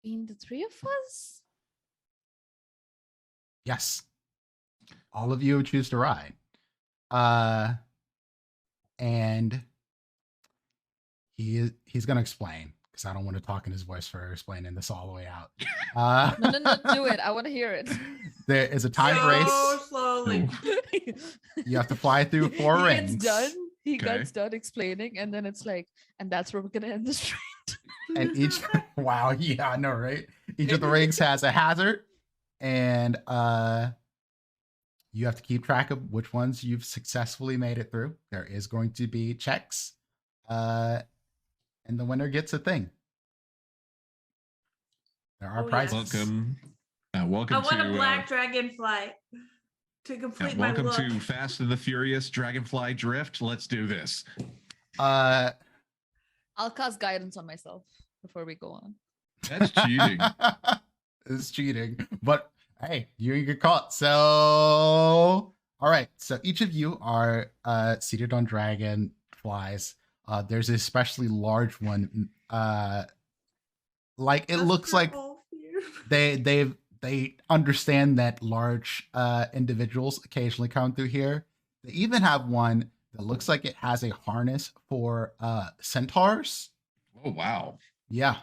Being the 3 of us? Yes. All of you choose to ride. And he's gonna explain, because I don't want to talk in his voice for explaining this all the way out. No, do it. I want to hear it. There is a time so race. slowly. You have to fly through 4 he rings. gets done. He Okay. gets done explaining, and then it's like, and that's where we're gonna end this trade. And each wow, yeah, I know, right? Each of the rings has a hazard, and you have to keep track of which ones you've successfully made it through. There is going to be checks, and the winner gets a thing. There are Oh, prizes. yes. Welcome. I Welcome want to a black dragonfly to complete my welcome look. to Fast and the Furious Dragonfly Drift. Let's do this. I'll cast guidance on myself before we go on. That's cheating. It's cheating, but hey, you didn't get caught. So, all right. So each of you are seated on dragonflies. There's an especially large one. Like it looks like they understand that large individuals occasionally come through here. They even have one that looks like it has a harness for centaurs. Oh wow. Yeah.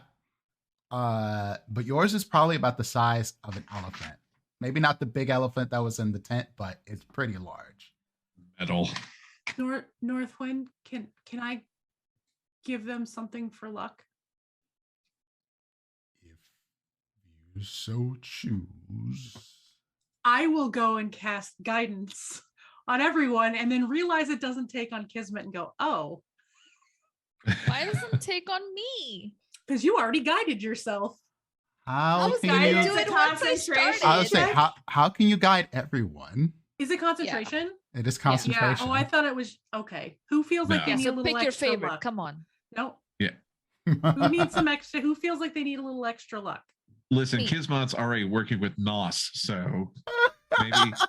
But yours is probably about the size of an elephant. Maybe not the big elephant that was in the tent, but it's pretty large. Metal. Northwind, can I give them something for luck? If you so choose. I will go and cast guidance on everyone and then realize it doesn't take on Kismet and go, oh. Why doesn't it take on me? Because you already guided yourself. How was can I you do it once I started? I would say how can you guide everyone? Is it concentration? It is concentration. Yeah. Oh, I thought it was okay. Who feels like they Yeah, need a so little pick your extra favorite. luck? Come on. No. Yeah. Who needs some extra? Who feels like they need a little extra luck? Listen, Me. Kismet's already working with Nos, so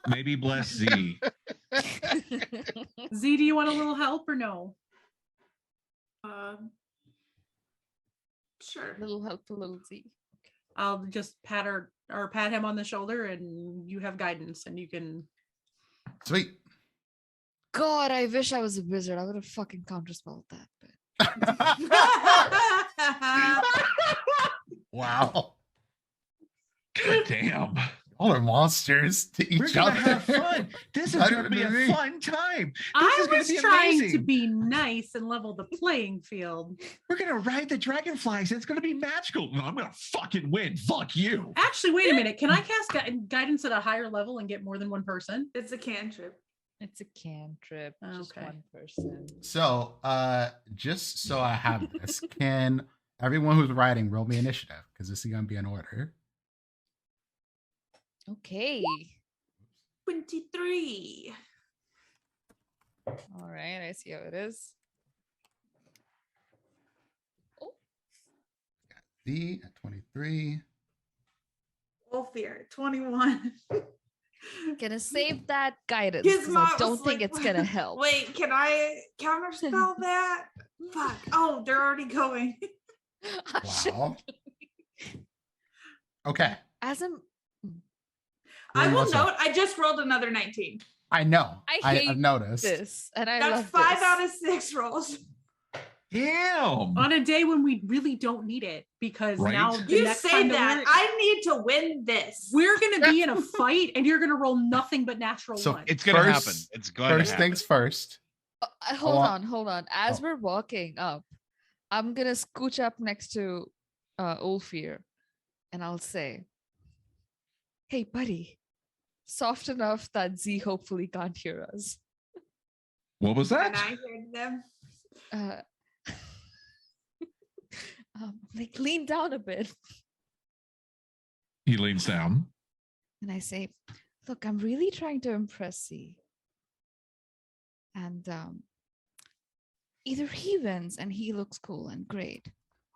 maybe bless Z. Z, do you want a little help or no? Sure. Little help for little Z. I'll just pat her or pat him on the shoulder, and you have guidance, and you can. Sweet. God, I wish I was a wizard. I would have fucking counterspelled that. Wow. God damn. All are monsters to We're each gonna other. have fun. This is I gonna don't be a agree. fun time. I is gonna was be trying to amazing. be nice and level the playing field. We're gonna ride the dragonflies. It's gonna be magical. No, I'm gonna fucking win. Fuck you. Actually, wait a minute. Can I cast guidance at a higher level and get more than one person? It's a cantrip. It's a cantrip. Just Okay. one person. So, just so I have this, can everyone who's writing roll me initiative? Because this is gonna be in order. Okay. 23. All right. I see how it is. D at 23. Wolfear, 21. Gonna save that guidance. 'cause Gizmo I don't was think like, it's gonna help. Wait, can I counterspell that? Fuck. Oh, they're already going. Wow. Okay. As I'm I will What's up? note, I just rolled another 19. I know. I I've hate noticed. this, and I That's love 5 this. out of 6 rolls. Damn. On a day when we really don't need it, because Right? now the You next say time that. I need to win this. we're gonna be in a fight, and you're gonna roll nothing but natural So one. It's gonna First- happen. It's going First to happen. things first. Hold want- on, hold on. As Oh. we're walking up, I'm gonna scooch up next to Ulfir, and I'll say, "Hey, buddy, soft enough that Z hopefully can't hear us." What was Can that? I hear them? Uh, like lean down a bit, He leans down. and I say, "Look, I'm really trying to impress Z, and either he wins and he looks cool and great,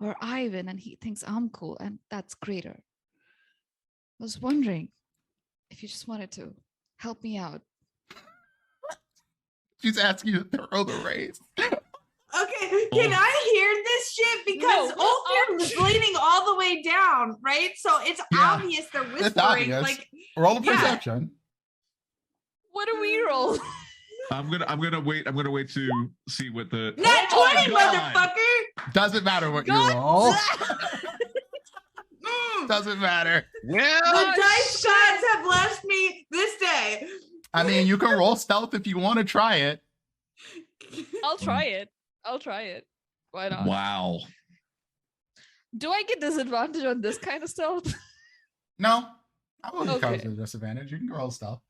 or I win and he thinks I'm cool and that's greater. I was wondering if you just wanted to help me out." She's asking you to throw the race. Okay, can I hear this shit? Because No, Ulfir was leaning all the way down, right? So it's Yeah, obvious they're it's whispering. obvious. Like, Roll a Yeah. perception. What do we roll? I'm gonna wait to see what the Nat Oh my 20, God. motherfucker! Doesn't matter what you God roll. Mm. Doesn't matter. Well, The dice gods have left me this day. I mean, you can roll stealth if you want to try it. I'll try it. Why not? Wow. Do I get disadvantage on this kind of stealth? No, I wouldn't count Okay. as a disadvantage. You can roll stealth.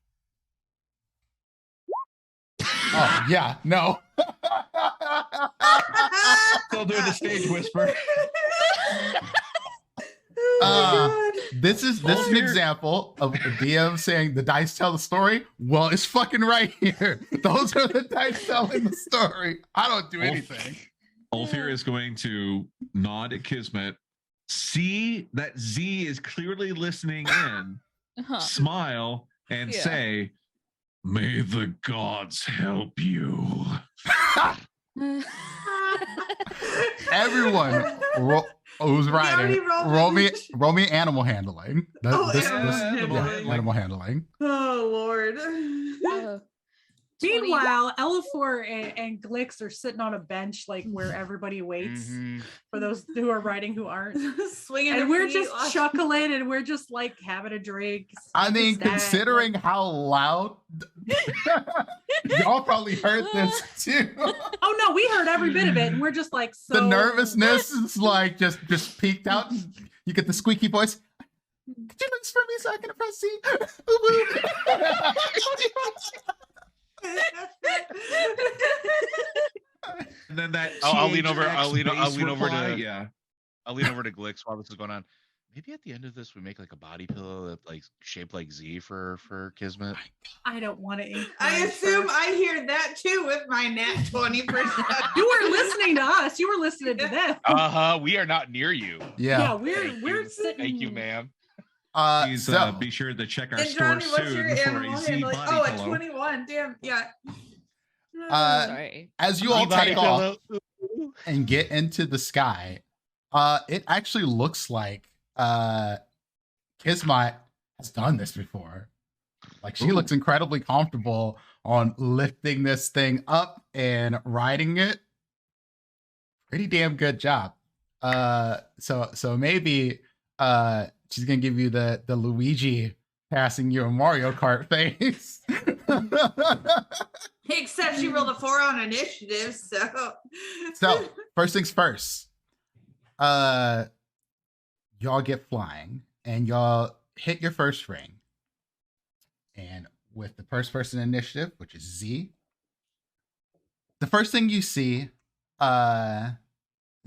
Oh yeah, no. Still doing the stage whisper. Oh my God. This is an Ulfir- example of a DM saying the dice tell the story. Well, it's fucking right here. Those are the dice telling the story. I don't do anything. Ulfir is going to nod at Kismet, see that Z is clearly listening in, Uh-huh. smile, and Yeah. say, "May the gods help you." Everyone, who's already riding, rolled roll me animal handling. Oh, animal yeah, handling. animal handling. Oh Lord. Uh, Meanwhile, Elifor and Glyx are sitting on a bench, like where everybody waits. For those who are writing who aren't, Swinging, and their we're feet just like- chuckling, and we're just like having a drink. I mean, smoking stack, considering like- how loud y'all probably heard this too. Oh no, we heard every bit of it, and we're just like so. The nervousness is like just peaked out. You get the squeaky voice. Could you listen for me so I can press C? And then that. I'll lean over. THX I'll lean base over reply, to. Yeah. I'll lean over to Glyx while this is going on. Maybe at the end of this, we make like a body pillow that like shaped like Z for Kismet. I don't want to. I assume I hear that too with my nat 20%. You were listening to us. You were listening to them. We are not near you. Yeah, Yeah. we're sitting. Thank you, ma'am. Please So be sure to check our And store Johnny, what's your soon for animal a Z handle? body Oh, at pillow. 21. Damn. Yeah. Sorry. as you all Body take off pillow. and get into the sky, it actually looks like Kismet has done this before. Like she Ooh. looks incredibly comfortable on lifting this thing up and riding it. Pretty damn good job. So maybe she's gonna give you the Luigi passing you a Mario Kart face. Except she rolled a 4 on initiative, so. So first things first, y'all get flying and y'all hit your first ring. And with the first person initiative, which is Z, the first thing you see,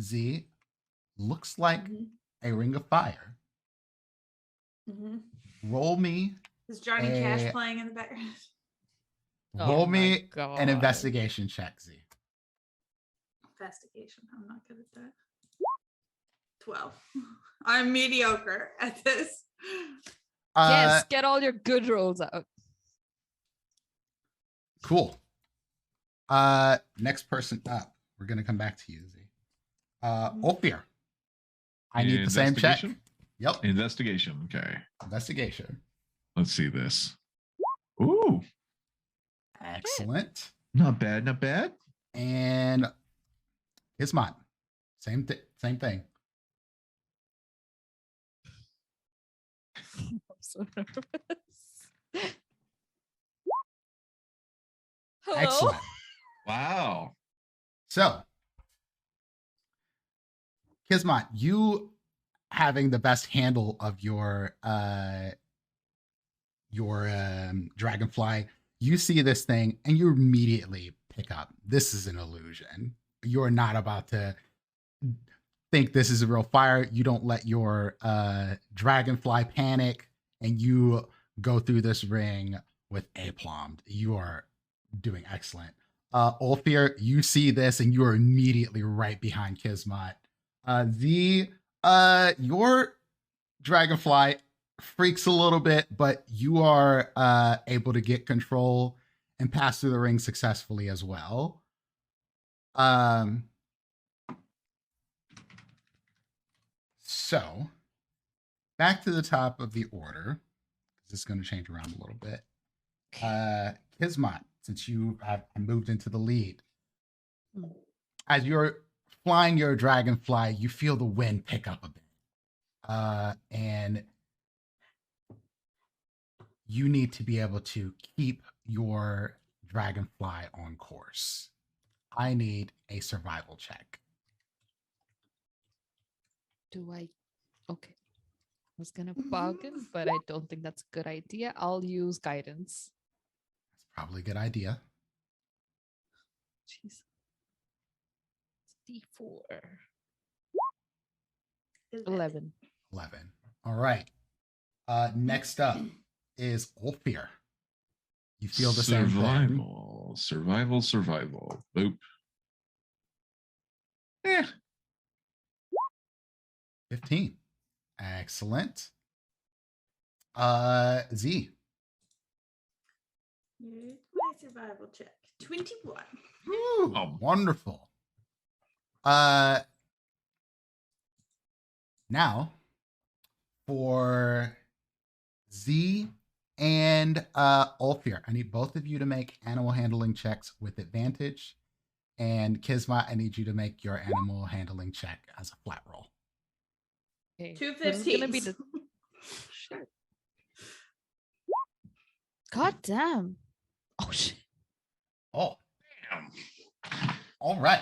Z, looks like a ring of fire. Roll me, Is Johnny Cash playing in the background? roll me God. an investigation check, Z. Investigation. I'm not good at that. 12. I'm mediocre at this. Yes, get all your good rolls out. Cool. Next person up. We're gonna come back to you, Z. Ophir. I need the same check. Investigation? Yep. Investigation. Okay. Investigation. Let's see this. Ooh, Excellent. not bad, not bad. And Kismet. Same thing. I'm so nervous. Hello? Excellent. Wow. So, Kismet, you having the best handle of your dragonfly, you see this thing and you immediately pick up. This is an illusion. You're not about to think this is a real fire. You don't let your dragonfly panic, and you go through this ring with aplomb. You are doing excellent. Ophir, you see this and you are immediately right behind Kismet. Your dragonfly freaks a little bit, but you are able to get control and pass through the ring successfully as well. So back to the top of the order. This is going to change around a little bit. Kismet, since you have moved into the lead, as you're flying your dragonfly, you feel the wind pick up a bit. And you need to be able to keep your dragonfly on course. I need a survival check. Okay. I was gonna bargain, but I don't think that's a good idea. I'll use guidance. That's probably a good idea. Jeez. It's D4. 11. 11. All right. Next up is Ophir. You feel the same thing. Survival. Boop. Eh. 15. Excellent. Z. My survival check. 21. Ooh, Oh. wonderful. Now, for Z and Ulfir, I need both of you to make animal handling checks with advantage. And Kismet, I need you to make your animal handling check as a flat roll. Okay. Two This is gonna be 15s. the shit. God damn. Oh shit. Oh, Damn. all right.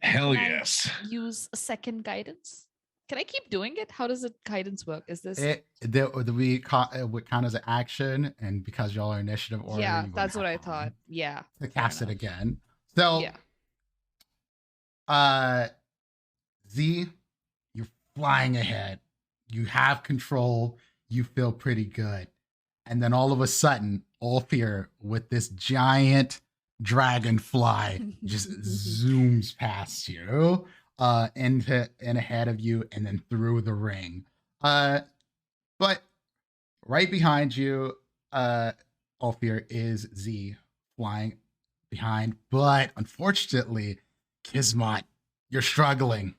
Hell Can I yes. use a second guidance? Can I keep doing it? How does the guidance work? Is this We would count as an action, and because y'all are initiative order, yeah, you wouldn't that's what have I time thought. Yeah. to fair cast it enough. again. So, Yeah. Z, you're flying ahead. You have control. You feel pretty good. And then all of a sudden, Ulfir with this giant dragonfly just zooms past you, into and ahead of you, and then through the ring. But right behind you, Ulfir, is Z flying behind. But unfortunately, Kismet, you're struggling.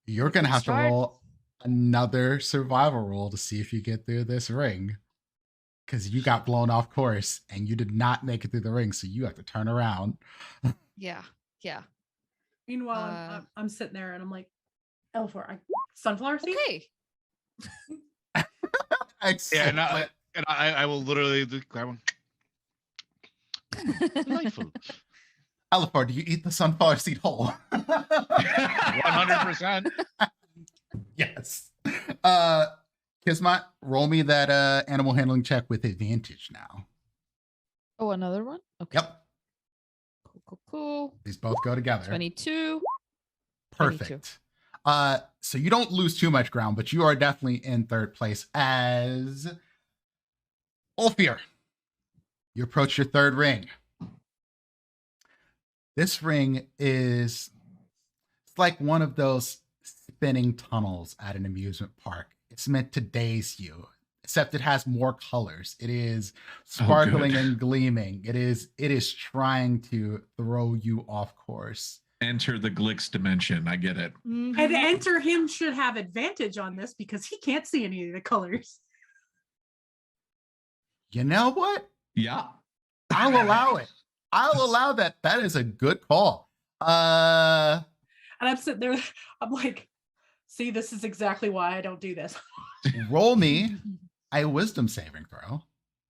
You're gonna have to Start. roll another survival roll to see if you get through this ring. Because you got blown off course and you did not make it through the ring, so you have to turn around. Yeah. Yeah. Meanwhile, I'm sitting there and I'm like, Elifor, sunflower seed? Okay. Yeah, Excellent. and I will literally grab one. Delightful. Elifor, do you eat the sunflower seed whole? 100%. Yes. Kismet, roll me that animal handling check with advantage now. Oh, another one? Okay. Yep. Cool. These both go together. 22. Perfect. So you don't lose too much ground, but you are definitely in third place as Ulfir. You approach your third ring. This ring is it's like one of those spinning tunnels at an amusement park. It's meant to daze you, except it has more colors. It is sparkling and gleaming. It is trying to throw you off course. Enter the Glyx dimension. I get it. And enter him should have advantage on this because he can't see any of the colors. You know what? Yeah. I'll allow it. I'll allow that. That is a good call. And I'm sitting there, I'm like, see, this is exactly why I don't do this. Roll me a wisdom saving throw.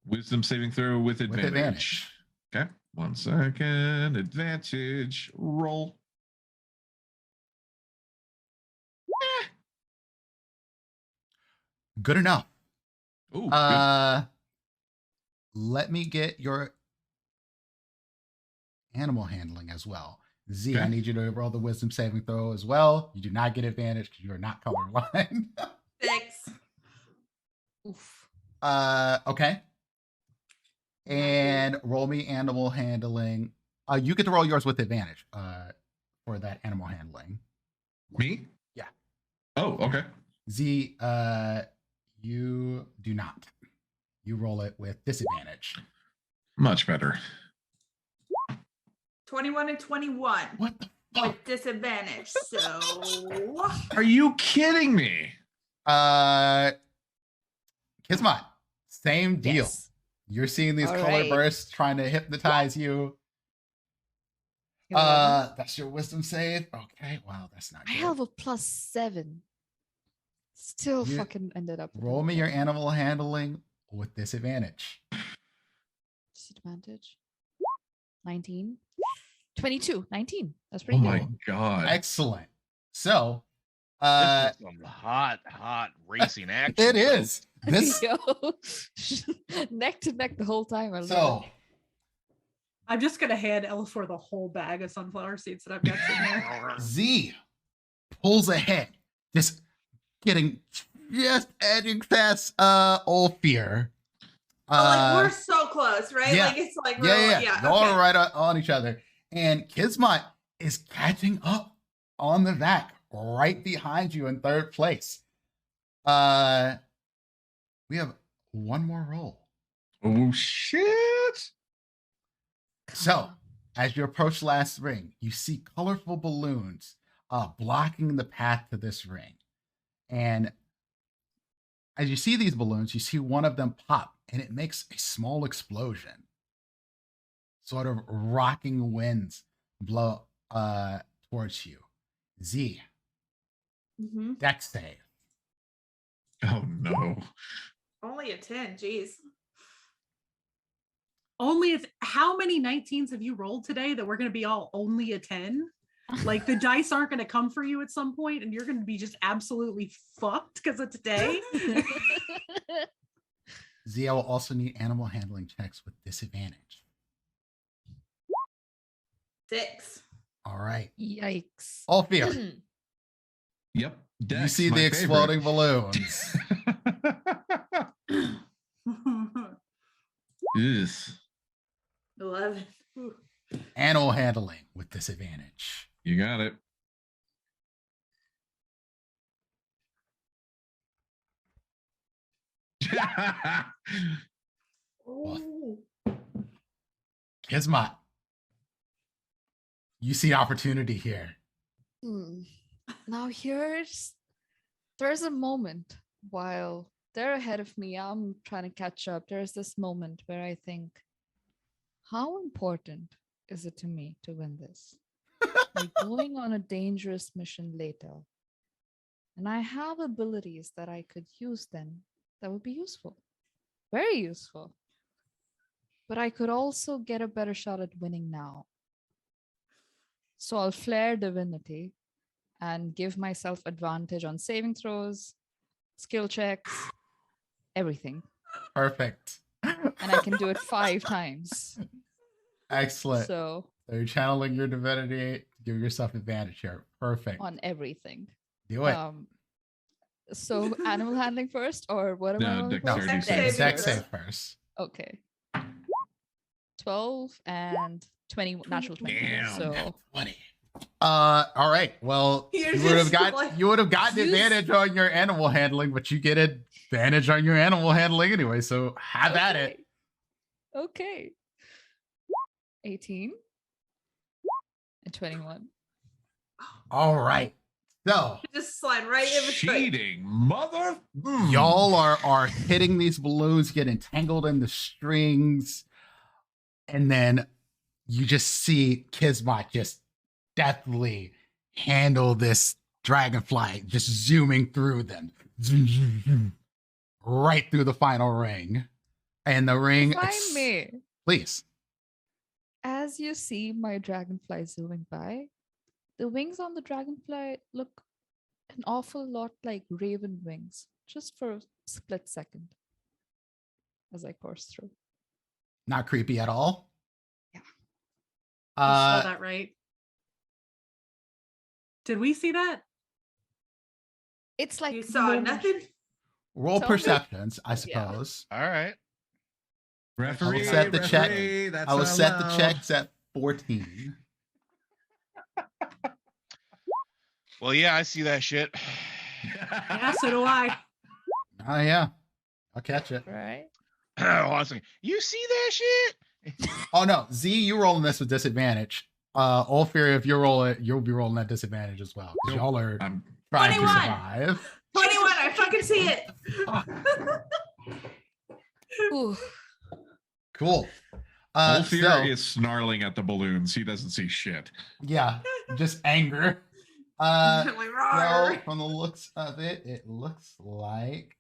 Wisdom saving throw with advantage. With advantage. Okay. 1 second. Advantage. Roll. Good enough. Ooh, good. Let me get your animal handling as well. Z, Okay. I need you to roll the wisdom saving throw as well. You do not get advantage because you are not colorblind. 6. Oof. Okay. And roll me animal handling. You get to roll yours with advantage for that animal handling. Me? Yeah. Oh, okay. Z, you do not. You roll it with disadvantage. Much better. 21 and 21 What the fuck? with disadvantage. So Are you kidding me? Kismet, same deal. Yes. You're seeing these All color right. bursts trying to hypnotize you. 11. That's your wisdom save. Okay, wow, that's not I good. have a +7. Still You- fucking ended up. with Roll a me your animal handling with disadvantage. disadvantage. 19. 22. 19. That's Oh pretty my good. god. Excellent. So, This is some hot racing action. it is. This Yo, neck to neck the whole time. I love so it. I'm just going to hand Elifor the whole bag of sunflower seeds that I've got sitting there. Z pulls ahead, just edging past Ulfir. like we're so close, right? yeah. Like it's like Yeah. They're okay. all right on each other. And Kismet is catching up on the back right behind you in third place. We have one more roll. Oh shit. So, as you approach the last ring, you see colorful balloons blocking the path to this ring. And as you see these balloons, you see one of them pop and it makes a small explosion. Sort of rocking winds blow towards you. Z, Mm-hmm. dex save. Oh no. Only a 10. Jeez. Only if how many 19s have you rolled today that we're going to be all only a 10? Like the dice aren't going to come for you at some point and you're going to be just absolutely fucked because of today. Z, I will also need animal handling checks with disadvantage. 6. All right. Yikes. Alfir, Yep. you Dex, see my the exploding favorite. balloons. Yes. 11. Ooh. Animal handling with disadvantage. You got it. Ooh. Kismet, you see opportunity here. Now there's a moment while they're ahead of me. I'm trying to catch up. There's this moment where I think, how important is it to me to win this? Like going on a dangerous mission later. And I have abilities that I could use then that would be useful. Very useful. But I could also get a better shot at winning now. So I'll flare divinity and give myself advantage on saving throws, skill checks, everything. Perfect. And I can do it 5 times. Excellent. So you're channeling your divinity to give yourself advantage here. Perfect. on everything. Do it. So animal handling first or whatever? No, dexterity Dex save. save. Dex save first. Okay. 12 and 20, natural 20. Damn. So 20. All right. Well, You're you would have just got like- you would have gotten Use- advantage on your animal handling, but you get advantage on your animal handling anyway. So have at it. Okay. 18 and 21. All right. So Just slide right in between. Cheating, mother. y'all are hitting these balloons, getting tangled in the strings, and then you just see Kismet just deftly handle this dragonfly, just zooming through them, right through the final ring, and the ring. If I may, Please. as you see my dragonfly zooming by, the wings on the dragonfly look an awful lot like raven wings, just for a split second as I course through. Not creepy at all. Yeah. You saw that right? Did we see that? It's like You saw nothing? Roll Tell me. perceptions, I Yeah. suppose. All right. Referee, set the check. referee, that's I will set the allowed. checks at 14. Well, yeah, I see that shit. Yeah, so do I. Oh yeah, I'll catch it. right. Hold on a second. You see that shit? Oh no, Z, you rolling this with disadvantage. Ulfir, if you roll it, you'll be rolling that disadvantage as well. 'Cause Nope. y'all are I'm trying to 21. survive. 21. I fucking see it. Ooh. Cool. Ulfir So, is snarling at the balloons. He doesn't see shit. yeah, just anger. Like, So "Rawr." from the looks of it, it looks like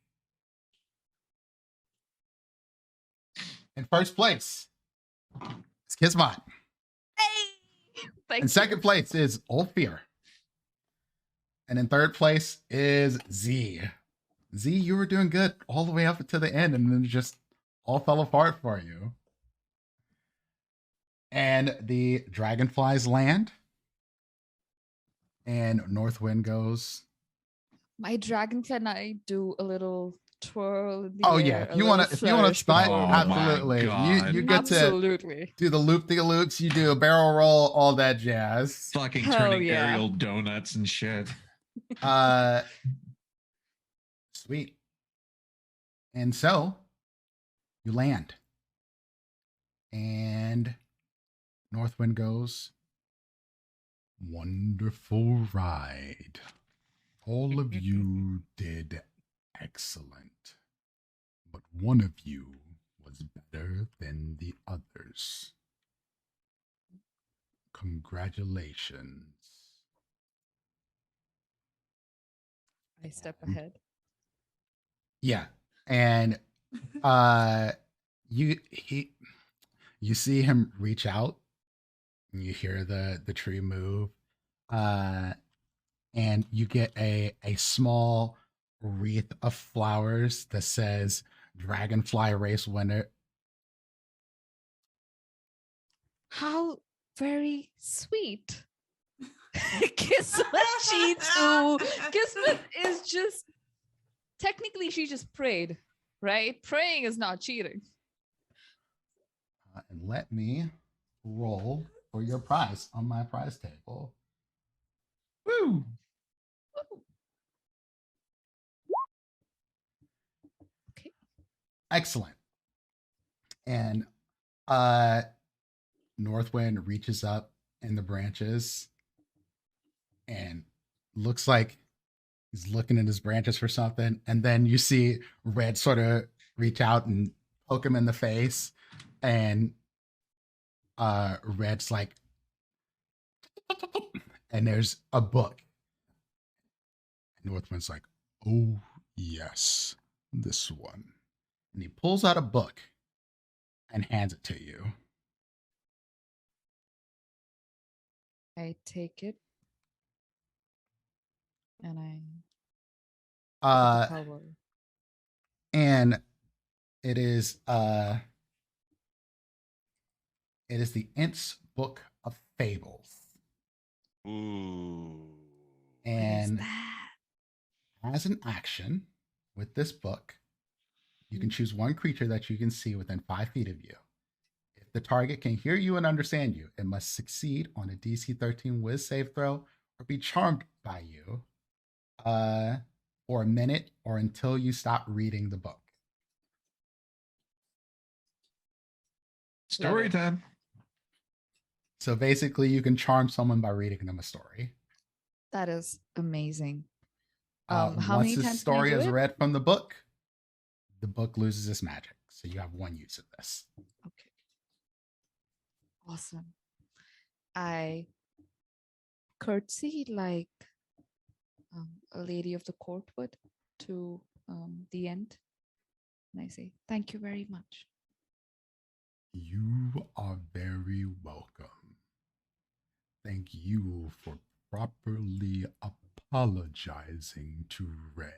in first place it's Kismet. Thank In you. second place is Ulfir. And in third place is Z. Z, you were doing good all the way up to the end, and then it just all fell apart for you. And the dragonflies land. And Northwind goes. My dragonfly and I do a little twirl in the Oh air, yeah, a if you want little to, if you want to flourish stunt, before we Oh, move on. my absolutely. God. You get to Absolutely. do the loop de loops. You do a barrel roll, all that jazz. Fucking Hell turning yeah. aerial donuts and shit. Sweet. And so you land. And Northwind goes, wonderful ride. All of you did Excellent. But one of you was better than the others. Congratulations. I step ahead. Yeah. And you see him reach out and you hear the tree move. And you get a small wreath of flowers that says dragonfly race winner. How very sweet. Kismet, Kismet is just technically she just prayed, right? Praying is not cheating. And let me roll for your prize on my prize table. Woo! Okay. Excellent. And Northwind reaches up in the branches and looks like he's looking in his branches for something. And then you see Red sort of reach out and poke him in the face. And Red's like, and there's a book. And Northwind's like, oh, yes, this one. And he pulls out a book and hands it to you. I take it and I cover. And it is the Ent's Book of Fables. Ooh. And as an action with this book, you can choose one creature that you can see within 5 feet of you. If the target can hear you and understand you, it must succeed on a DC 13 Wiz save throw or be charmed by you for a minute or until you stop reading the book. Story time. So basically, you can charm someone by reading them a story. That is amazing. How once many the times story is read from the book loses its magic. So you have one use of this. Okay. Awesome. I curtsy like a lady of the court would to the Ent. And I say, thank you very much. You are very welcome. Thank you for properly apologizing to Red.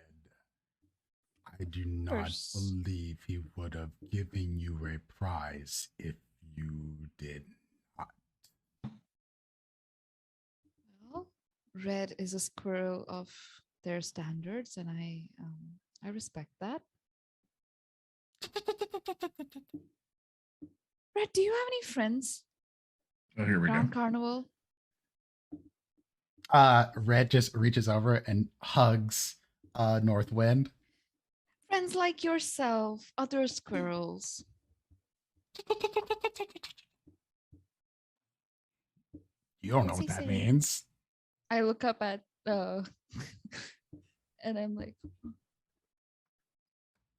I do not believe he would have given you a prize if you did not. Well, Red is a squirrel of their standards, and I respect that. Red, do you have any friends? Oh, here we around go. Carnival? Red just reaches over and hugs Northwind. Friends like yourself, other squirrels. You don't know what that means. I look up at and I'm like,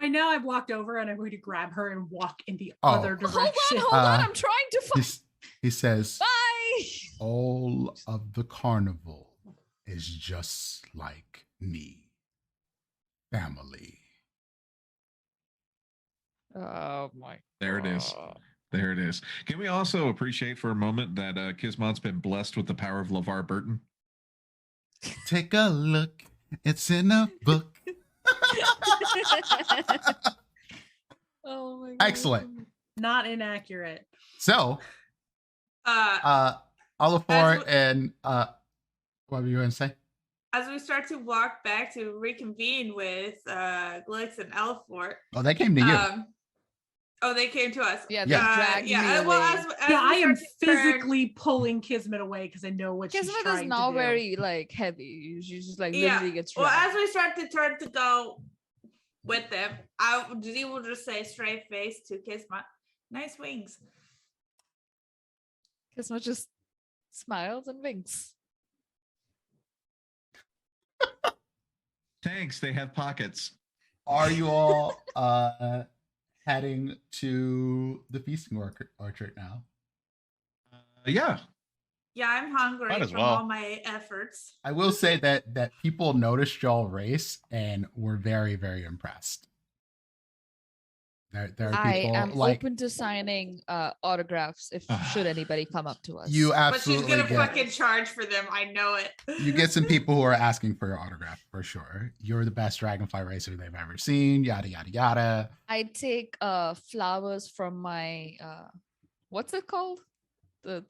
I know I've walked over and I'm going to grab her and walk in the other direction. Hold on, I'm trying to find. He says, bye. All of the carnival is just like me. Family. Oh my. There it is. There it is. Can we also appreciate for a moment that Kismot's been blessed with the power of LeVar Burton? Take a look. It's in a book. Oh my God. Excellent. Not inaccurate. So, Elifor and what were you going to say? As we start to walk back to reconvene with Glyx and Elifor. Oh, they came to you. Oh, they came to us. Yeah, they dragged me away. Well, as I am physically pulling Kismet away because I know what she's trying to do. Kismet is not very like heavy. She's just like literally gets dragged. Well, as we start to turn to go with them, Z will just say straight face to Kismet, nice wings. Kismet just smiles and winks. Thanks. They have pockets. Are you all heading to the feasting orchard now? Yeah. Yeah, I'm hungry Might as from well. all my efforts. I will say that people noticed y'all race and were very, very impressed. There are I people am like open to signing autographs if should anybody come up to us. you But she's absolutely gonna get fucking charge for them. I know it. you get some people who are asking for your autograph for sure. You're the best dragonfly racer they've ever seen. Yada yada yada. I take flowers from my what's it called? The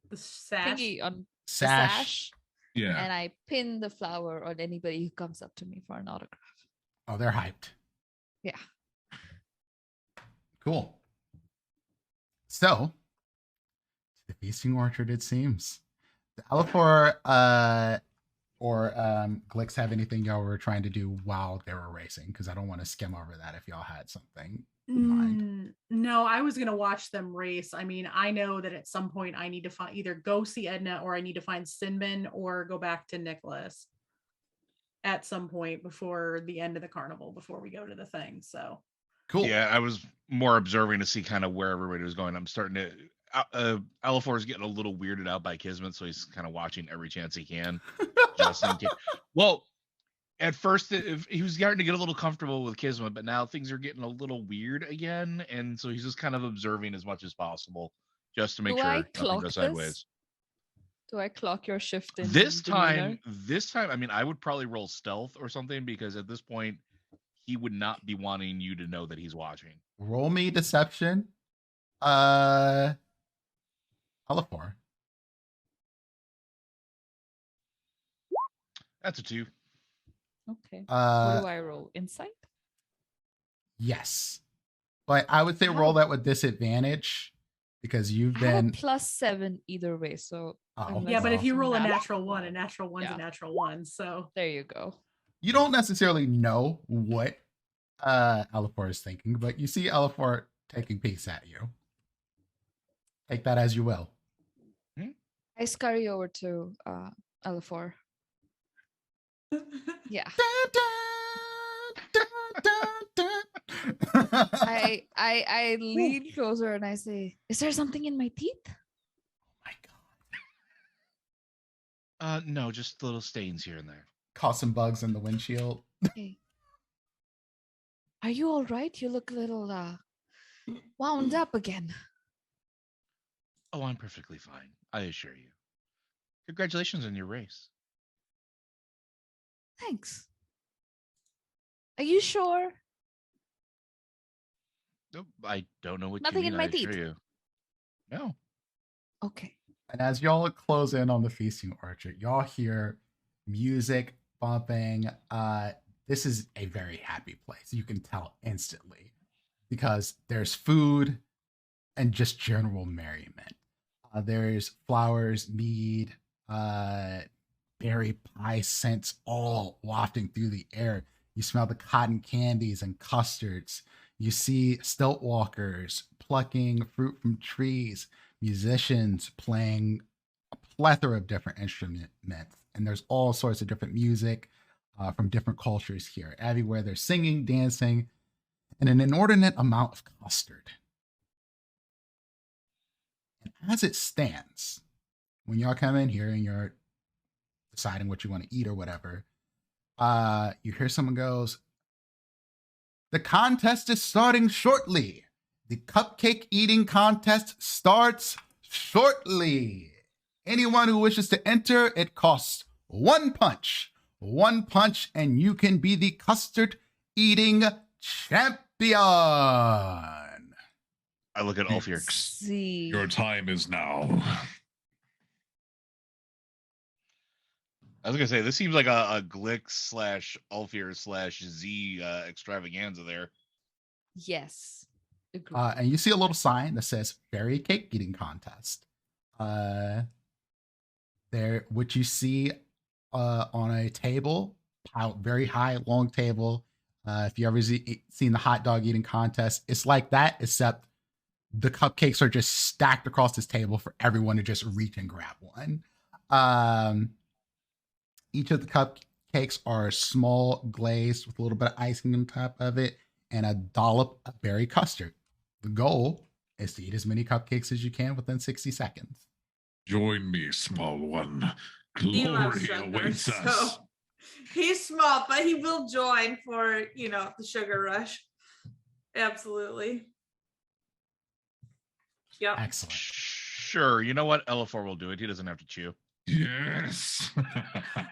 The sash. thingy on the Sash. sash. Yeah. And I pin the flower on anybody who comes up to me for an autograph. Oh, they're hyped. Yeah. Cool. So, to the feasting orchard, it seems. The Elifor or Glyx have anything y'all were trying to do while they were racing? Because I don't want to skim over that if y'all had something in mind. No, I was gonna watch them race. I mean, I know that at some point I need to find either go see Edna or I need to find Sinbin or go back to Nicholas at some point before the end of the carnival, before we go to the thing. So Cool. Yeah, I was more observing to see kind of where everybody was going. I'm starting to. Elifor is getting a little weirded out by Kismet, so he's kind of watching every chance he can. Just in case. Well, at first he was starting to get a little comfortable with Kismet, but now things are getting a little weird again, and so he's just kind of observing as much as possible, just to make Do I sure nothing clock goes this? sideways. Do I clock your shift in This demeanor? time, I mean, I would probably roll stealth or something because at this point, he would not be wanting you to know that he's watching. Roll me deception. Elifor. That's a 2. Okay. What do I roll? Insight? Yes. But I would say roll that with disadvantage because you've I have a been +7 either way. So Oh. yeah, but if you Unless roll a it's natural one, a natural one's Yeah. a natural one. So there you go. you don't necessarily know what Elifor is thinking, but you see Elifor taking peeks at you. Take that as you will. I scurry over to Elifor. Yeah. I lean closer and I say, "Is there something in my teeth?" Oh my god. No, just little stains here and there. Caught some bugs in the windshield. Okay. Are you all right? You look a little wound up again. Oh, I'm perfectly fine. I assure you. Congratulations on your race. Thanks. Are you sure? Nope, I don't know what Nothing you in mean. my I assure teeth. you. No. Okay. And as y'all close in on the feasting orchard, y'all hear music bumping. This is a very happy place. You can tell instantly because there's food and just general merriment. There's flowers, mead, berry pie scents all wafting through the air. You smell the cotton candies and custards. You see stilt walkers plucking fruit from trees, musicians playing a plethora of different instruments, and there's all sorts of different music from different cultures here. Everywhere they're singing, dancing, and an inordinate amount of custard. And as it stands, when y'all come in here and you're deciding what you want to eat or whatever, you hear someone goes, "The contest is starting shortly. The cupcake eating contest starts shortly. Anyone who wishes to enter, it costs 1 punch. 1 punch, and you can be the custard eating champion." I look at Ulfir. See. Your time is now. I was gonna say this seems like a Glyx / Ulfir / Z extravaganza there. Yes. Agree. And you see a little sign that says "Fairy Cake Eating Contest." There, what you see on a table, piled very high, long table. If you ever seen the hot dog eating contest, it's like that, except the cupcakes are just stacked across this table for everyone to just reach and grab one. Each of the cupcakes cupcakes are small, glazed with a little bit of icing on top of it, and a dollop of berry custard. The goal is to eat as many cupcakes as you can within 60 seconds. Join me, small one. He loves Glory sugar, awaits us. so he's small, but he will join for, the sugar rush. Absolutely. Yep. Excellent. Sure. You know what? Elifor will do it. He doesn't have to chew. Yes.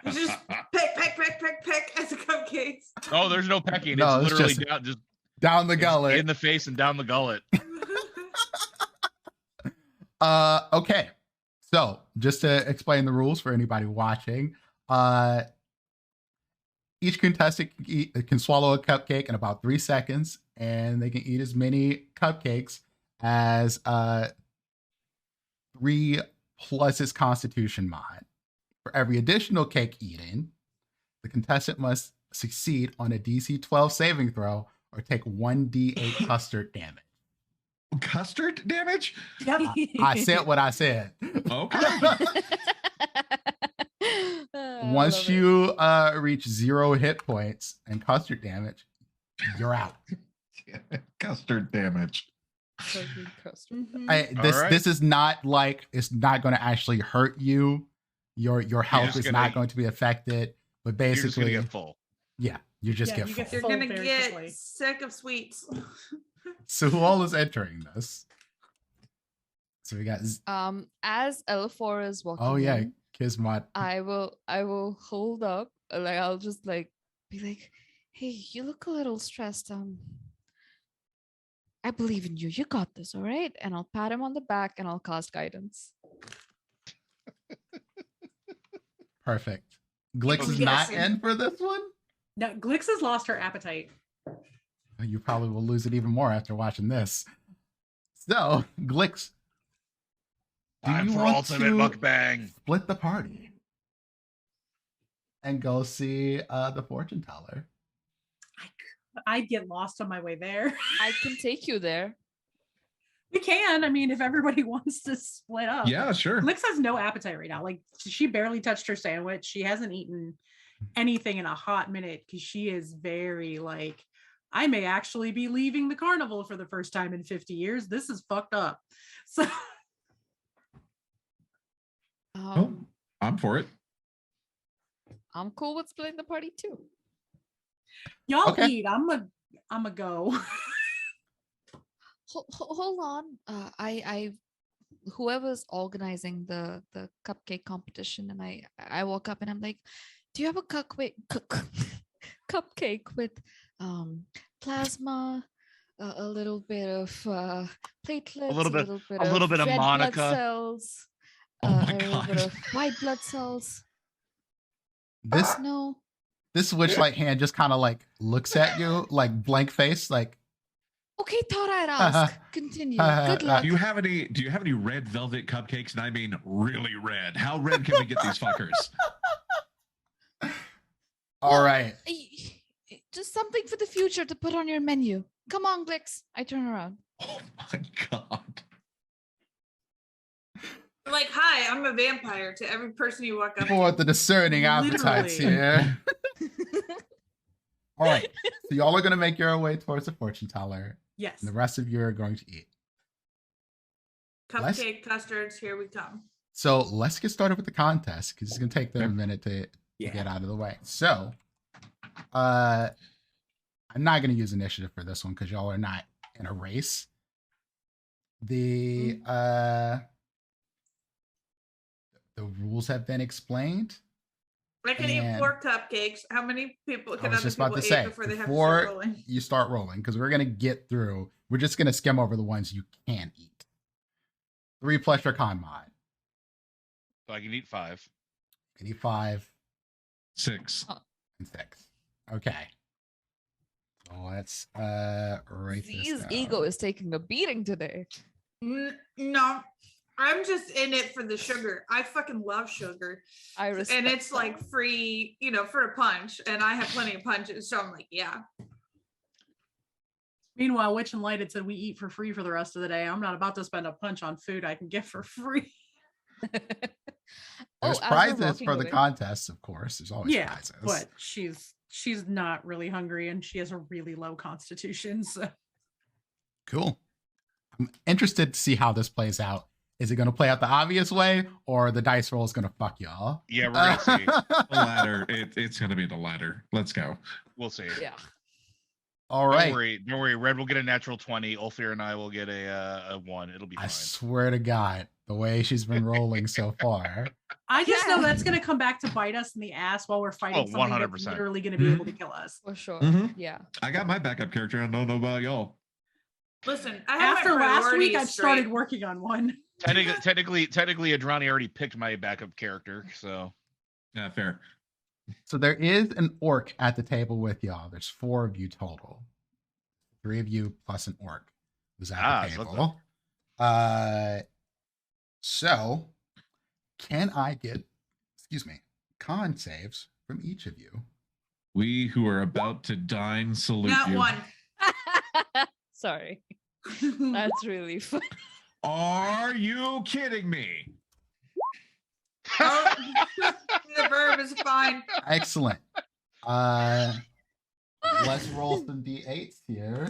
Just peck as the cupcakes. Oh, there's no pecking. No, it's it's literally just down, just down the gullet. in the face and down the gullet. Okay. So just to explain the rules for anybody watching, each contestant can swallow a cupcake in about 3 seconds, and they can eat as many cupcakes as 3 plus its constitution mod. For every additional cake eaten, the contestant must succeed on a DC 12 saving throw or take 1d8 custard damage. Custard damage? Yep. I said what I said. Okay. Once you reach 0 hit points and custard damage, you're out. Custard damage. Mhm. This is not like, it's not going to actually hurt you. Your health just is gonna- not going to be affected, but You're just gonna basically, get full. yeah, you just Yeah, get you full. get You're full gonna very get quickly. sick of sweets. So who all is entering this? So we got, As Elifor is walking oh yeah, in, Kismet. I will hold up, like I'll just like be like, hey, you look a little stressed. I believe in you. You got this, all right? And I'll pat him on the back and I'll cast guidance. Perfect. Glyx is Yes. not in for this one? No, Glyx has lost her appetite. You probably will lose it even more after watching this. So, Glyx, do Time you for want ultimate to mukbang. split the party and go see the fortune teller? I'd get lost on my way there. I can take you there. We can. I mean, if everybody wants to split up. Yeah, sure. Glyx has no appetite right now. Like, she barely touched her sandwich. She hasn't eaten anything in a hot minute because she is very like, I may actually be leaving the carnival for the first time in 50 years. This is fucked up. So Oh, I'm for it. I'm cool with splitting the party too. y'all Okay. eat. I'm a go. Hold on. I whoever's organizing the cupcake competition, and I walk up and I'm like, do you have a cupcake with plasma, a little bit of platelets, A little bit of of red blood Monica. cells, Oh my a little bit God. of white blood cells. This No. witchlight hand just kind of like looks at you like blank face, like, Okay, thought I'd ask. Continue. Good luck. Do you have any red velvet cupcakes? And I mean really red. How red can we get these fuckers? all right. Just something for the future to put on your menu. Come on, Glyx. I turn around. Oh my God. Like, hi, I'm a vampire to every person you walk up For the discerning appetites Literally. here. All right. So y'all are going to make your way towards the fortune teller, Yes. and the rest of you are going to eat. Cupcake custards, here we come. So let's get started with the contest because it's going to take them a minute to get out of the way. So I'm not going to use initiative for this one because y'all are not in a race. The rules have been explained. I can eat And 4 cupcakes. How many people I can was other just about people to eat say, before they have to before start rolling? you start rolling, because we're going to get through, we're just going to skim over the ones you can eat. 3 plus your con mod. So I can eat 5. 85 6. and 6. Okay. So let's write this His down. ego is taking a beating today. No, I'm just in it for the sugar. I fucking love sugar. I respect. And it's like free, for a punch. And I have plenty of punches. So I'm like, yeah. Meanwhile, Witch and Light had said we eat for free for the rest of the day. I'm not about to spend a punch on food I can get for free. There's as we're prizes walking for the away- contests, of course. There's always Yeah, prizes. but she's not really hungry and she has a really low constitution. So Cool. I'm interested to see how this plays out. Is it going to play out the obvious way, or the dice roll is going to fuck y'all? Yeah, we're gonna see. The latter. It's gonna be the latter. Let's go. We'll see. Yeah. All right. Don't worry. Red will get a natural 20. Ulfir and I will get a 1. It'll be I fine. swear to God, the way she's been rolling so far. I just know Yeah. that's going to come back to bite us in the ass while we're fighting Oh, something that's 100%. literally going to be able to kill us. For sure. Mhm. Yeah. I got my backup character. I don't know about y'all. Listen, I have After my last week, priorities I've started straight. working on one. Technically, Adrani already picked my backup character, so Yeah, fair. So there is an orc at the table with y'all. There's 4 of you total. 3 of you plus an orc who's at the so table. So can I get, con saves from each of you? We who are about to dine salute Not you. one. Sorry. That's really fun. Are you kidding me? Oh, the verb is fine. Excellent. Let's roll some d8s here.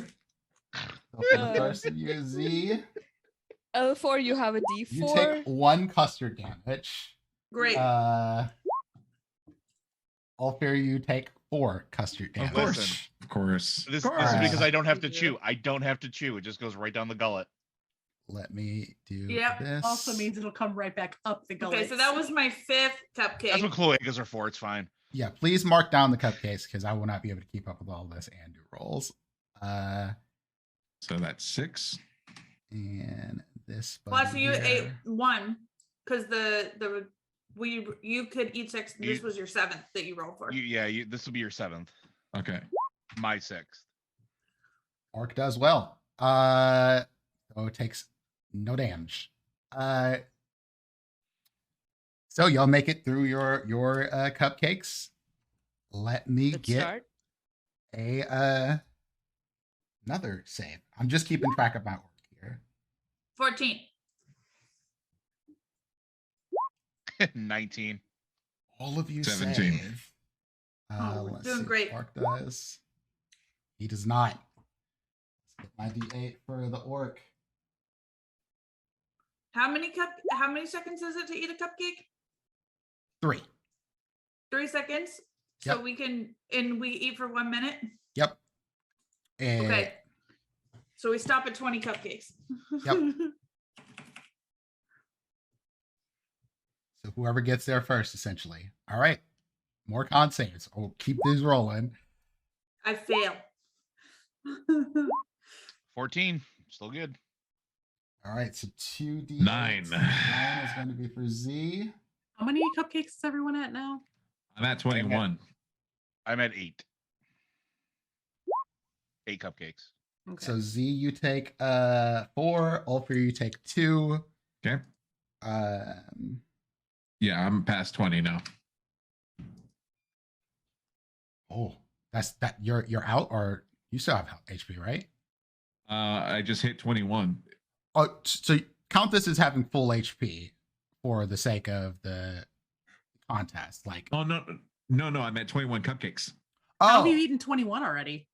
So for the first of you, Z, L4, you have a you D4. take 1 custard damage. Great. Ulfir, you take 4 custard damage. Of course. Listen. Of course. this Of course. is because I don't have to Yeah. chew. I don't have to chew. It just goes right down the gullet. Let me do Yep. this. Also means it'll come right back up the gullet. Okay, so that was my 5th cupcake. That's what cloacas are for. It's fine. Yeah, please mark down the cupcakes because I will not be able to keep up with all this and do rolls. So that's 6. And this. Plus buddy you here. ate 1 because you could eat 6. This You- was your 7th that you rolled for. This will be your 7th. Okay. My 6th. Orc does well. So it takes no damage. So y'all make it through your cupcakes. Let me Good get start. another save. I'm just keeping track of my orc here. 14. 19. All of you 17. save. Oh, we're Let's doing see. great. Orc does. He does not. Let's get my d8 for the orc. How many seconds is it to eat a cupcake? 3. 3 seconds. So we eat for 1 minute. Yep. And Okay. So we stop at 20 cupcakes. Yep. So whoever gets there first, essentially. All right. More con saves. We'll keep these rolling. I fail. 14. Still good. All right. So 2d. 9. 9 is going to be for Z. How many cupcakes is everyone at now? I'm at 21. I'm at 8. 8 cupcakes. Okay. So Z, you take 4. Ulfir, you take 2. Okay. Yeah, I'm past 20 now. Oh, that's that. You're out, or you still have HP, right? I just hit 21. Oh, so count this as having full HP for the sake of the contest. Like, Oh, no. I'm at 21 cupcakes. How oh, have you eaten 21 already?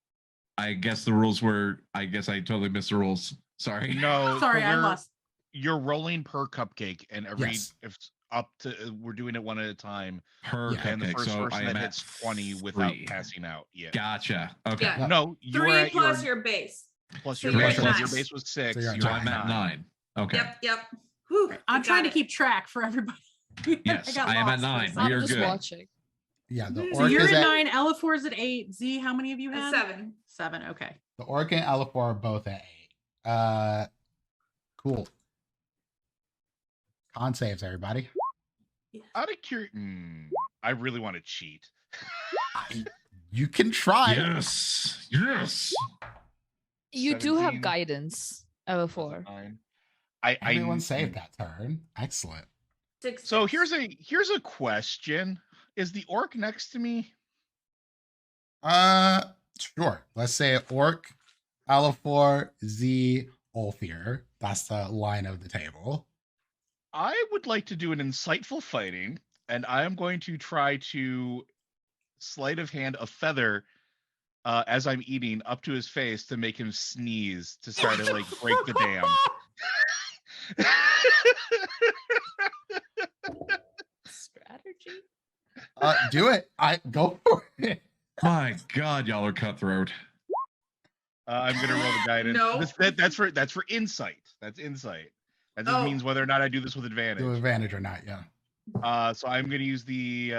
I guess the rules were, I totally missed the rules. Sorry. No. Sorry, I we're- lost. You're rolling per cupcake, and every Yes. if up to we're doing it one at a time. Per Yeah. And the cupcake. first So I person am that at hits 20 without 3. passing out. Yeah. Gotcha. Okay. Yeah. No, you were 3 at plus your your base. plus so your you're base. at Your 9. base was 6. So you're at you So were I'm at 9. Okay. Yep. Whew, I'm I trying got to it. keep track for everybody. Yes, got I am at lost for a 9. second. I'm You're just good. watching. yeah. The So orc you're is at at 9, Elifor's at 8. Z, how many of you A have? 7. 7, okay. the orc and Elifor are both at 8. Cool. Con saves, everybody. Out of I really want to cheat. You can try. Yes. Yes. You do have 17. guidance, L4. 9. Everyone saved that turn. Excellent. 6. So here's a question: is the orc next to me? Sure. Let's say orc, Elifor, Z, Ulfir. That's the line of the table. I would like to do an insightful fighting, and I am going to try to sleight of hand a feather as I'm eating up to his face to make him sneeze to try to like break the dam. Strategy. Do it. I go for it. My God, y'all are cutthroat. I'm gonna roll the guidance. No. That's for insight. That's insight. That just Oh. means whether or not I do this with advantage. Do advantage or not? Yeah. So I'm gonna use the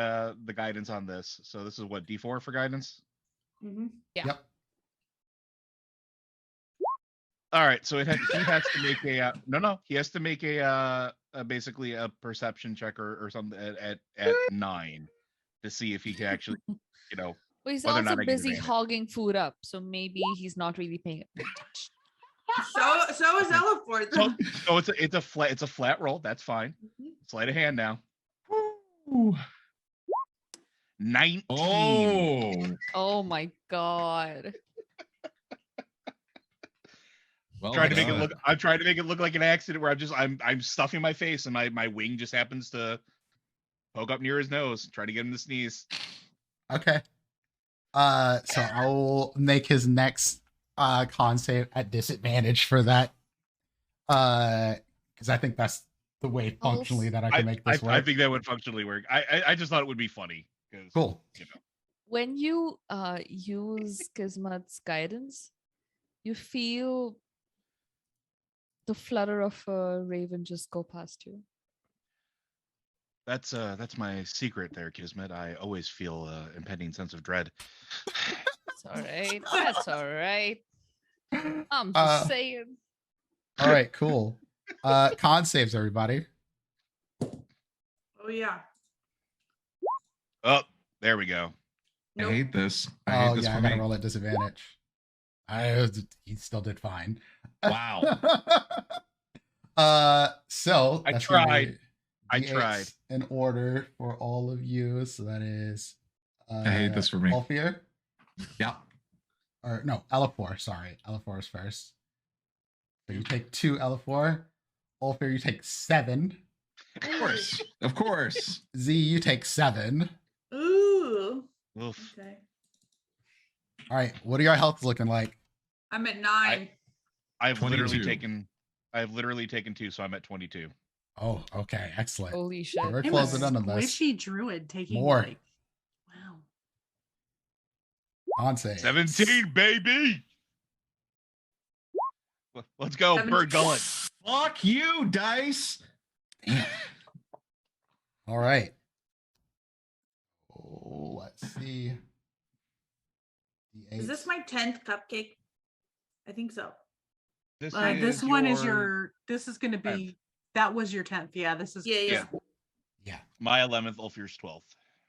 guidance on this. So this is what, D4 for guidance? Mhm. Yeah. Yep. All right. So he has to make a he has to make a basically a perception check or something at 9 to see if he can actually Well, he's whether or also not I get busy advantage. hogging food up, so maybe he's not really paying attention. So is Elifor. So it's a flat roll. That's fine. Sleight of hand now. Ooh. 19. Oh, Oh my god. well, Trying to make it done. look. I'm trying to make it look like an accident where I'm stuffing my face and my wing just happens to poke up near his nose, try to get him to sneeze. Okay. So I'll make his next con save at disadvantage for that. Because I think that's the way functionally that I can make this work. I think that would functionally work. I just thought it would be funny. Cool. You know. When you use Kismat's guidance, you feel the flutter of a raven just go past you. That's my secret there, Kismet. I always feel impending sense of dread. It's all right. That's all right. I'm just saying. All right, cool. Con saves, everybody. Oh yeah. Oh, there we go. I Nope. hate this. I Oh hate this yeah, for I gotta me. roll at disadvantage. He still did fine. Wow. So I that's gonna be tried. I D8s tried. in order for all of you. So that is I hate this for me. Ulfir. Yeah. Or no, Elifor, sorry. Elifor is first. So you take 2 Elifor. Ulfir, you take 7. Of course. Of course. Z, you take 7. Ooh. Oof. Okay. All right, what are your health looking like? I'm at 9. I've literally 22. taken 2, so I'm at 22. Oh, okay, excellent. Holy shit. We're I'm closing a in on this. squishy druid taking More. like, wow. On save. 17, baby. Let's go, 17. bird gullet. Fuck you, dice. Damn. All right. Oh, let's see. Is this my 10th cupcake? I think so. This This one is your. This is going to be. 10th. That was your 10th. Yeah. This is. Yeah. Yeah. my 11th, Ulfir's 12th.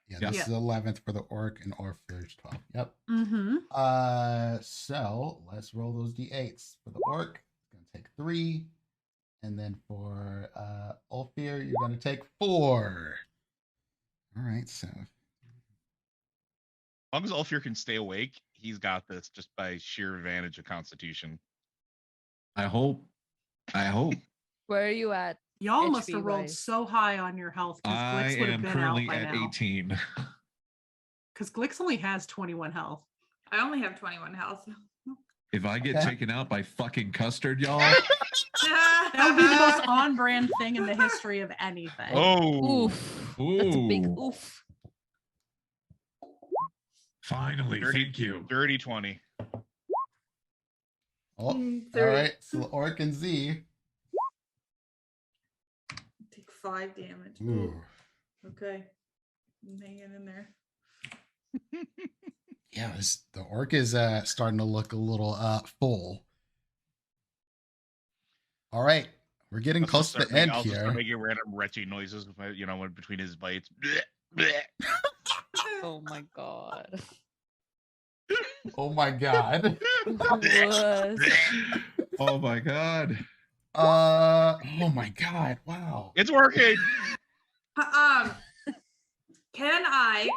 Yeah, Yep. this is the 11th for the orc and Orfir's 12. Yep. Mm-hmm. So let's roll those d8s. For the orc, it's gonna take 3. And then for Ulfir, you're gonna take 4. All right, so As long as Ulfir can stay awake, he's got this just by sheer advantage of Constitution. I hope. Where are you at? Y'all must HP have rolled wise. so high on your health because I Glyx would have am been out currently by at now. 18. Because Glyx only has 21 health. I only have 21 health. If I get Okay. taken out by fucking custard, y'all, That would be the most on-brand thing in the history of anything. Oh, Oof. That's a big Ooh. oof. finally, Dirty. thank you. dirty 20. oh, all 30. right. So orc and Z. Take 5 damage. Ooh. Okay. I'm hanging in there. Yeah, the orc is starting to look a little full. All right, we're getting close to the end I'll just start here. making random retching noises with my, when between his bites. Blech, blech. Oh my god. Oh my god. What? Oh my god. Oh my god. Wow. It's working. Can I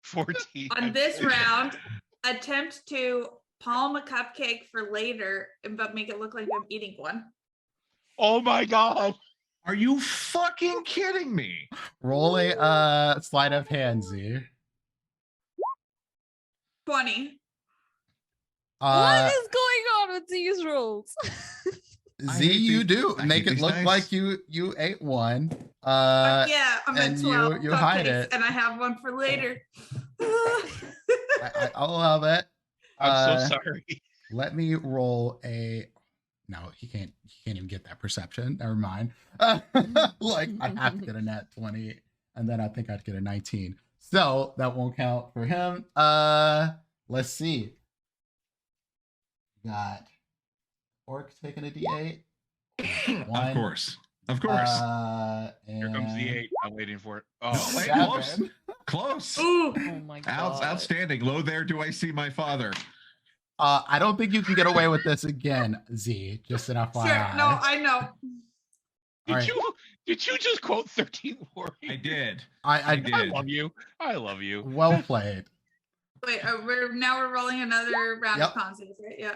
14. on this round attempt to palm a cupcake for later but make it look like I'm eating one? Oh my god. Are you fucking kidding me? Roll a sleight of hand, Z. 20. What is going on with these rolls? I Z, hate you these- do I make hate it these look dice. like you ate one. Yeah, I'm at and 12 you hide cupcakes, it. and I have one for later. I'll allow that. I'm so sorry. Let me roll a. No, he can't even get that perception. Never mind. Like I have to get a nat 20, and then I think I'd get a 19. So that won't count for him. Let's see. Got Orc taking a D8. Of course. And Here comes the 8. I'm waiting for it. No, Oh, wait, seven. close. Close. Ooh, Oh my god. Outstanding. Lo, there do I see my father. I don't think you can get away with this again, Z. Just an FYI. sure. No, I know. Alright. Did you just quote 13th Warrior? I did. I did. I love you. I love you. well played. Wait, we're rolling another round Yep. of con saves, right? Yeah.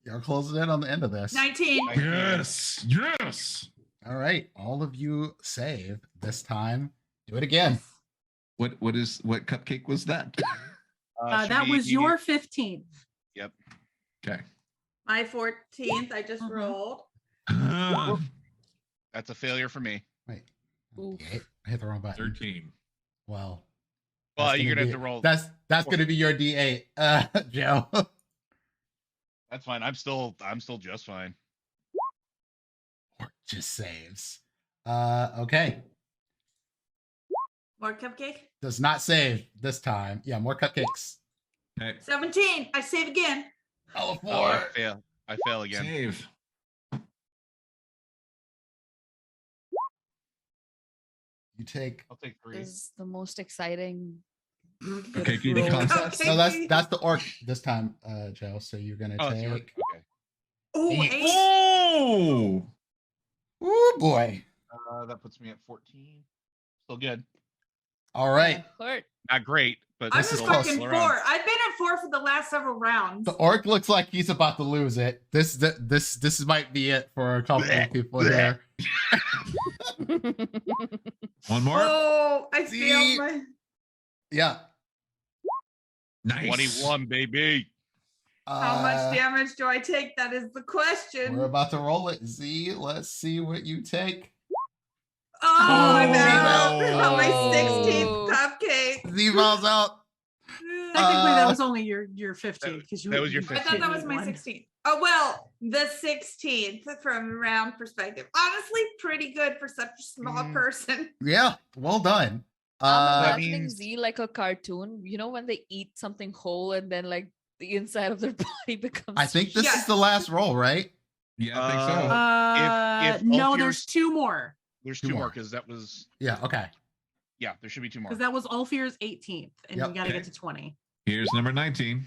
You're closing in on the end of this. 19. Yes. Yes. All right, all of you save this time. Do it again. What cupcake was that? Should That be- was your 15th. Okay. My 14th, I just Mhm. rolled. That's a failure for me. Wait, Oof. D8. I hit the wrong button. 13. Well, Well, that's you're gonna be- have to roll. That's gonna be your D8, Joe. That's fine. I'm still just fine. Or just saves. Okay. More cupcake. Does not save this time. Yeah, more cupcakes. Okay. 17. I save again. Oh, Oh, I fail. I fail again. Save. You take. I'll take 3. This is the most exciting. Okay, give me roll. context. No, that's the orc this time, Joe. So you're gonna Oh, it's take. your, okay. Oh, Eight. 8. Oh! Oh boy. That puts me at 14. Still good. All right. Hurt. Not great, but I'm This just is still close. fucking still 4. around. I've been at 4 for the last several rounds. The orc looks like he's about to lose it. This might be it for a couple of people here. One more. Oh, I See? failed my. Yeah. Nice. 21, baby. How much damage do I take? That is the question. We're about to roll it. Z, let's see what you take. Oh, I'm out Oh. on my Oh. 16th cupcake. Z falls out. Technically, that was only your 15th because you. that was your I thought that was my 16th. Oh, well, the 16th from a round perspective. Honestly, pretty good for such a small Mm. person. Yeah, well done. I'm that imagining means- Z like a cartoon. You know when they eat something whole and then like the inside of their body becomes. I think this Yeah. is the last roll, right? Yeah, I think so. If No, Ulfir's- there's 2 more There's Two 2 more more. because that was Yeah, okay. yeah. There should be 2 more. because that was Ulfir's 18th, and Yep. you got to Okay. get to 20. Here's number 19.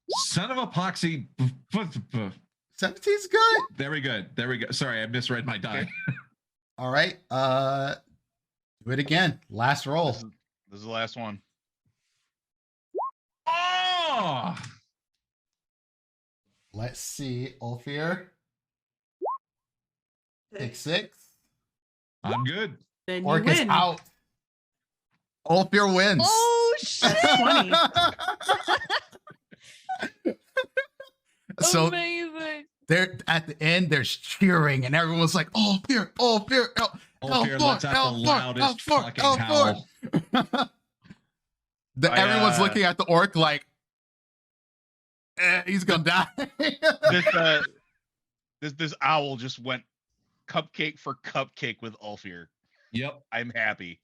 Son of a poxy. 17's good. Very good. There we go. Sorry, I misread my die. All right. Do it again. Last roll. This is the last one. Oh! Let's see. Ulfir. Take 6. I'm good. Then you Orc is win. out. Ulfir wins. Oh shit! 20. So Amazing. they're at the end, there's cheering, and everyone's like, Ulfir, Ulfir, Ulfir lets out the loudest fucking howl. Everyone's looking at the orc like, he's gonna die. This owl just went cupcake for cupcake with Ulfir. Yep. I'm happy.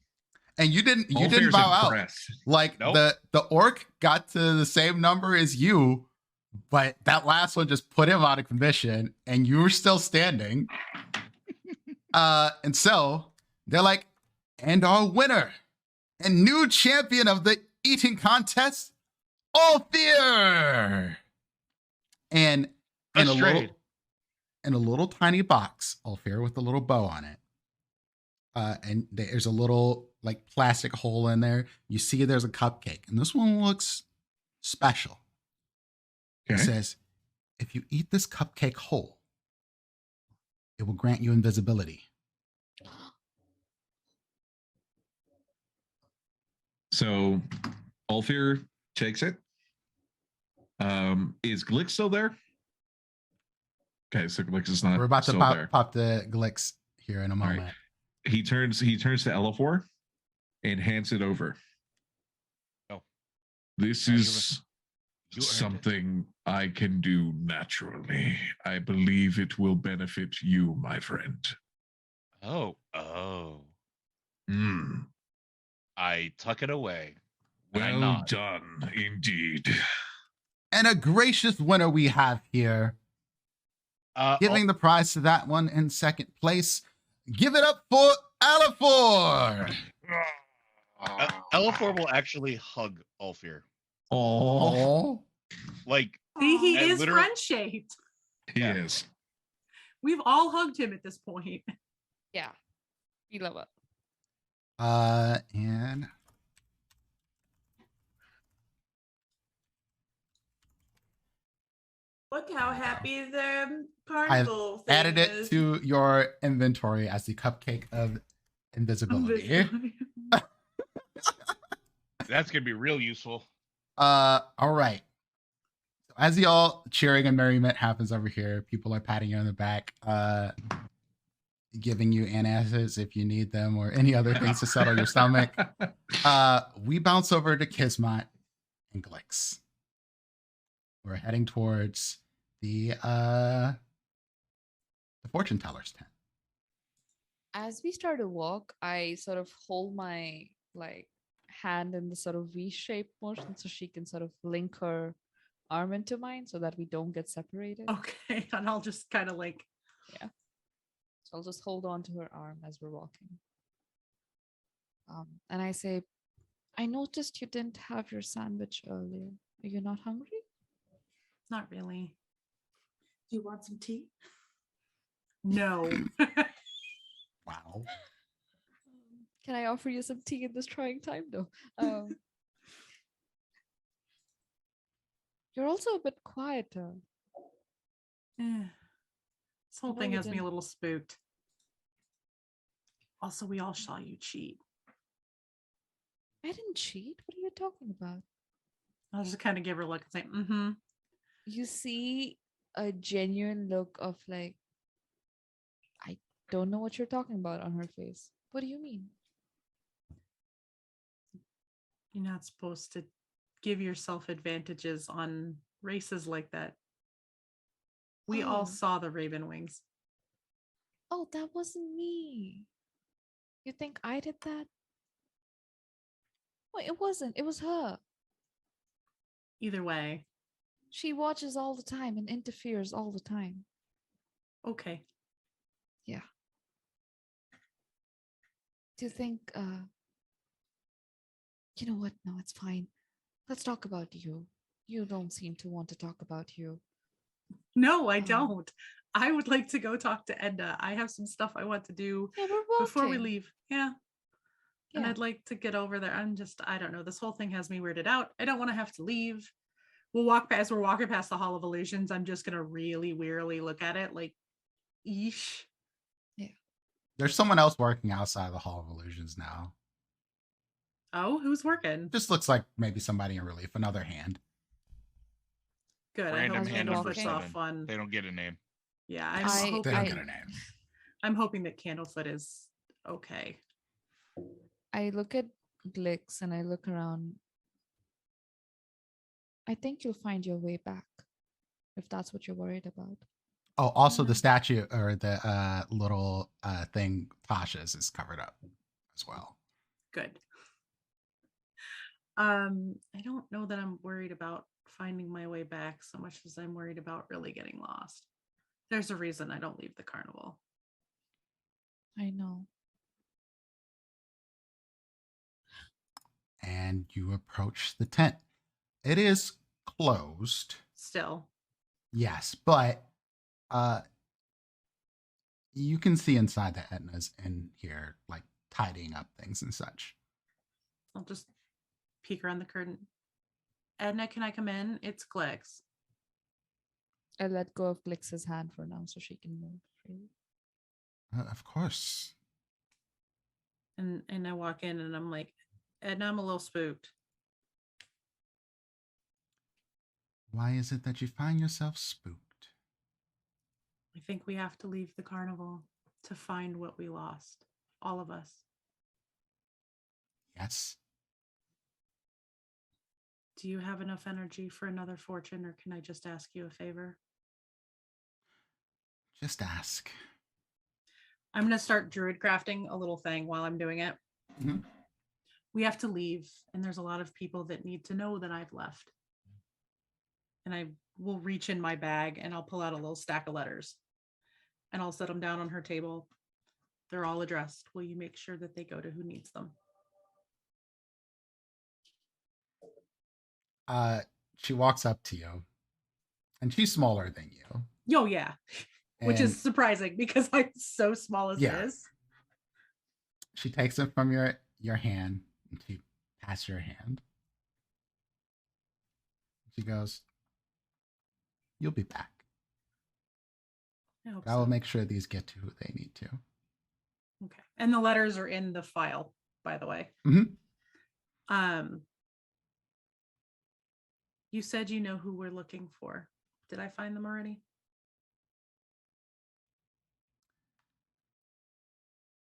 And you didn't Ulfir's bow out. impressed. Like Nope. the orc got to the same number as you, but that last one just put him out of commission, and you were still standing. And so they're like, and our winner and new champion of the eating contest, Ulfir. And in a little tiny box, Ulfir, with a little bow on it. And there's a little like plastic hole in there. You see there's a cupcake, and this one looks special. It Okay. says, if you eat this cupcake whole, it will grant you invisibility. So Ulfir takes it. Is Glyx still there? Okay, so Glyx is not. We're about to still pop, there. pop the Glyx here in a moment. Right. He turns to Elifor and hands it over. Oh. This is something I can do naturally. I believe it will benefit you, my friend. Oh. I tuck it away. Well done, indeed. And a gracious winner we have here. Giving the prize to that one in second place. Give it up for Elifor. Elifor will actually hug Ulfir. Oh. Like, See, he is literally- friend-shaped. He is. We've all hugged him at this point. Yeah. We love it. And Look how happy the I've carnival thing added it is. to your inventory as the cupcake of invisibility. That's gonna be real useful. All right. So as y'all cheering and merriment happens over here, people are patting you on the back, giving you antacids if you need them or any other things to settle your stomach. We bounce over to Kismet and Glyx. We're heading towards the fortune teller's tent. As we start to walk, I sort of hold my hand in the sort of V-shaped motion so she can sort of link her arm into mine so that we don't get separated. Okay, and I'll just kind of So I'll just hold on to her arm as we're walking. And I say, I noticed you didn't have your sandwich earlier. Are you not hungry? Not really. Do you want some tea? No. Wow. Can I offer you some tea in this trying time, though? You're also a bit quieter. This whole know thing you has me a didn't- little spooked. Also, we all saw you cheat. I didn't cheat. What are you talking about? I'll just kind of give her a look and say, mm-hmm. You see a genuine look of I don't know what you're talking about on her face. What do you mean? You're not supposed to give yourself advantages on races like that. We all Oh. saw the Raven Wings. Oh, that wasn't me. You think I did that? Well, it wasn't. It was her. Either way, She watches all the time and interferes all the time. okay. Do you think, you know what? No, it's fine. Let's talk about you. You don't seem to want to talk about you. No, I Um, don't. I would like to go talk to Edna. I have some stuff I want to do Yeah, we're walking. before we leave. Yeah. And Yeah. I'd like to get over there. I don't know. This whole thing has me weirded out. I don't want to have to leave. We're walking past the Hall of Illusions. I'm just gonna really wearily look at it like, eesh. There's someone else working outside of the Hall of Illusions now. Oh, who's working? Just looks like maybe somebody in relief, another hand. Good. I Random hope hand hand on number Candlefoot's walking. off 7. fun. They don't get a name. Yeah, I- They don't I- get a name. I'm hoping that Candlefoot is okay. I look at Glyx and I look around. I think you'll find your way back if that's what you're worried about. Oh, also the statue or the little thing Tasha's is covered up as well. Good. I don't know that I'm worried about finding my way back so much as I'm worried about really getting lost. There's a reason I don't leave the carnival. I know. And you approach the tent. It is closed. Still. Yes, but you can see inside that Etna's in here, like tidying up things and such. I'll just peek around the curtain. Edna, can I come in? It's Glyx. I let go of Glyx's hand for now so she can move freely. Of course. And I walk in and I'm like, Edna, I'm a little spooked. Why is it that you find yourself spooked? I think we have to leave the carnival to find what we lost. All of us. Yes. Do you have enough energy for another fortune, or can I just ask you a favor? Just ask. I'm going to start druid crafting a little thing while I'm doing it. Mm-hmm. We have to leave, and there's a lot of people that need to know that I've left. And I will reach in my bag and I'll pull out a little stack of letters and I'll set them down on her table. They're all addressed. Will you make sure that they go to who needs them? She walks up to you, and she's smaller than you. Oh, yeah. Which is surprising because I'm so small as it is. She takes it from your hand, and she passes your hand. She goes, "You'll be back. I will make sure these get to who they need to." Okay. And the letters are in the file, by the way. Mm-hmm. You said you know who we're looking for. Did I find them already?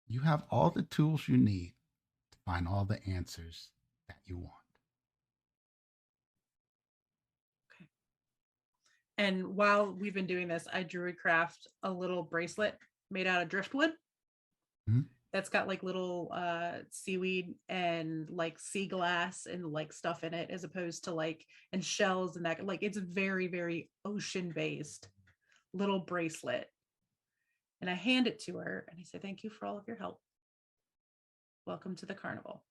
You have all the tools you need to find all the answers that you want. Okay. And while we've been doing this, I druid craft a little bracelet made out of driftwood. Mm-hmm. That's got like little seaweed and like sea glass and like stuff in it, as opposed to like, and shells and that. Like, it's very, very ocean based little bracelet. And I hand it to her and I say, "Thank you for all of your help. Welcome to the carnival."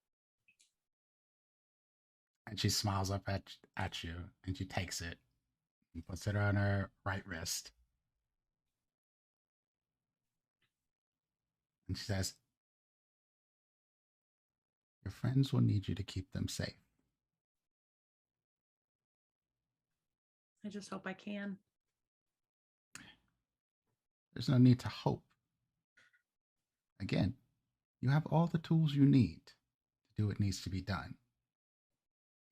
And she smiles up at you, and she takes it and puts it on her right wrist. And she says, "Your friends will need you to keep them safe." I just hope I can. There's no need to hope. Again, you have all the tools you need to do what needs to be done.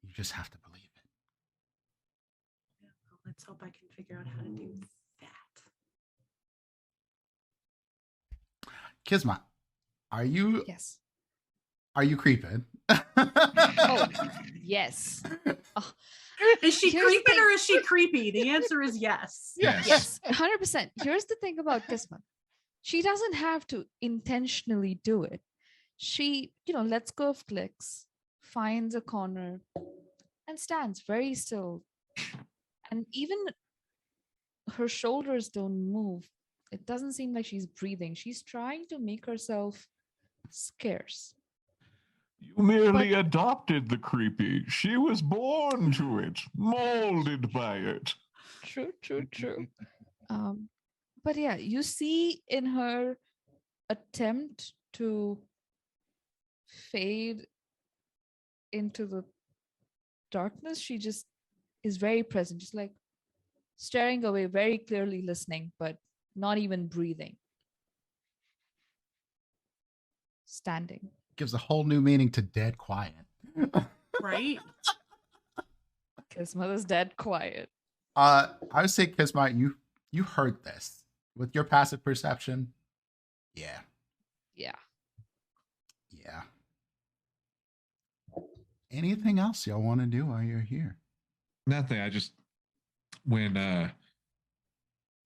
You just have to believe it. Yeah, well, let's hope I can figure out how to do that. Kismet, are you Yes. Are you creeping? Oh, yes. Oh, Is she here's the creeping thing. or is she creepy? The answer is yes. Yes, 100%. Here's the thing about Kismet. She doesn't have to intentionally do it. She, lets go of Glyx, finds a corner, and stands very still. And even her shoulders don't move. It doesn't seem like she's breathing. She's trying to make herself scarce. You merely adopted the creepy. She was born to it, molded by it. True. But yeah, you see in her attempt to fade into the darkness, she just is very present, just like staring away, very clearly listening, but not even breathing. Standing. Gives a whole new meaning to dead quiet. Right? Kismet is dead quiet. I would say, Kismet, you heard this with your passive perception. Yeah. Anything else y'all want to do while you're here? Nothing. I just, when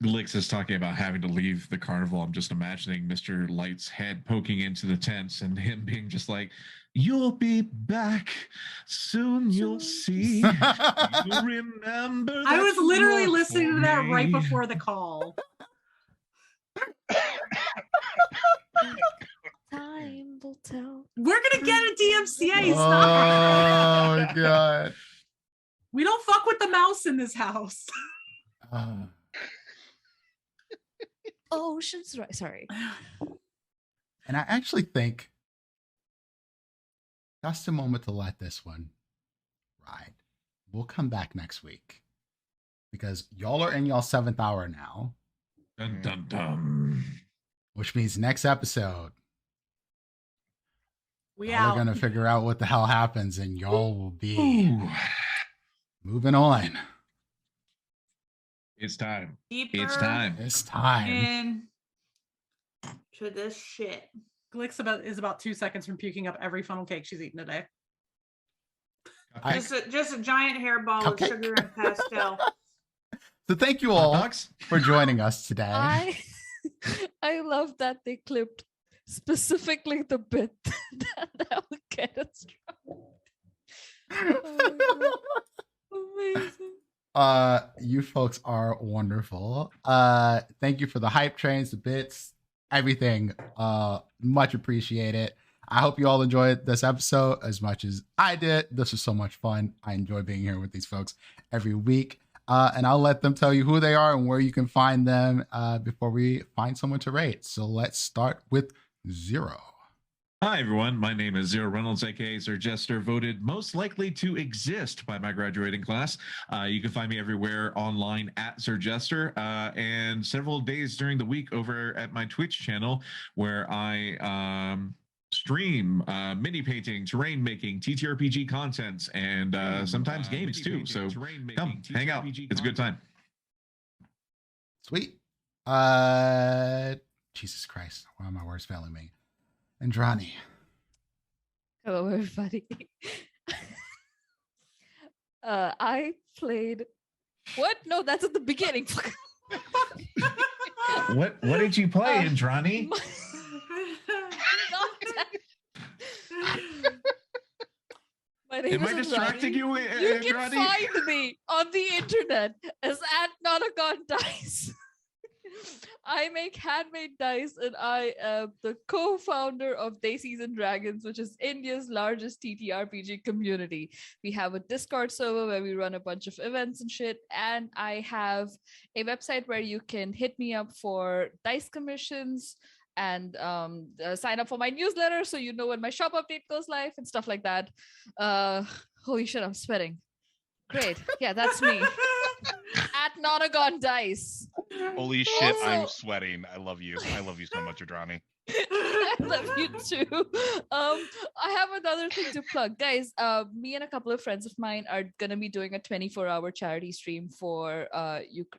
Glyx is talking about having to leave the carnival, I'm just imagining Mr. Light's head poking into the tents and him being just like, "You'll be back soon, you'll see. You'll remember." I was literally you listening to that right me." before the call. Time will tell. We're gonna get a DMCA. Stop. Oh god. We don't fuck with the mouse in this house. Ocean's right. Sorry. And I actually think that's the moment to let this one ride. We'll come back next week because y'all are in y'all 7th hour now. Dun dun dun. which means next episode, We y'all are out. going to figure out what the hell happens, and y'all will be Ooh, moving on. it's time. Deeper It's time. It's time. in to this shit. Glyx is about 2 seconds from puking up every funnel cake she's eaten today. Just a giant hairball with Cupcake. sugar and pastel. So thank you Hot all dogs? for joining us today. I love that they clipped specifically the bit that would get us drunk. Amazing. You folks are wonderful. Thank you for the hype trains, the bits, everything. Much appreciated. I hope you all enjoyed this episode as much as I did. This was so much fun. I enjoy being here with these folks every week. And I'll let them tell you who they are and where you can find them before we find someone to rate. So let's start with Zero. Hi, everyone. My name is Zero Reynolds, aka Sir Jester, voted most likely to exist by my graduating class. You can find me everywhere online at Sir Jester, and several days during the week over at my Twitch channel where I stream mini painting, terrain making, TTRPG content, and sometimes games too. So come hang out. It's a good time. Sweet. Jesus Christ. Why are my words failing me? Andrani. Hello, everybody. I played. What? No, that's at the beginning. What did you play, Andrani? My name Am is I distracting you, You can Andrani? find me on the internet as @NotagonDice. I make handmade dice, and I am the co-founder of Daisies and Dragons, which is India's largest TTRPG community. We have a Discord server where we run a bunch of events and shit, and I have a website where you can hit me up for dice commissions and sign up for my newsletter so you know when my shop update goes live and stuff like that. Holy shit, I'm sweating. Great. Yeah, that's me. @NotagonDice. Holy shit, I'm Also- sweating. I love you. I love you so much, Adrani. I love you too. I have another thing to plug, guys. Me and a couple of friends of mine are gonna be doing a 24-hour charity stream for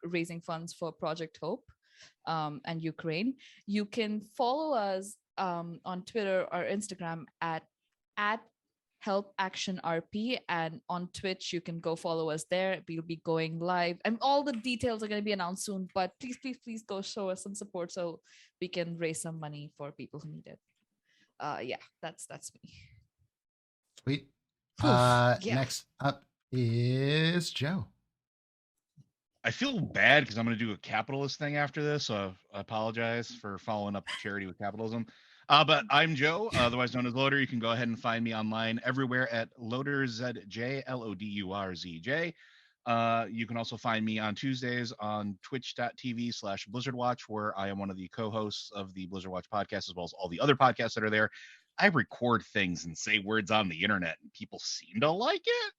raising funds for Project Hope, and Ukraine. You can follow us on Twitter or Instagram at Help Action RP, and on Twitch you can go follow us there. We'll be going live, and all the details are going to be announced soon. But please go show us some support so we can raise some money for people who need it. Yeah, that's me. Sweet. Yeah. Next up is Joe. I feel bad because I'm going to do a capitalist thing after this, so I apologize for following up charity with capitalism. But I'm Joe, otherwise known as Loader. You can go ahead and find me online everywhere at LoaderZJ, LODURZJ. You can also find me on Tuesdays on twitch.tv/BlizzardWatch, where I am one of the co-hosts of the Blizzard Watch podcast, as well as all the other podcasts that are there. I record things and say words on the internet, and people seem to like it.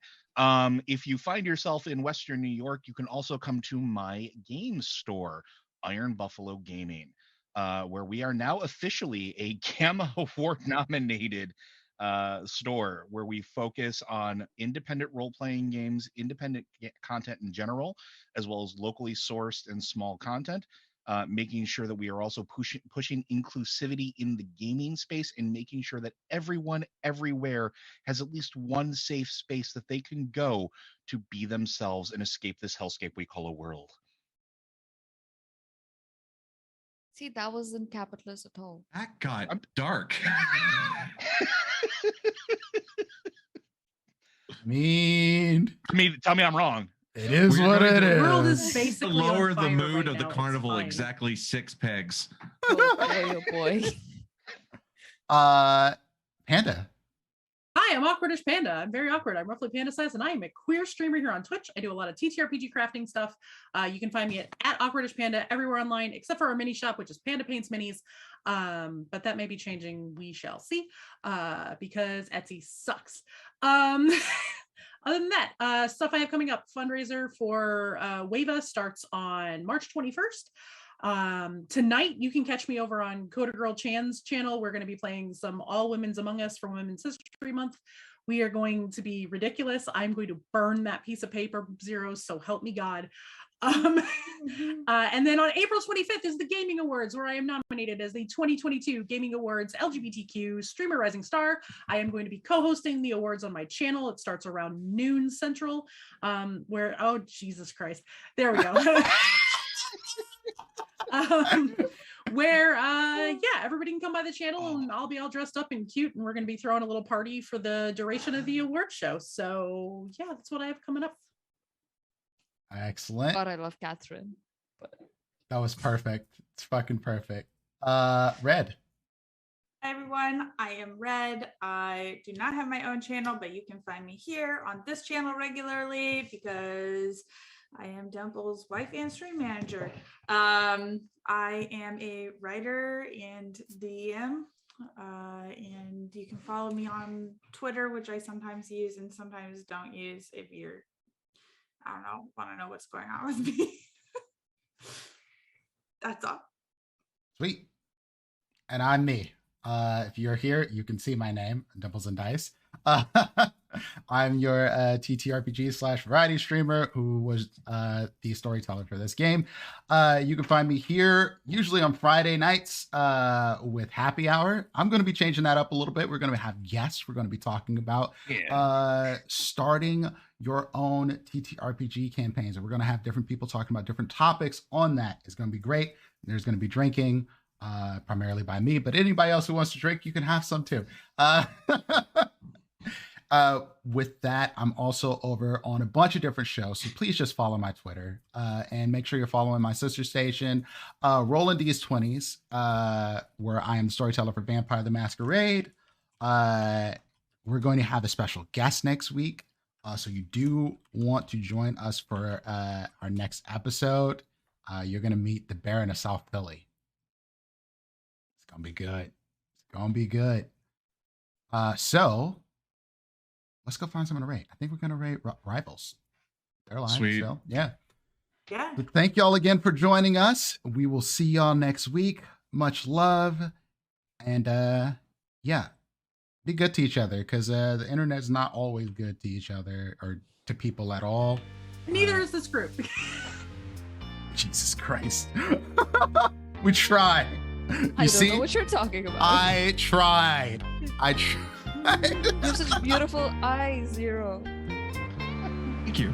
If you find yourself in Western New York, you can also come to my game store, Iron Buffalo Gaming, where we are now officially a Gamma Award nominated store where we focus on independent role-playing games, independent content in general, as well as locally sourced and small content, making sure that we are also pushing inclusivity in the gaming space and making sure that everyone everywhere has at least one safe space that they can go to be themselves and escape this hellscape we call a world. See, that wasn't capitalist at all. That got dark. I mean, Tell me I'm wrong. it is We're what going it to- The world is. is To basically lower on the fire mood right of the now. It's carnival fine. exactly 6 pegs. Oh boy. Panda. Hi, I'm Awkwardish Panda. I'm very awkward. I'm roughly panda sized, and I am a queer streamer here on Twitch. I do a lot of TTRPG crafting stuff. You can find me at Awkwardish Panda everywhere online, except for our mini shop, which is Panda Paints Minis. But that may be changing. We shall see, because Etsy sucks. Other than that, stuff I have coming up, fundraiser for Wava starts on March 21st. Tonight, you can catch me over on Coda Girl Chan's channel. We're going to be playing some All Women's Among Us for Women's History Month. We are going to be ridiculous. I'm going to burn that piece of paper, Zero, so help me God. And then on April 25th is the Gaming Awards, where I am nominated as the 2022 Gaming Awards LGBTQ Streamer Rising Star. I am going to be co-hosting the awards on my channel. It starts around noon Central, where, oh, Jesus Christ. There we go. Where everybody can come by the channel and I'll be all dressed up and cute, and we're going to be throwing a little party for the duration of the award show. So yeah, that's what I have coming up. Excellent. God, I love Catherine. But That was perfect. It's fucking perfect. Red. Hi everyone, I am Red. I do not have my own channel, but you can find me here on this channel regularly because I am Dimples' wife and stream manager. I am a writer and DM, and you can follow me on Twitter, which I sometimes use and sometimes don't use if you're, I don't know, want to know what's going on with me. That's all. Sweet. And I'm me. If you're here, you can see my name, Dimples and Dice. I'm your TTRPG / variety streamer who was the storyteller for this game. You can find me here usually on Friday nights with Happy Hour. I'm going to be changing that up a little bit. We're going to have guests. We're going to be talking about starting your own TTRPG campaigns. And we're going to have different people talking about different topics on that. It's going to be great. There's going to be drinking. Primarily by me, but anybody else who wants to drink, you can have some too. With that, I'm also over on a bunch of different shows, so please just follow my Twitter and make sure you're following my sister station, Rolling D's 20s, where I am the storyteller for Vampire the Masquerade. We're going to have a special guest next week, so you do want to join us for our next episode. You're going to meet the Baron of South Philly. It's gonna be good. It's gonna be good. So let's go find someone to rate. I think we're gonna rate Rivals. They're live. Sweet. So, yeah. Yeah. But thank y'all again for joining us. We will see y'all next week. Much love. And yeah, be good to each other, because the internet's not always good to each other or to people at all. Neither is this group. Jesus Christ. We try. I don't know what you're talking about. I tried. You have such beautiful eyes, Zero. Thank you.